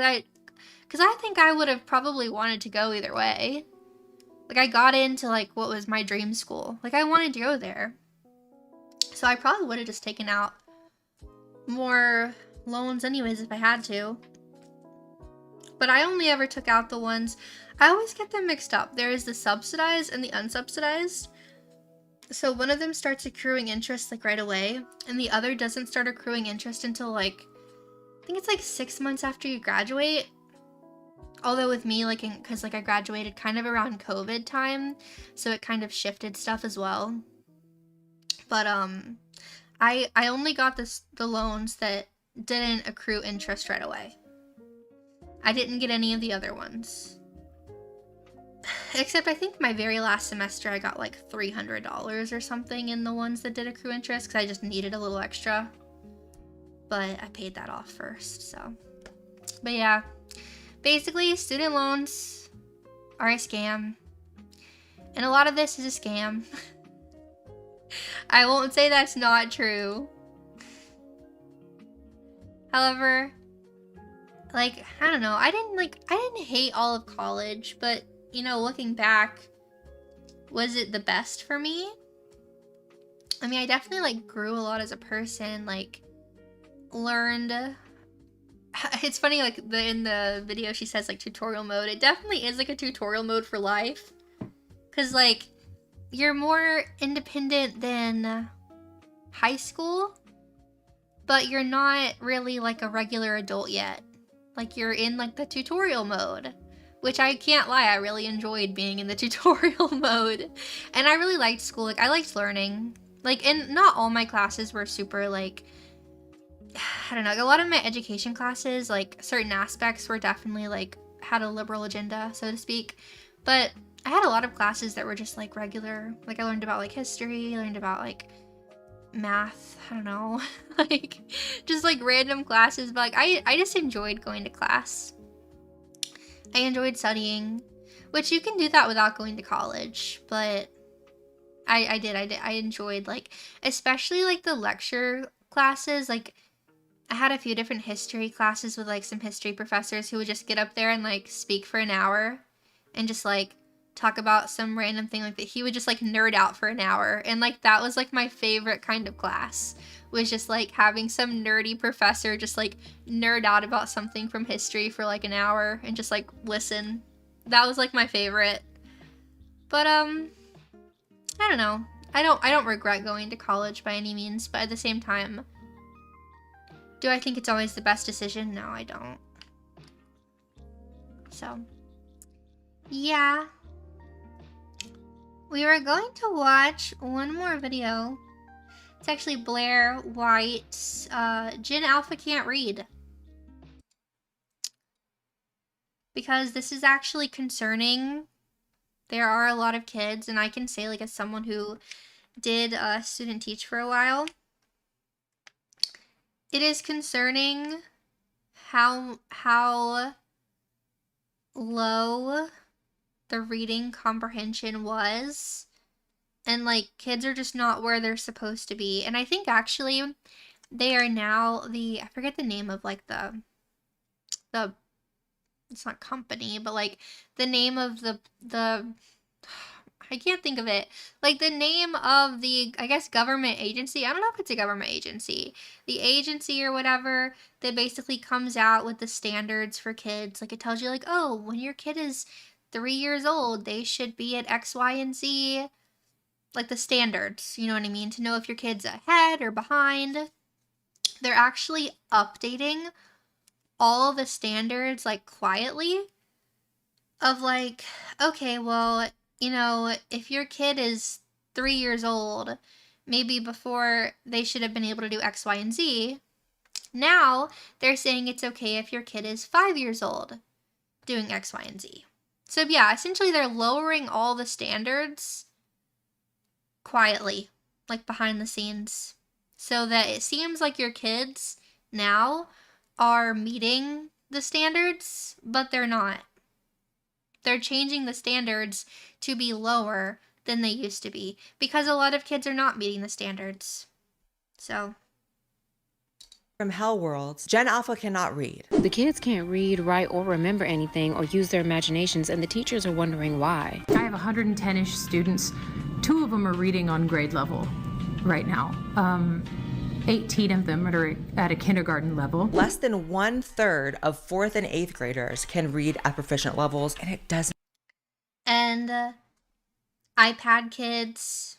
think I would have probably wanted to go either way. Like, I got into, like, what was my dream school. Like, I wanted to go there. So I probably would have just taken out more loans anyways if I had to. But I only ever took out the ones... I always get them mixed up. There is the subsidized and the unsubsidized. So one of them starts accruing interest, like, right away. And the other doesn't start accruing interest until, like... I think it's, like, 6 months after you graduate. Although with me, like, because, like, I graduated kind of around COVID time, so it kind of shifted stuff as well. But, I only got the loans that didn't accrue interest right away. I didn't get any of the other ones. Except I think my very last semester I got, like, $300 or something in the ones that did accrue interest, because I just needed a little extra. But I paid that off first, so. But yeah. Basically, student loans are a scam. And a lot of this is a scam. I won't say that's not true. However, like, I don't know. I didn't hate all of college, but, you know, looking back, was it the best for me? I mean, I definitely, like, grew a lot as a person, like, learned... It's funny, like, in the video she says, like, tutorial mode. It definitely is, like, a tutorial mode for life. Because, like, you're more independent than high school, but you're not really, like, a regular adult yet. Like, you're in, like, the tutorial mode. Which I can't lie, I really enjoyed being in the tutorial mode. And I really liked school. Like, I liked learning. Like, and not all my classes were super, like... I don't know, a lot of my education classes, like, certain aspects were definitely, like, had a liberal agenda, so to speak, but I had a lot of classes that were just, like, regular, like, I learned about, like, history, learned about, like, math, I don't know, like, just, like, random classes, but, like, I just enjoyed going to class. I enjoyed studying, which you can do that without going to college, but I enjoyed, like, especially, like, the lecture classes, like, I had a few different history classes with, like, some history professors who would just get up there and, like, speak for an hour and just, like, talk about some random thing like that. He would just, like, nerd out for an hour. And, like, that was, like, my favorite kind of class, was just, like, having some nerdy professor just, like, nerd out about something from history for, like, an hour and just, like, listen. That was, like, my favorite. But, I don't know. I don't regret going to college by any means, but at the same time, do I think it's always the best decision? No, I don't. So, yeah. We were going to watch one more video. It's actually Blair White's Gen Alpha Can't Read. Because this is actually concerning. There are a lot of kids, and I can say, like, as someone who did student teach for a while, it is concerning how low the reading comprehension was, and like kids are just not where they're supposed to be. And I think actually they are now I forget the name of like the it's not company, but like the name of the I can't think of it. Like the name of the, I guess, government agency. I don't know if it's a government agency. The agency or whatever that basically comes out with the standards for kids. Like it tells you like, oh, when your kid is 3 years old, they should be at X, Y, and Z. Like the standards, you know what I mean? To know if your kid's ahead or behind. They're actually updating all the standards like quietly. Of like, okay, well, you know, if your kid is 3 years old, maybe before they should have been able to do X, Y, and Z. Now they're saying it's okay if your kid is 5 years old doing X, Y, and Z. So yeah, essentially they're lowering all the standards quietly, like behind the scenes, so that it seems like your kids now are meeting the standards, but they're not. They're changing the standards to be lower than they used to be because a lot of kids are not meeting the standards. So.
From Hell Worlds, Gen Alpha cannot read.
The kids can't read, write, or remember anything or use their imaginations, and the teachers are wondering why.
I have 110-ish students. 2 of them are reading on grade level right now. 18 of them are at a kindergarten level.
Less than 1/3 of 4th and 8th graders can read at proficient levels, and it doesn't.
And iPad kids,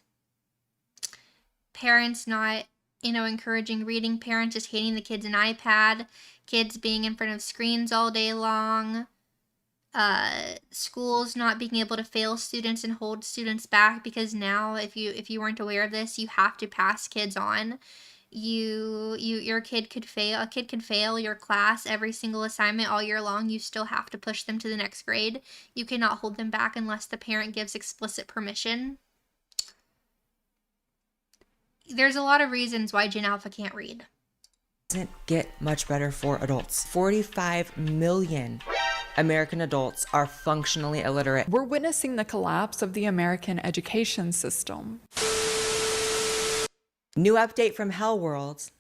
parents not, you know, encouraging reading, parents just handing the kids an iPad, kids being in front of screens all day long, schools not being able to fail students and hold students back because now if you weren't aware of this, you have to pass kids on. Your kid could fail. A kid could fail your class every single assignment all year long. You still have to push them to the next grade. You cannot hold them back unless the parent gives explicit permission. There's a lot of reasons why Gen Alpha can't read.
Doesn't get much better for adults. 45 million American adults are functionally illiterate.
We're witnessing the collapse of the American education system.
New update from Hell Worlds.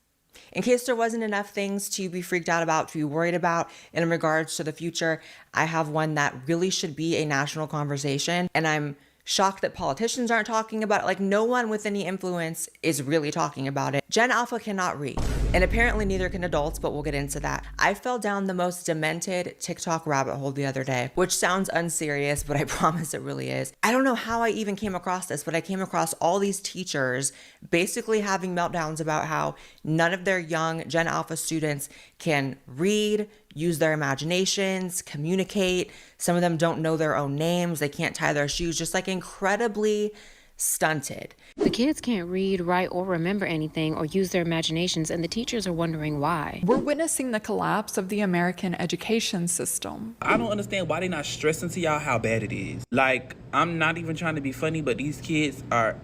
In case there wasn't enough things to be freaked out about, to be worried about in regards to the future, I have one that really should be a national conversation. And I'm shocked that politicians aren't talking about it. Like no one with any influence is really talking about it. Gen Alpha cannot read. And apparently neither can adults, but we'll get into that. I fell down the most demented TikTok rabbit hole the other day, which sounds unserious, but I promise it really is. I don't know how I even came across this, but I came across all these teachers basically having meltdowns about how none of their young Gen Alpha students can read, use their imaginations, communicate. Some of them don't know their own names. They can't tie their shoes, just like incredibly stunted.
The kids can't read, write, or remember anything or use their imaginations, and the teachers are wondering why.
We're witnessing the collapse of the American education system.
I don't understand why they're not stressing to y'all how bad it is. Like, I'm not even trying to be funny, but these kids are...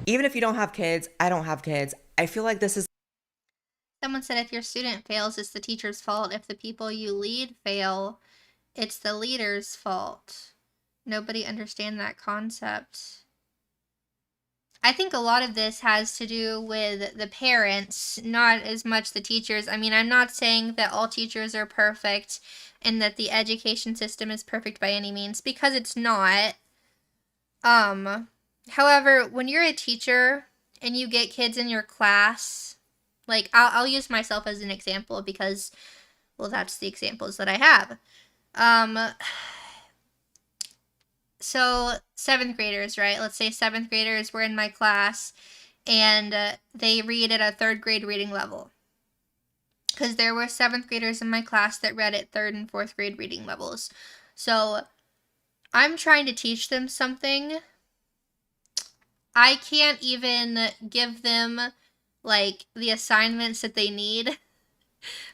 Even if you don't have kids, I don't have kids, I feel like this is...
Someone said if your student fails, it's the teacher's fault. If the people you lead fail, it's the leader's fault. Nobody understands that concept. I think a lot of this has to do with the parents, not as much the teachers. I mean, I'm not saying that all teachers are perfect and that the education system is perfect by any means, because it's not. However, when you're a teacher and you get kids in your class, like I'll use myself as an example because, well, that's the examples that I have. So 7th graders, right? Let's say 7th graders were in my class and they read at a 3rd grade reading level. because there were 7th graders in my class that read at 3rd and 4th grade reading levels. So I'm trying to teach them something. I can't even give them like the assignments that they need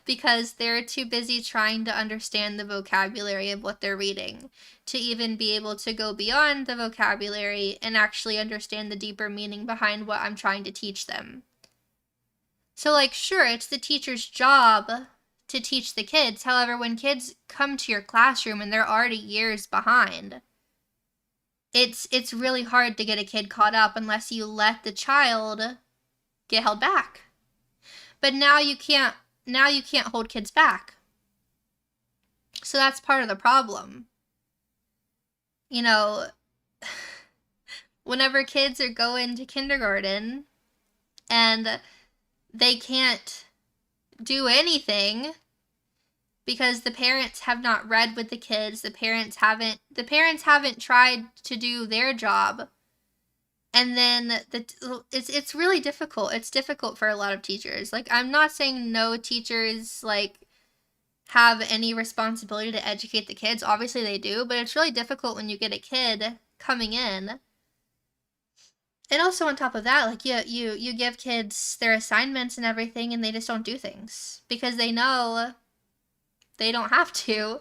because they're too busy trying to understand the vocabulary of what they're reading to even be able to go beyond the vocabulary and actually understand the deeper meaning behind what I'm trying to teach them. So, like, sure, it's the teacher's job to teach the kids. However, when kids come to your classroom and they're already years behind, it's really hard to get a kid caught up unless you let the child get held back. But now you can't hold kids back. So that's part of the problem. You know, whenever kids are going to kindergarten and they can't do anything because the parents have not read with the kids, the parents haven't tried to do their job. And then it's really difficult. It's difficult for a lot of teachers. Like, I'm not saying no teachers like have any responsibility to educate the kids. Obviously they do, but it's really difficult when you get a kid coming in. And also on top of that, like you give kids their assignments and everything and they just don't do things because they know they don't have to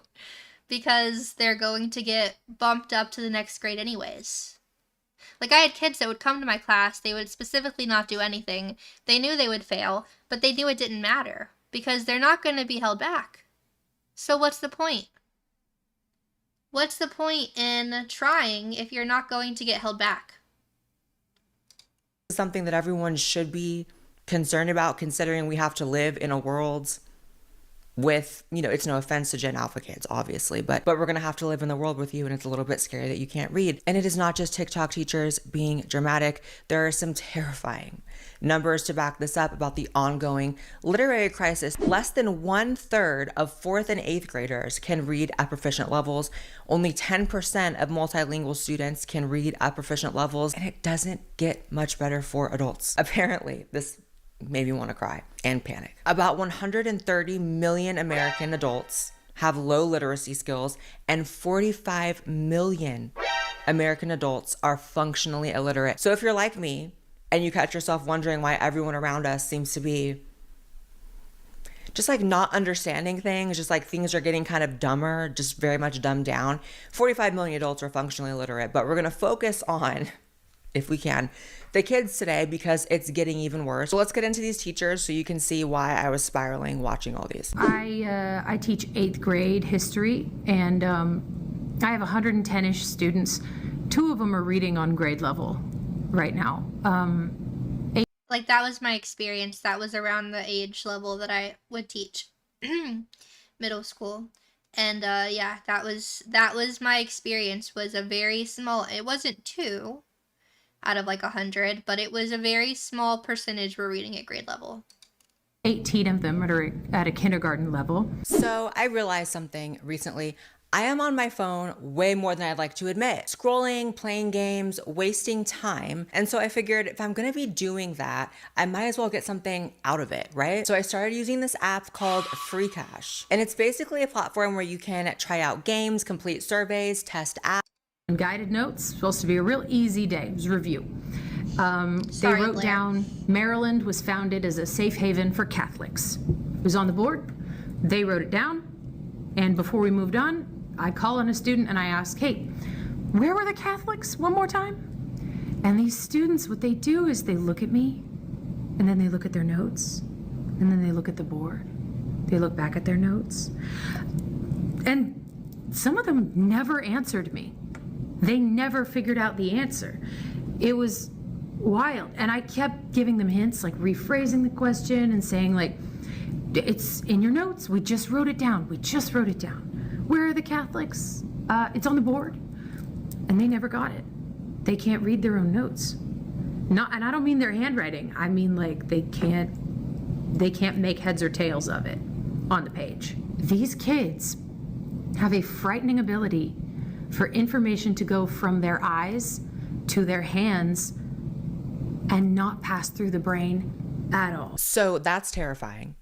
because they're going to get bumped up to the next grade anyways. Like, I had kids that would come to my class, they would specifically not do anything. They knew they would fail, but they knew it didn't matter because they're not going to be held back. So what's the point? What's the point in trying if you're not going to get held back?
Something that everyone should be concerned about, considering we have to live in a world with, you know, it's no offense to Gen Alpha kids, obviously, but we're going to have to live in the world with you, and it's a little bit scary that you can't read. And it is not just TikTok teachers being dramatic. There are some terrifying numbers to back this up about the ongoing literary crisis. Less than 1/3 of 4th and 8th graders can read at proficient levels. Only 10% of multilingual students can read at proficient levels, and it doesn't get much better for adults. Apparently, this made me want to cry and panic. About 130 million American adults have low literacy skills, and 45 million American adults are functionally illiterate. So if you're like me and you catch yourself wondering why everyone around us seems to be just like not understanding things, just like things are getting kind of dumber, just very much dumbed down, 45 million adults are functionally illiterate. But we're going to focus on, if we can, the kids today because it's getting even worse. So let's get into these teachers so you can see why I was spiraling watching all these.
I teach 8th grade history, and I have 110-ish students. 2 of them are reading on grade level right now.
Like, that was my experience. That was around the age level that I would teach middle school. And yeah, that was my experience. Was a very small, it wasn't 2 out of like 100, but it was a very small percentage were reading at grade level.
18 of them are at a kindergarten level.
So I realized something recently. I am on my phone way more than I'd like to admit. Scrolling, playing games, wasting time. And so I figured if I'm gonna be doing that, I might as well get something out of it, right? So I started using this app called FreeCash. And it's basically a platform where you can try out games, complete surveys, test apps.
And guided notes, supposed to be a real easy day. It was review. They wrote down Maryland was founded as a safe haven for Catholics. It was on the board. They wrote it down. And before we moved on, I call on a student and I ask, hey, where were the Catholics one more time? And these students, what they do is they look at me and then they look at their notes and then they look at the board. They look back at their notes. And some of them never answered me. They never figured out the answer. It was wild. And I kept giving them hints, like rephrasing the question and saying, like, it's in your notes. We just wrote it down. We just wrote it down. Where are the Catholics? It's on the board. And they never got it. They can't read their own notes. And I don't mean their handwriting. I mean, like, they can't make heads or tails of it on the page. These kids have a frightening ability for information to go from their eyes to their hands and not pass through the brain at all.
So that's terrifying.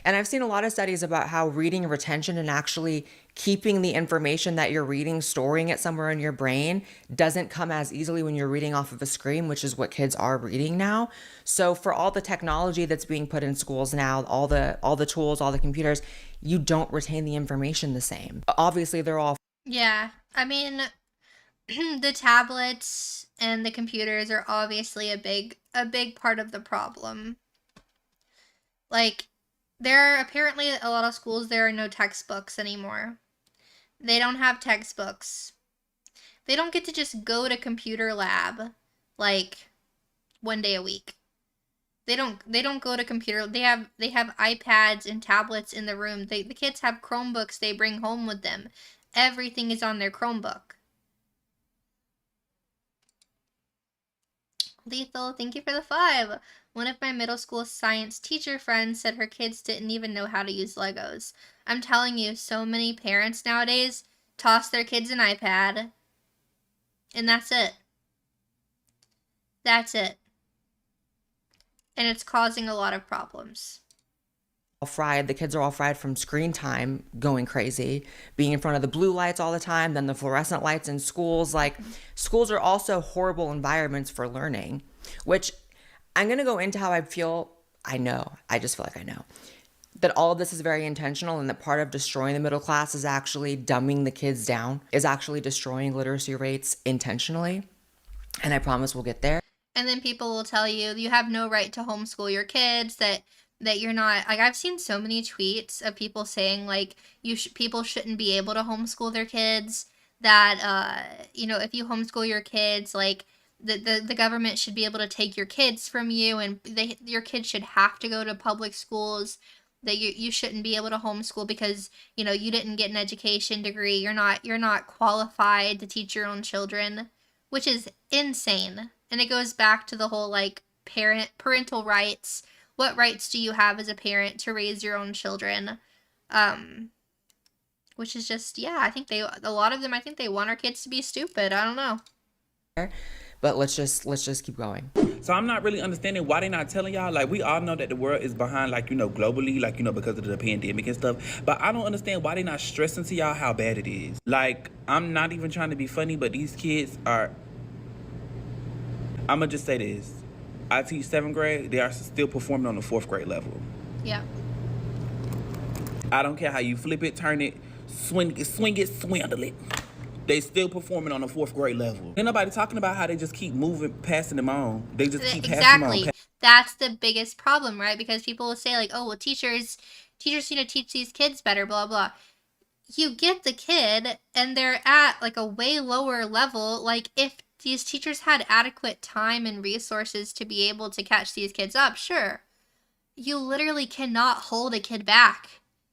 And I've seen a lot of studies about how reading retention and actually keeping the information that you're reading, storing it somewhere in your brain, doesn't come as easily when you're reading off of a screen, which is what kids are reading now. So for all the technology that's being put in schools now, all the tools, all the computers, you don't retain the information the same. Obviously, they're all
Yeah, I mean, the tablets and the computers are obviously a big part of the problem. Like, there are apparently a lot of schools, there are no textbooks anymore. They don't have textbooks. They don't get to just go to computer lab like 1 day a week. They don't go to computer. They have iPads and tablets in the room. The kids have Chromebooks they bring home with them. Everything is on their Chromebook. Lethal, thank you for the 5. One of my middle school science teacher friends said her kids didn't even know how to use Legos. I'm telling you, so many parents nowadays toss their kids an iPad, and that's it. That's it. And it's causing a lot of problems.
fried. The kids are all fried from screen time, going crazy, being in front of the blue lights all the time, then the fluorescent lights in schools. Like, schools are also horrible environments for learning, which I'm going to go into how I feel. I just feel like I know that all of this is very intentional, and that part of destroying the middle class is actually dumbing the kids down, is actually destroying literacy rates intentionally. And I promise we'll get there.
And then people will tell you, you have no right to homeschool your kids, that you're not, like, I've seen so many tweets of people saying, like, people shouldn't be able to homeschool their kids, that, if you homeschool your kids, like, the government should be able to take your kids from you, and your kids should have to go to public schools, that you shouldn't be able to homeschool because, you didn't get an education degree, you're not qualified to teach your own children, which is insane. And it goes back to the whole, like, parental rights. What rights do you have as a parent to raise your own children? Which is just, yeah, I think a lot of them, I think they want our kids to be stupid. I don't know.
But let's just keep going.
So I'm not really understanding why they're not telling y'all. Like, we all know that the world is behind, like, globally, like, because of the pandemic and stuff. But I don't understand why they're not stressing to y'all how bad it is. Like, I'm not even trying to be funny, but these kids are... I'm going to just say this. I teach 7th grade. They are still performing on the 4th grade level.
Yeah.
I don't care how you flip it, turn it, swing it, swindle it. They still performing on the 4th grade level. Ain't nobody talking about how they just keep moving, passing them on. They just keep passing them on.
That's the biggest problem, right? Because people will say, like, oh, well, teachers need to teach these kids better, blah, blah. You get the kid, and they're at, like, a way lower level. Like, if these teachers had adequate time and resources to be able to catch these kids up, sure. You literally cannot hold a kid back.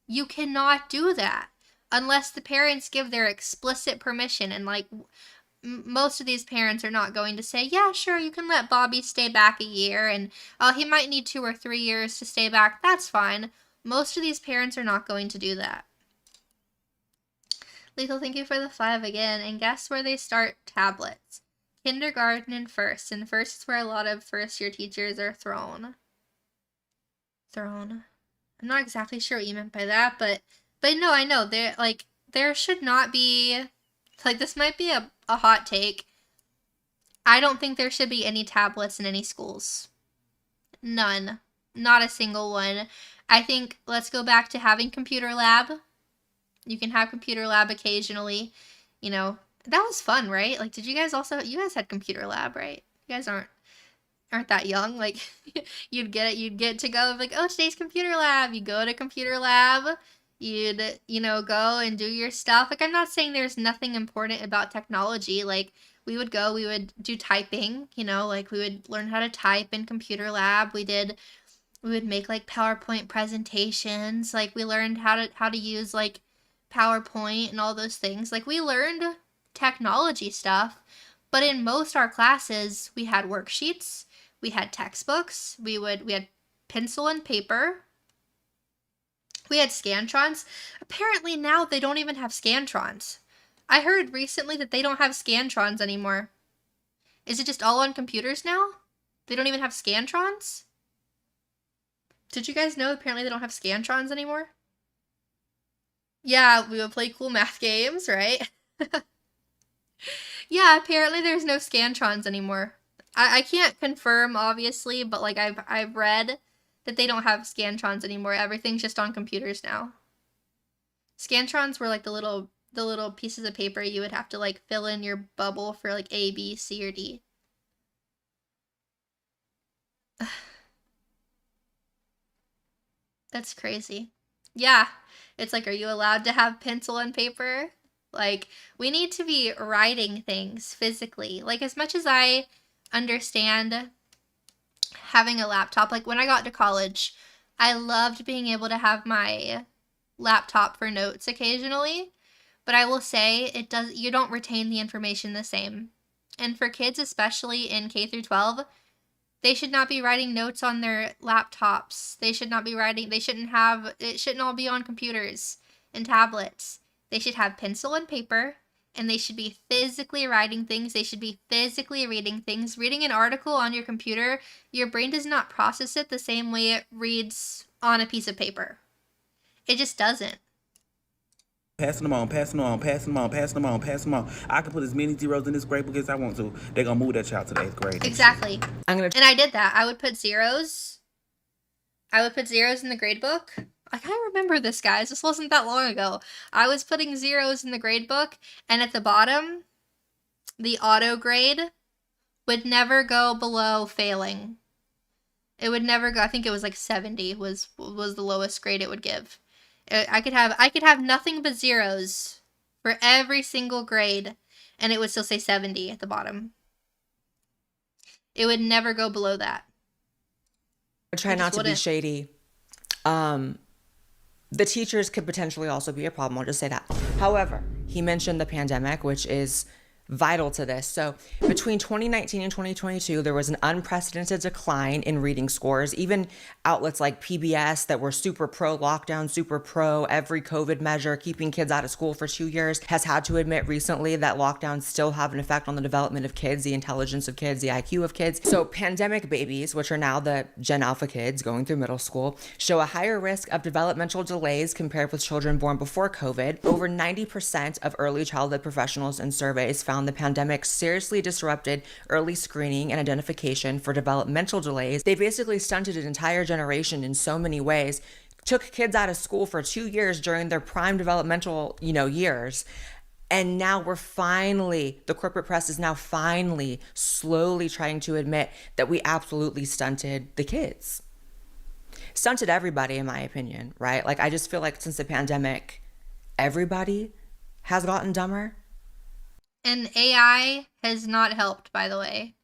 You cannot do that unless the parents give their explicit permission. And, like, most of these parents are not going to say, yeah, sure, you can let Bobby stay back a year, and he might need 2 or 3 years to stay back. That's fine. Most of these parents are not going to do that. Lethal, thank you for the 5 again. And guess where they start tablets? Kindergarten and first. And first is where a lot of first-year teachers are thrown. I'm not exactly sure what you meant by that, but no, I know. There should not be... Like, this might be a hot take. I don't think there should be any tablets in any schools. None. Not a single one. I think let's go back to having computer lab. You can have computer lab occasionally. That was fun, right? Like, did you guys had computer lab, right? You guys aren't that young. Like, you'd get to go, like, oh, today's computer lab. You go to computer lab. You'd, go and do your stuff. Like, I'm not saying there's nothing important about technology. Like, we would do typing, like, we would learn how to type in computer lab. We would make, like, PowerPoint presentations. Like, we learned how to use, like, PowerPoint and all those things. Like, we learned technology stuff, but in most our classes, we had worksheets, we had textbooks, we had pencil and paper, we had Scantrons. Apparently now they don't even have Scantrons. I heard recently that they don't have Scantrons anymore. Is it just all on computers now? They don't even have Scantrons? Did you guys know apparently they don't have Scantrons anymore? Yeah, we would play cool math games, right? Yeah, apparently there's no Scantrons anymore. I can't confirm, obviously, but like I've read that they don't have Scantrons anymore. Everything's just on computers now. Scantrons were like the little pieces of paper you would have to like fill in your bubble for like A, B, C, or D. That's crazy. Yeah, it's like, are you allowed to have pencil and paper? Like, we need to be writing things physically. Like, as much as I understand having a laptop, like when I got to college, I loved being able to have my laptop for notes occasionally, but I will say you don't retain the information the same. And for kids, especially in K through 12, they should not be writing notes on their laptops. They shouldn't all be on computers and tablets. They should have pencil and paper, and they should be physically writing things. They should be physically reading things. Reading an article on your computer, your brain does not process it the same way it reads on a piece of paper. It just doesn't.
Passing them on, passing them on, passing them on, passing them on, passing them on. I can put as many zeros in this grade book as I want to. They're going to move that child to the 8th grade.
Exactly. And I did that. I would put zeros. I would put zeros in the grade book. Like, I remember this, guys. This wasn't that long ago. I was putting zeros in the grade book, and at the bottom, the auto grade would never go below failing. It would never go. I think it was like 70 was the lowest grade it would give. I could have nothing but zeros for every single grade, and it would still say 70 at the bottom. It would never go below that.
I try not to be shady. The teachers could potentially also be a problem. I'll just say that. However, he mentioned the pandemic, which is vital to this. So between 2019 and 2022, there was an unprecedented decline in reading scores. Even outlets like PBS that were super pro lockdown, super pro every COVID measure, keeping kids out of school for 2 years, has had to admit recently that lockdowns still have an effect on the development of kids, the intelligence of kids, the IQ of kids. So pandemic babies, which are now the Gen Alpha kids going through middle school, show a higher risk of developmental delays compared with children born before COVID. Over 90% of early childhood professionals in surveys found the pandemic seriously disrupted early screening and identification for developmental delays. They basically stunted an entire generation in so many ways, took kids out of school for 2 years during their prime developmental, years. And now the corporate press is now finally slowly trying to admit that we absolutely stunted the kids. Stunted everybody, in my opinion, right? Like, I just feel like since the pandemic, everybody has gotten dumber.
And AI has not helped, by the way.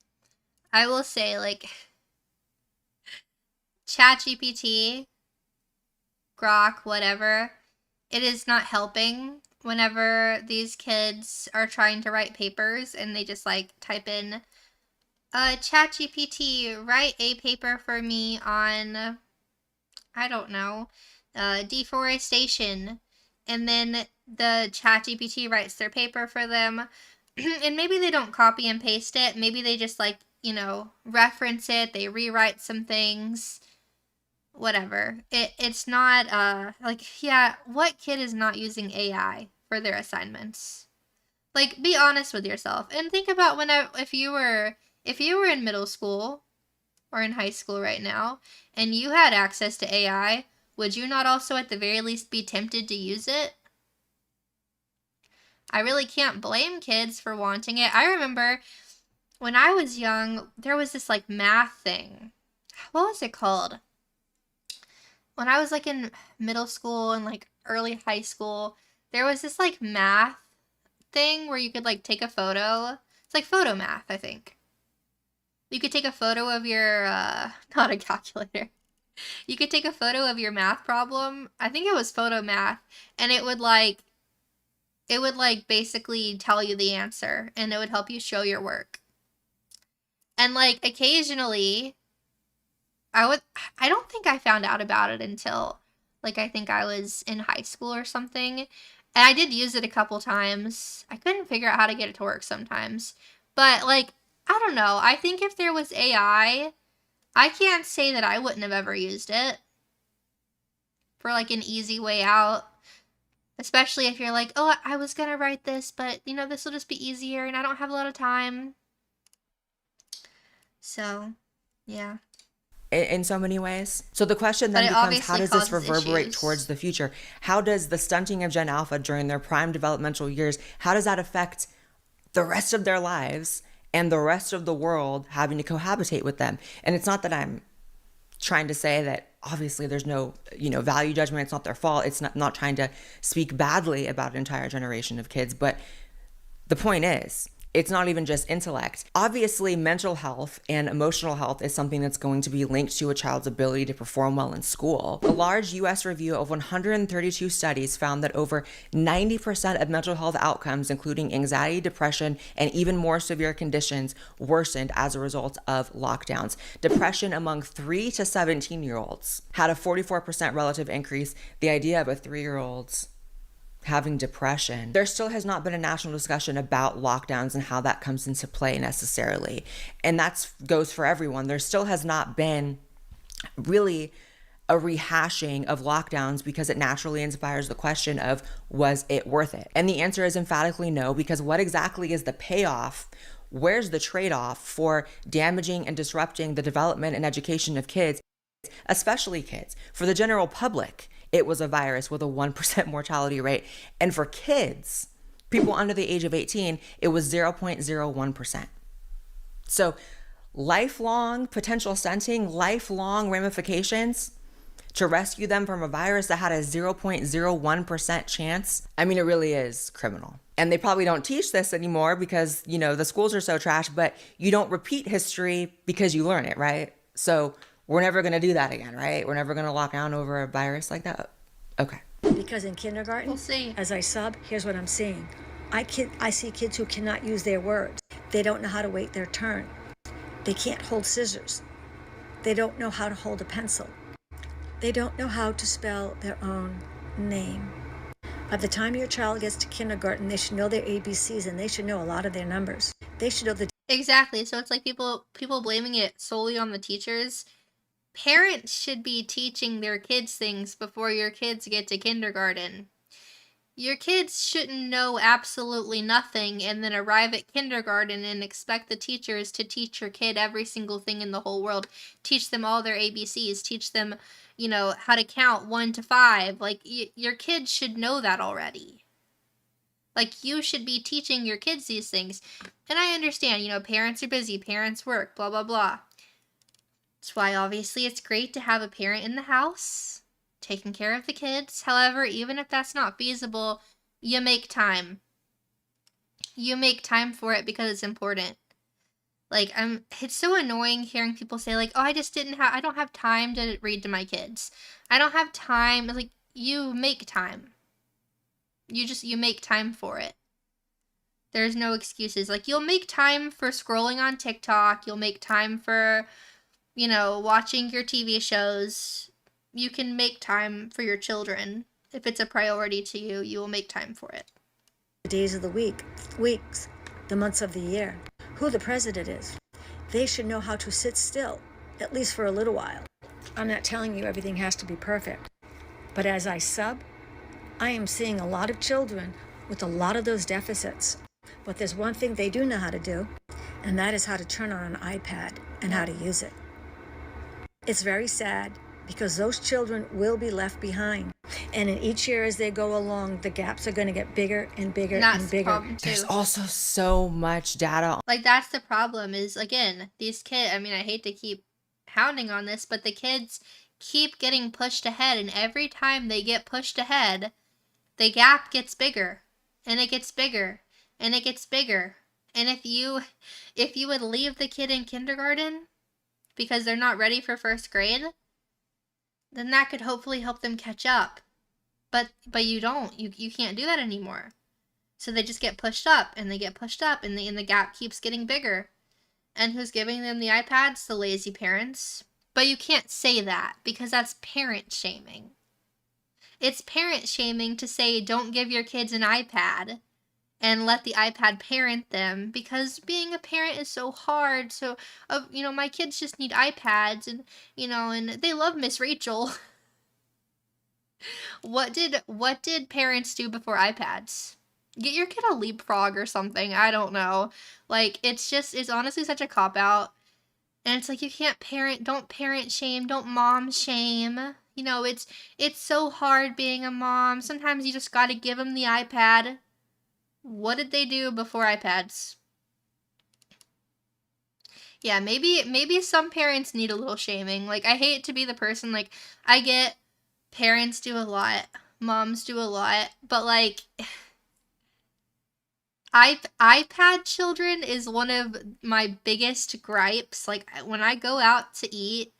I will say, like, ChatGPT, Grok, whatever, it is not helping whenever these kids are trying to write papers and they just, like, type in, ChatGPT, write a paper for me on, I don't know, deforestation. And then the ChatGPT writes their paper for them. And maybe they don't copy and paste it. Maybe they just, like, reference it. They rewrite some things. Whatever. It's not, what kid is not using AI for their assignments? Like, be honest with yourself. And think about if you were in middle school or in high school right now, and you had access to AI, would you not also at the very least be tempted to use it? I really can't blame kids for wanting it. I remember when I was young, there was this, like, math thing. What was it called? When I was, like, in middle school and, like, early high school, there was this, like, math thing where you could, like, take a photo. It's like photo math, I think. You could take a photo of your, not a calculator. You could take a photo of your math problem. I think it was photo math. And it would basically tell you the answer, and it would help you show your work. And, like, occasionally, I don't think I found out about it until, like, I think I was in high school or something. And I did use it a couple times. I couldn't figure out how to get it to work sometimes. But, like, I don't know. I think if there was AI, I can't say that I wouldn't have ever used it. for like an easy way out. Especially if you're like, oh, I was gonna write this, but you know, this will just be easier and I don't have a lot of time. So, yeah.
In so many ways. So the question then becomes, how does this reverberate towards the future? How does the stunting of Gen Alpha during their prime developmental years, how does that affect the rest of their lives and the rest of the world having to cohabitate with them? And it's not that I'm trying to say that obviously there's no, value judgment. It's not their fault. It's not trying to speak badly about an entire generation of kids. But the point is, it's not even just intellect. Obviously, mental health and emotional health is something that's going to be linked to a child's ability to perform well in school. A large US review of 132 studies found that over 90% of mental health outcomes, including anxiety, depression, and even more severe conditions, worsened as a result of lockdowns. Depression among 3 to 17-year-olds had a 44% relative increase. The idea of a 3-year-old's having depression. There still has not been a national discussion about lockdowns and how that comes into play necessarily. And that goes for everyone. There still has not been really a rehashing of lockdowns because it naturally inspires the question of, was it worth it? And the answer is emphatically no, because what exactly is the payoff? Where's the trade-off for damaging and disrupting the development and education of kids, especially kids? For the general public, it was a virus with a 1% mortality rate. And for kids, people under the age of 18, it was 0.01%. So lifelong potential stunting, lifelong ramifications to rescue them from a virus that had a 0.01% chance. I mean, it really is criminal. And they probably don't teach this anymore because, the schools are so trash, but you don't repeat history because you learn it, right? So we're never going to do that again, right? We're never going to lock down over a virus like that. Okay.
Because in kindergarten,
we'll see.
As I sub, here's what I'm seeing. I see kids who cannot use their words. They don't know how to wait their turn. They can't hold scissors. They don't know how to hold a pencil. They don't know how to spell their own name. By the time your child gets to kindergarten, they should know their ABCs and they should know a lot of their numbers. They should know the...
Exactly. So it's like people blaming it solely on the teachers. Parents should be teaching their kids things before your kids get to kindergarten. Your kids shouldn't know absolutely nothing and then arrive at kindergarten and expect the teachers to teach your kid every single thing in the whole world. Teach them all their ABCs. Teach them, how to count 1 to 5. Like, your kids should know that already. Like, you should be teaching your kids these things. And I understand, parents are busy. Parents work, blah, blah, blah. That's why, obviously, it's great to have a parent in the house, taking care of the kids. However, even if that's not feasible, you make time. You make time for it because it's important. Like, it's so annoying hearing people say, like, oh, I don't have time to read to my kids. I don't have time. Like, you make time. You make time for it. There's no excuses. Like, you'll make time for scrolling on TikTok. You'll make time for... watching your TV shows. You can make time for your children. If it's a priority to you, you will make time for it.
The days of the week, weeks, the months of the year, who the president is. They should know how to sit still, at least for a little while. I'm not telling you everything has to be perfect, but as I sub, I am seeing a lot of children with a lot of those deficits. But there's one thing they do know how to do, and that is how to turn on an iPad and how to use it. It's very sad because those children will be left behind. And in each year as they go along, the gaps are going to get bigger and bigger and bigger.
There's also so much data.
Like, that's the problem is, again, these kids, I hate to keep hounding on this, but the kids keep getting pushed ahead. And every time they get pushed ahead, the gap gets bigger. And it gets bigger. And it gets bigger. And if you would leave the kid in kindergarten because they're not ready for first grade, then that could hopefully help them catch up. But you don't. You can't do that anymore. So they just get pushed up, and they get pushed up, and the gap keeps getting bigger. And who's giving them the iPads? The lazy parents. But you can't say that, because that's parent shaming. It's parent shaming to say don't give your kids an iPad and let the iPad parent them, because being a parent is so hard. So, my kids just need iPads, and, and they love Miss Rachel. What did parents do before iPads? Get your kid a leapfrog or something. I don't know. Like, it's honestly such a cop-out. And it's like, you can't don't parent shame, don't mom shame. You know, it's so hard being a mom. Sometimes you just gotta give them the iPad. What did they do before iPads? Yeah, maybe some parents need a little shaming. Like, I hate to be the person, like, I get parents do a lot, moms do a lot, but, like, iPad children is one of my biggest gripes. Like, when I go out to eat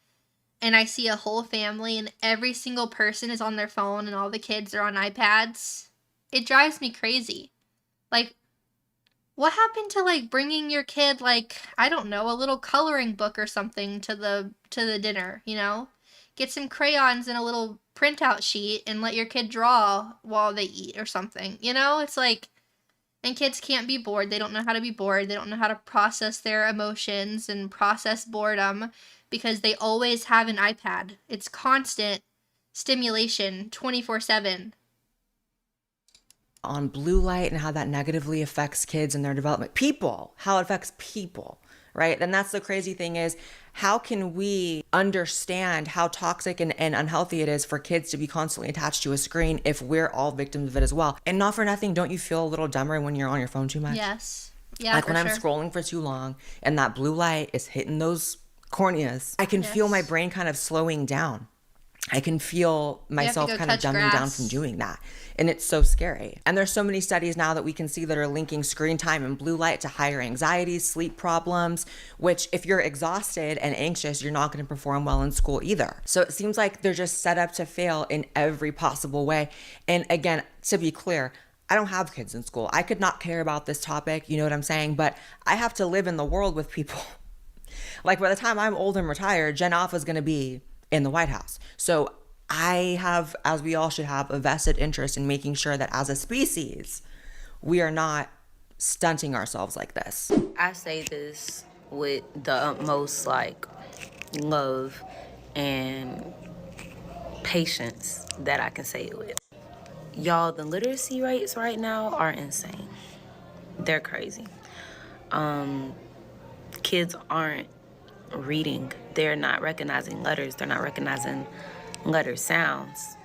and I see a whole family and every single person is on their phone and all the kids are on iPads, it drives me crazy. Like, what happened to, like, bringing your kid, like, I don't know, a little coloring book or something to the dinner, you know? Get some crayons and a little printout sheet and let your kid draw while they eat or something, you know? It's like, and kids can't be bored. They don't know how to be bored. They don't know how to process their emotions and process boredom because they always have an iPad. It's constant stimulation, 24/7.
On blue light and how that negatively affects kids and their development. How it affects people, right? And that's the crazy thing is, how can we understand how toxic and unhealthy it is for kids to be constantly attached to a screen if we're all victims of it as well? And not for nothing, don't you feel a little dumber when you're on your phone too much?
Yes. Yeah,
like when I'm
sure.
scrolling for too long and that blue light is hitting those corneas, I can feel my brain kind of slowing down. I can feel myself kind of dumbing down from doing that. And it's so scary. And there's so many studies now that we can see that are linking screen time and blue light to higher anxiety, sleep problems, which if you're exhausted and anxious, you're not going to perform well in school either. So it seems like they're just set up to fail in every possible way. And again, to be clear, I don't have kids in school. I could not care about this topic, you know what I'm saying? But I have to live in the world with people. Like, by the time I'm old and retired, Gen Alpha is going to be in the White House. So I have, as we all should have, a vested interest in making sure that as a species, we are not stunting ourselves like this.
I say this with the utmost, like, love and patience that I can say it with. Y'all, the literacy rates right now are insane. They're crazy. Kids aren't reading. They're not recognizing letters. They're not recognizing letter sounds.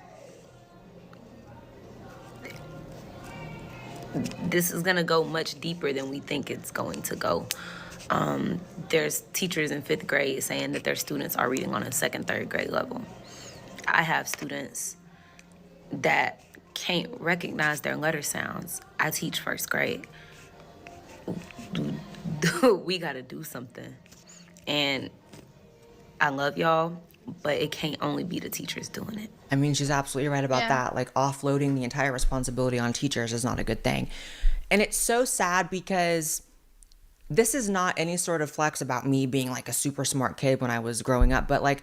This is gonna go much deeper than we think it's going to go. There's teachers in 5th grade saying that their students are reading on a 2nd, 3rd grade level. I have students that can't recognize their letter sounds. I teach 1st grade. We gotta do something. And I love y'all, but it can't only be the teachers doing it.
I mean, she's absolutely right about that. Like, offloading the entire responsibility on teachers is not a good thing. And it's so sad because this is not any sort of flex about me being like a super smart kid when I was growing up, but like,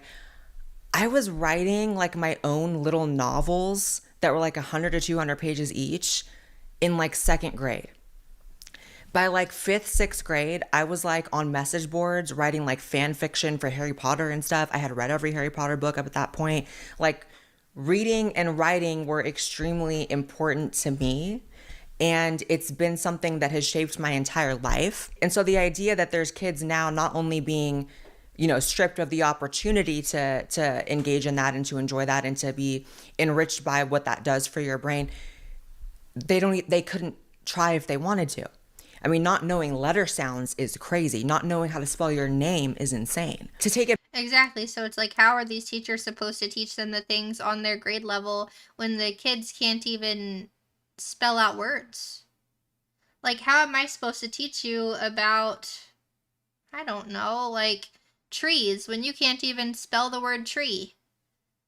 I was writing like my own little novels that were like 100 to 200 pages each in like 2nd grade. By like 5th, 6th grade, I was like on message boards writing like fan fiction for Harry Potter and stuff. I had read every Harry Potter book up at that point. Like, reading and writing were extremely important to me. And it's been something that has shaped my entire life. And so the idea that there's kids now not only being, you know, stripped of the opportunity to engage in that and to enjoy that and to be enriched by what that does for your brain, they couldn't try if they wanted to. I mean, not knowing letter sounds is crazy. Not knowing how to spell your name is insane. To take it.
Exactly. So it's like, how are these teachers supposed to teach them the things on their grade level when the kids can't even spell out words? Like, how am I supposed to teach you about, I don't know, like trees when you can't even spell the word tree?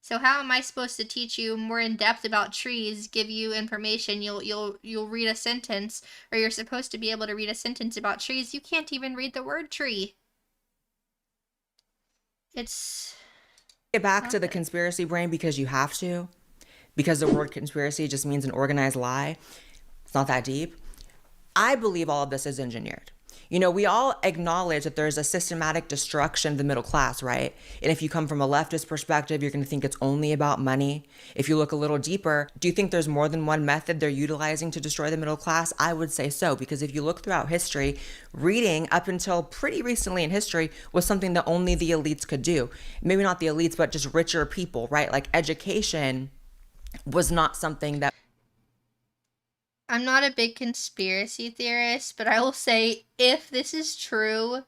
So how am I supposed to teach you more in depth about trees, give you information? You'll read a sentence, or you're supposed to be able to read a sentence about trees. You can't even read the word tree. It's
get back to the conspiracy brain because you have to, because the word conspiracy just means an organized lie. It's not that deep. I believe all of this is engineered. You know, we all acknowledge that there's a systematic destruction of the middle class, right? And if you come from a leftist perspective, you're going to think it's only about money. If you look a little deeper, do you think there's more than one method they're utilizing to destroy the middle class? I would say so, because if you look throughout history, reading up until pretty recently in history was something that only the elites could do. Maybe not the elites, but just richer people, right? Like education was not something that...
I'm not a big conspiracy theorist, but I will say if this is true,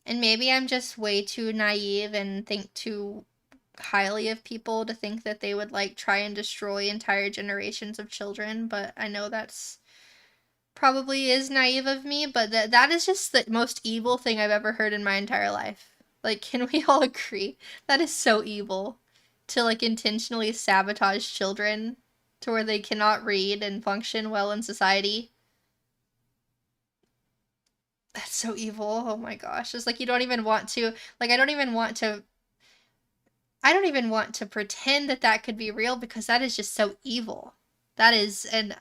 and maybe I'm just way too naive and think too highly of people to think that they would like try and destroy entire generations of children, but I know that's probably is naive of me, but that is just the most evil thing I've ever heard in my entire life. Like, can we all agree? That is so evil to like intentionally sabotage children to where they cannot read and function well in society. That's so evil. Oh my gosh. It's like you don't even want to, like, I don't even want to pretend that that could be real, because that is just so evil. That is, and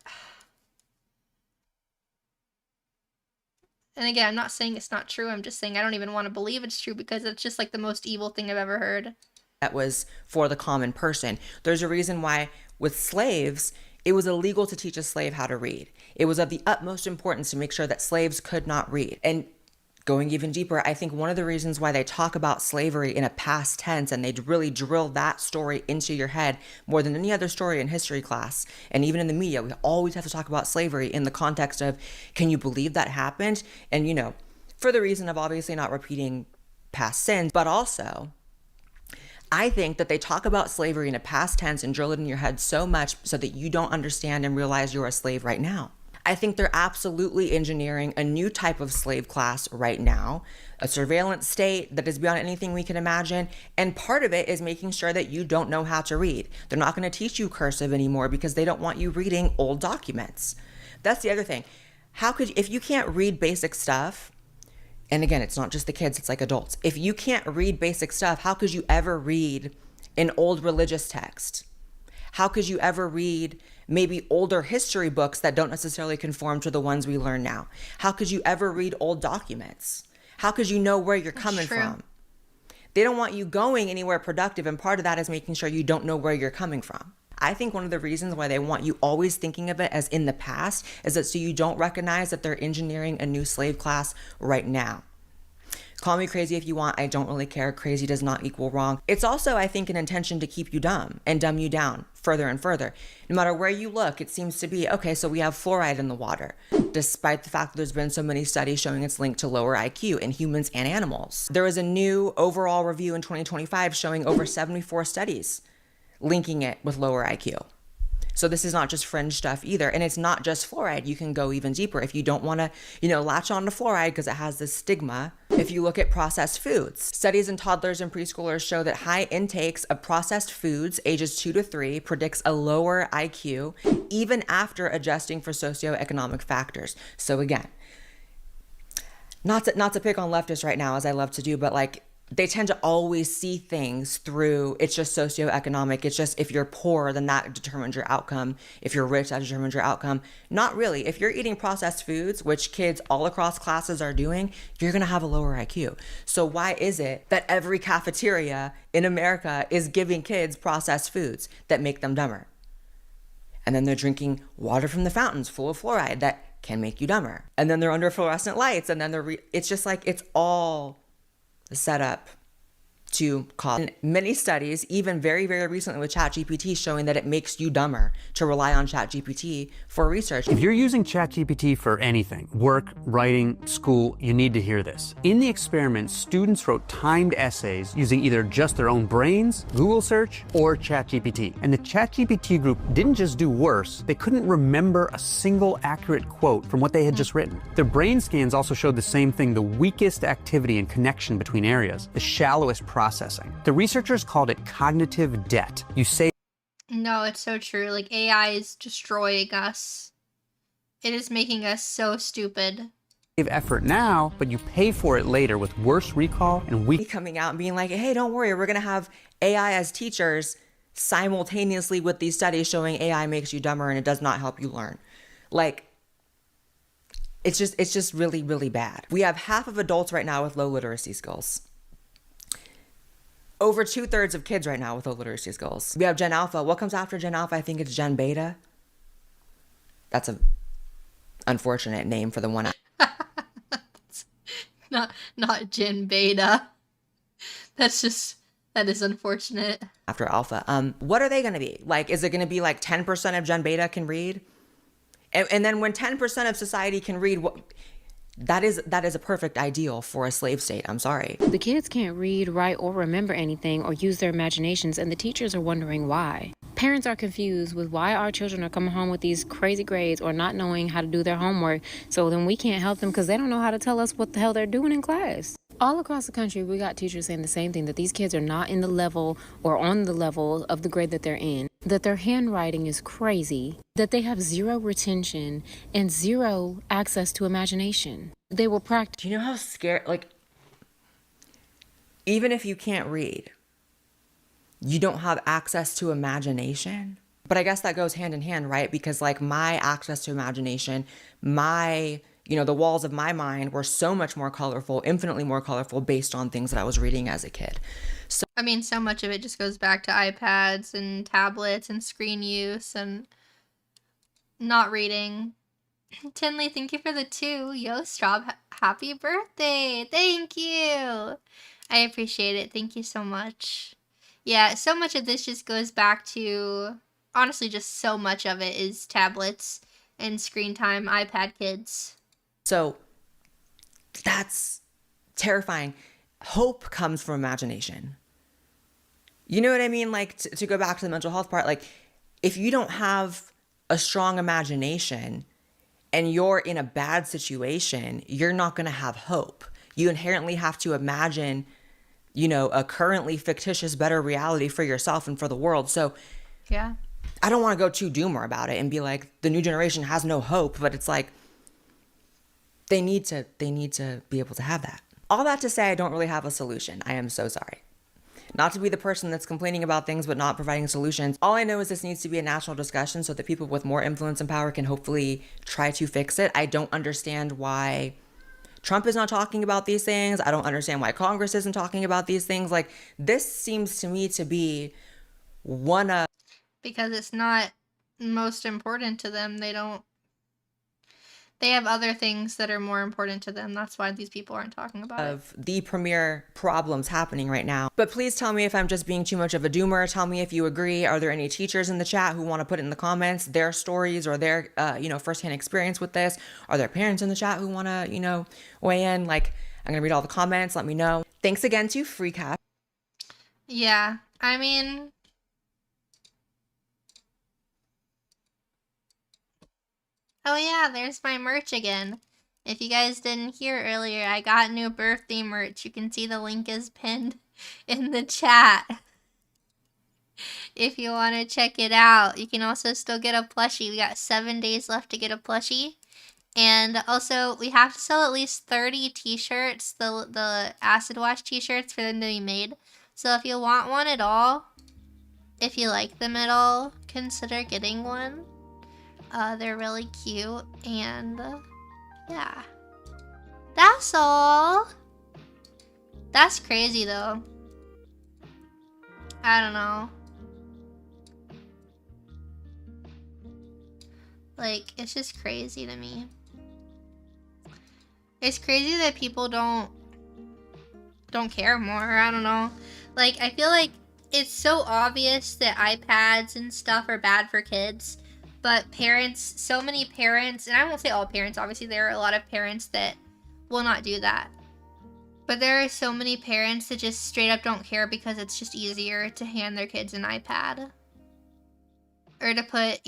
again, I'm not saying it's not true. I'm just saying I don't even want to believe it's true, because it's just like the most evil thing I've ever heard.
That was for the common person. There's a reason why with slaves, it was illegal to teach a slave how to read. It was of the utmost importance to make sure that slaves could not read. And going even deeper, I think one of the reasons why they talk about slavery in a past tense and they really drill that story into your head more than any other story in history class, and even in the media, we always have to talk about slavery in the context of, can you believe that happened? And, you know, for the reason of obviously not repeating past sins, but also I think that they talk about slavery in a past tense and drill it in your head so much so that you don't understand and realize you're a slave right now. I think they're absolutely engineering a new type of slave class right now, a surveillance state that is beyond anything we can imagine. And part of it is making sure that you don't know how to read. They're not going to teach you cursive anymore because they don't want you reading old documents. That's the other thing. How could you, if you can't read basic stuff, and again, it's not just the kids, it's like adults. If you can't read basic stuff, how could you ever read an old religious text? How could you ever read maybe older history books that don't necessarily conform to the ones we learn now? How could you ever read old documents? How could you know where you're coming from? They don't want you going anywhere productive, and part of that is making sure you don't know where you're coming from. I think one of the reasons why they want you always thinking of it as in the past is that so you don't recognize that they're engineering a new slave class right now. Call me crazy if you want. I don't really care. Crazy does not equal wrong. It's also, I think, an intention to keep you dumb and dumb you down further and further. No matter where you look, it seems to be, okay, so we have fluoride in the water, despite the fact that there's been so many studies showing it's linked to lower IQ in humans and animals. There was a new overall review in 2025 showing over 74 studies linking it with lower IQ. So this is not just fringe stuff either. And it's not just fluoride. You can go even deeper if you don't want to, latch on to fluoride because it has this stigma. If you look at processed foods, studies in toddlers and preschoolers show that high intakes of processed foods ages 2 to 3 predicts a lower IQ even after adjusting for socioeconomic factors. So again, not to pick on leftists right now as I love to do, but like they tend to always see things through, it's just socioeconomic. It's just if you're poor, then that determines your outcome. If you're rich, that determines your outcome. Not really. If you're eating processed foods, which kids all across classes are doing, you're going to have a lower IQ. So why is it that every cafeteria in America is giving kids processed foods that make them dumber? And then they're drinking water from the fountains full of fluoride that can make you dumber. And then they're under fluorescent lights. And then it's just like, it's all set up to cause. And many studies, even very, very recently with ChatGPT, showing that it makes you dumber to rely on ChatGPT for research.
If you're using ChatGPT for anything, work, writing, school, you need to hear this. In the experiment, students wrote timed essays using either just their own brains, Google search, or ChatGPT. And the ChatGPT group didn't just do worse, they couldn't remember a single accurate quote from what they had just written. Their brain scans also showed the same thing, the weakest activity and connection between areas, the shallowest processing. The researchers called it cognitive debt. You say,
no, it's so true. Like, AI is destroying us. It is making us so stupid.
Save effort now, but you pay for it later with worse recall and weak.
Coming out and being like, hey, don't worry, we're going to have AI as teachers simultaneously with these studies showing AI makes you dumber and it does not help you learn. Like, It's just really, really bad. We have half of adults right now with low literacy skills. Over 2/3 of kids right now with low literacy skills. We have Gen Alpha. What comes after Gen Alpha? I think it's Gen Beta. That's a unfortunate name for the one.
Not Gen Beta. That is unfortunate.
After Alpha. What are they going to be? Like, is it going to be like 10% of Gen Beta can read? And then when 10% of society can read, that is a perfect ideal for a slave state. I'm sorry.
The kids can't read, write, or remember anything or use their imaginations, and the teachers are wondering why. Parents are confused with why our children are coming home with these crazy grades or not knowing how to do their homework, so then we can't help them because they don't know how to tell us what the hell they're doing in class. All across the country, we got teachers saying the same thing, that these kids are not in the level or on the level of the grade that they're in, that their handwriting is crazy, that they have zero retention and zero access to imagination. They will practice.
Do you know how scared, like, even if you can't read, you don't have access to imagination? But I guess that goes hand in hand, right? Because like my access to imagination, the walls of my mind were so much more colorful, infinitely more colorful based on things that I was reading as a kid. So
I mean, so much of it just goes back to iPads and tablets and screen use and not reading. Tinley, thank you for the 2. Yo, Strawb, happy birthday. Thank you. I appreciate it. Thank you so much. Yeah, so much of this just goes back to, honestly, just so much of it is tablets and screen time, iPad kids.
So that's terrifying. Hope comes from imagination. You know what I mean? Like, to go back to the mental health part, like, if you don't have a strong imagination and you're in a bad situation, you're not going to have hope. You inherently have to imagine, a currently fictitious, better reality for yourself and for the world. So
yeah,
I don't want to go too doomer about it and be like, the new generation has no hope, but it's like, they need to be able to have that. All that to say, I don't really have a solution. I am so sorry. Not to be the person that's complaining about things but not providing solutions. All I know is this needs to be a national discussion so that people with more influence and power can hopefully try to fix it. I don't understand why Trump is not talking about these things. I don't understand why Congress isn't talking about these things. Like, this seems to me to be one of...
Because it's not most important to them. They have other things that are more important to them. That's why these people aren't talking about it.
Of the premier problems happening right now. But please tell me if I'm just being too much of a doomer. Tell me if you agree. Are there any teachers in the chat who want to put in the comments their stories or their, firsthand experience with this? Are there parents in the chat who want to, weigh in? Like, I'm going to read all the comments. Let me know. Thanks again to FreeCap.
Yeah, I mean... Oh yeah, there's my merch again. If you guys didn't hear earlier, I got new birthday merch. You can see the link is pinned in the chat. If you want to check it out. You can also still get a plushie. We got 7 days left to get a plushie. And also, we have to sell at least 30 t-shirts, the acid wash t-shirts for them to be made. So if you want one at all, if you like them at all, consider getting one. They're really cute, and yeah. That's all. That's crazy, though. I don't know. Like, it's just crazy to me. It's crazy that people don't care more. I don't know. Like, I feel like it's so obvious that iPads and stuff are bad for kids. But parents, so many parents, and I won't say all parents, obviously there are a lot of parents that will not do that. But there are so many parents that just straight up don't care because it's just easier to hand their kids an iPad. Or to put,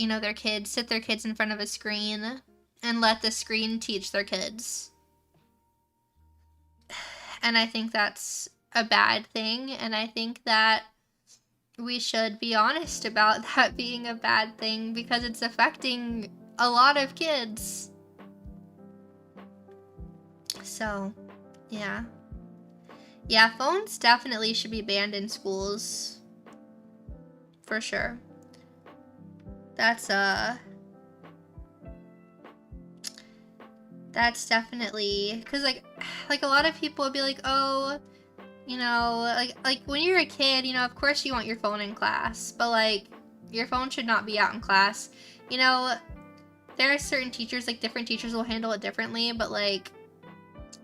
sit their kids in front of a screen and let the screen teach their kids. And I think that's a bad thing, and I think that we should be honest about that being a bad thing because it's affecting a lot of kids. So, yeah. Yeah, phones definitely should be banned in schools. For sure. That's That's definitely, because like a lot of people would be like, oh, you know, like when you're a kid, you know, of course you want your phone in class, but like your phone should not be out in class. You know, there are certain teachers, like different teachers will handle it differently, but like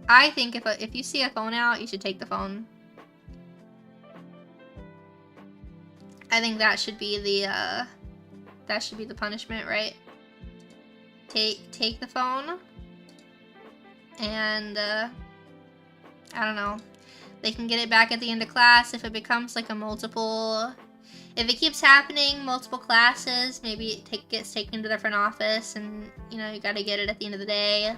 I think if you see a phone out, you should take the phone. I think that should be the punishment, right? Take the phone, and I don't know. They can get it back at the end of class if it becomes like a multiple. If it keeps happening, multiple classes, maybe it gets taken to the front office, and you know you got to get it at the end of the day.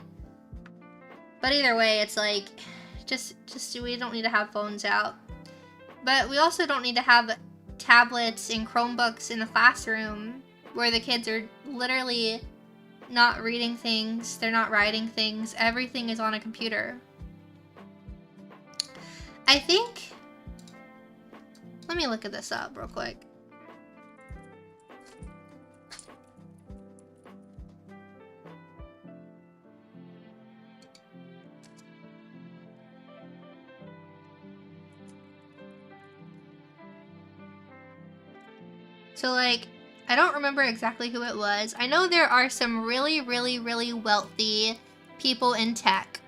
But either way, it's like just we don't need to have phones out, but we also don't need to have tablets and Chromebooks in the classroom where the kids are literally not reading things, they're not writing things, everything is on a computer. I think, let me look at this up real quick. So like, I don't remember exactly who it was. I know there are some really, really, really wealthy people in tech.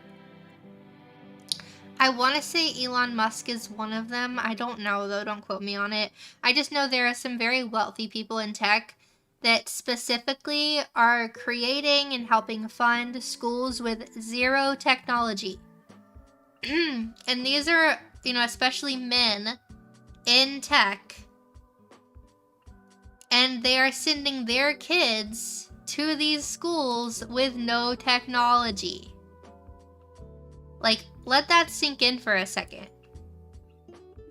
I want to say Elon Musk is one of them. I don't know though, don't quote me on it. I just know there are some very wealthy people in tech that specifically are creating and helping fund schools with zero technology. And these are, you know, especially men in tech. And they are sending their kids to these schools with no technology. Like, let that sink in for a second.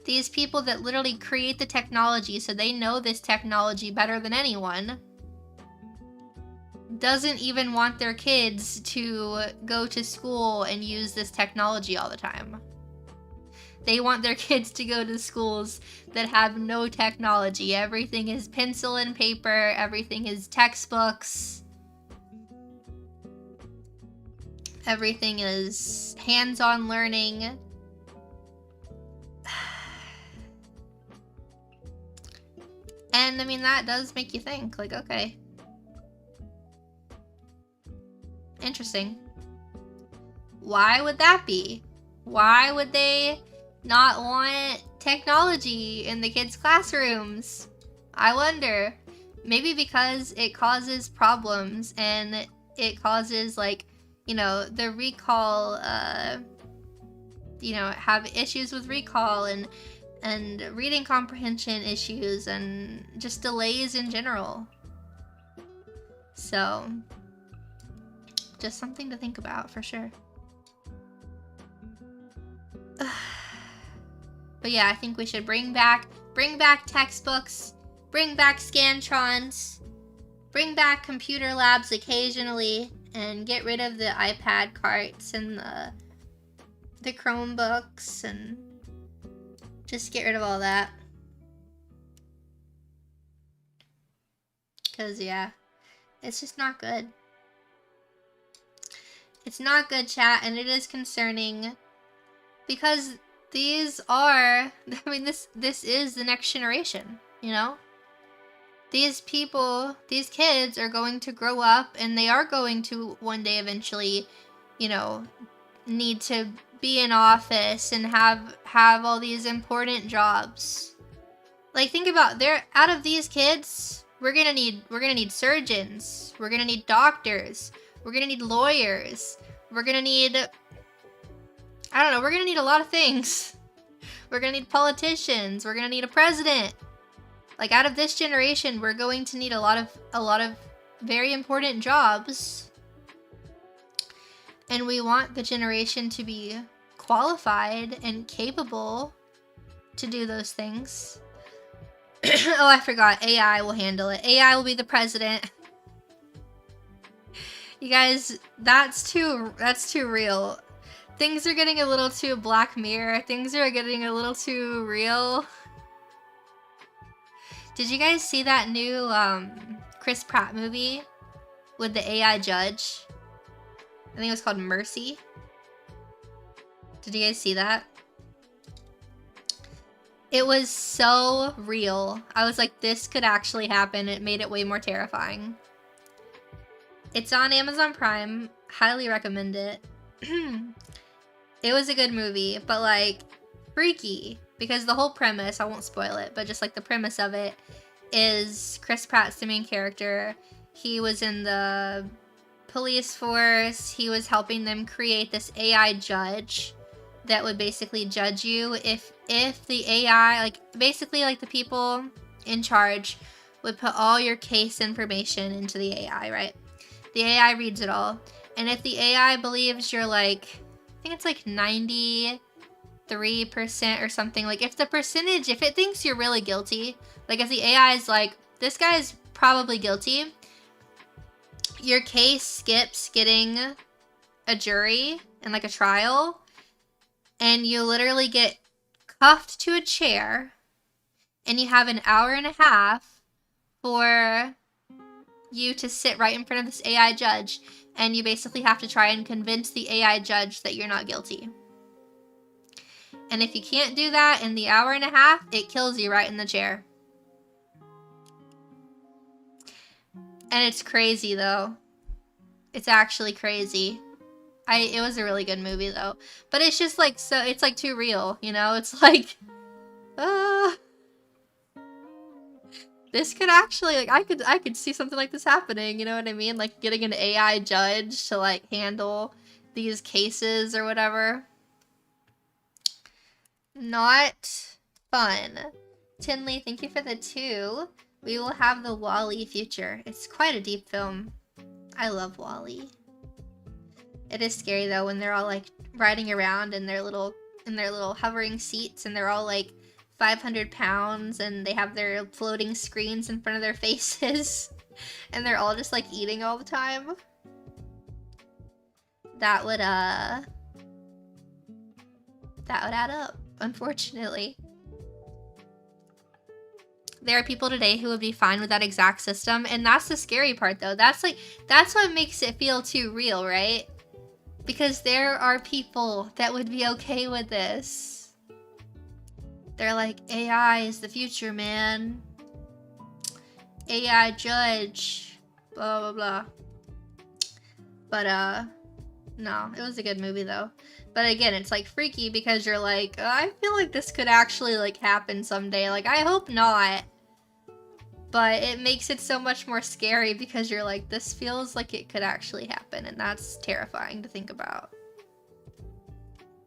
These people that literally create the technology so they know this technology better than anyone doesn't even want their kids to go to school and use this technology all the time. They want their kids to go to schools that have no technology. Everything is pencil and paper. Everything is textbooks. Everything is hands-on learning. And I mean, that does make you think, like, okay. Interesting. Why would that be? Why would they not want technology in the kids' classrooms? I wonder. Maybe because it causes problems and it causes, like, you know, the recall, you know, have issues with recall and reading comprehension issues and just delays in general. So, just something to think about for sure. But yeah, I think we should bring back textbooks, bring back Scantrons, bring back computer labs occasionally, and get rid of the iPad carts and the Chromebooks, and just get rid of all that. Because yeah, it's just not good. It's not good, chat, and it is concerning because these are, I mean, this is the next generation, you know? These people, these kids are going to grow up and they are going to one day eventually, you know, need to be in office and have all these important jobs. Like, think about, out of these kids, we're gonna need surgeons, we're gonna need doctors, we're gonna need lawyers, we're gonna need, I don't know, we're gonna need a lot of things. We're gonna need politicians, we're gonna need a president. Like, out of this generation, we're going to need a lot of very important jobs. And we want the generation to be qualified and capable to do those things. Oh, I forgot. AI will handle it. AI will be the president. You guys, that's too real. Things are getting a little too Black Mirror. Things are getting a little too real. Did you guys see that new Chris Pratt movie with the AI judge? I think it was called Mercy. Did you guys see that? It was so real. I was like, this could actually happen. It made it way more terrifying. It's on Amazon Prime. Highly recommend it. It was a good movie, but like freaky, because the whole premise, I won't spoil it, but just like the premise of it is Chris Pratt's the main character. He was in the police force. He was helping them create this AI judge that would basically judge you if the AI, like basically like the people in charge would put all your case information into the AI, right? The AI reads it all. And if the AI believes you're like, I think it's like 93% or something, like if the percentage, if it thinks you're really guilty, like if the AI is like, this guy's probably guilty, your case skips getting a jury and like a trial, and you literally get cuffed to a chair, and you have an hour and a half for you to sit right in front of this AI judge, and you basically have to try and convince the AI judge that you're not guilty. And if you can't do that in the hour and a half, it kills you right in the chair. And it's crazy though. It's actually crazy. It was a really good movie though. But it's just like, so it's like too real, you know? It's like, this could actually, like, I could see something like this happening, you know what I mean? Like getting an AI judge to like handle these cases or whatever. Not fun. Tinley, thank you for the 2. We will have the WALL-E future. It's quite a deep film. I love WALL-E. It is scary though when they're all like riding around in their little hovering seats, and they're all like 500 pounds, and they have their floating screens in front of their faces, and they're all just like eating all the time. That would add up, unfortunately. There are people today who would be fine with that exact system, and that's the scary part though. That's what makes it feel too real, right? Because there are people that would be okay with this. They're like, AI is the future, man. AI judge, blah blah blah. But no, it was a good movie though. But again, it's like freaky because you're like, I feel like this could actually like happen someday. Like, I hope not. But it makes it so much more scary because you're like, this feels like it could actually happen, and that's terrifying to think about.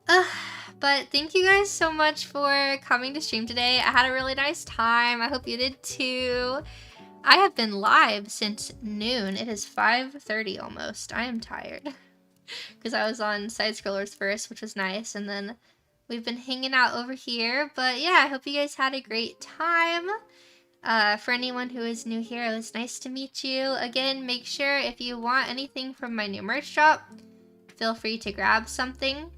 But thank you guys so much for coming to stream today. I had a really nice time. I hope you did too. I have been live since noon. It is 5:30 almost. I am tired because I was on Side Scrollers first, which was nice, and then we've been hanging out over here. But yeah, I hope you guys had a great time. For anyone who is new here, it was nice to meet you. Again, make sure if you want anything from my new merch drop, feel free to grab something.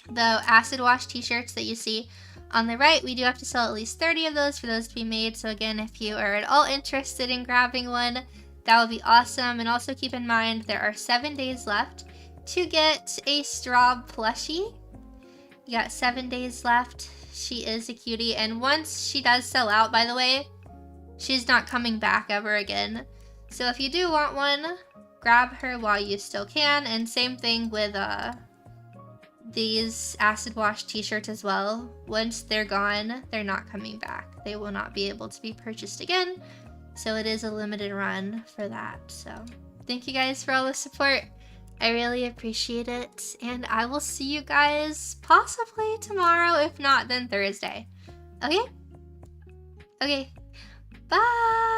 The acid wash t-shirts that you see on the right, we do have to sell at least 30 of those for those to be made. So again, if you are at all interested in grabbing one, that would be awesome. And also keep in mind, there are 7 days left to get a strawb plushie. You got 7 days left. She is a cutie, and once she does sell out, by the way, she's not coming back ever again. So if you do want one, grab her while you still can. And same thing with these acid wash t-shirts as well. Once they're gone, they're not coming back. They will not be able to be purchased again. So it is a limited run for that. So thank you guys for all the support. I really appreciate it, and I will see you guys possibly tomorrow, if not then Thursday. Okay? Okay. Bye!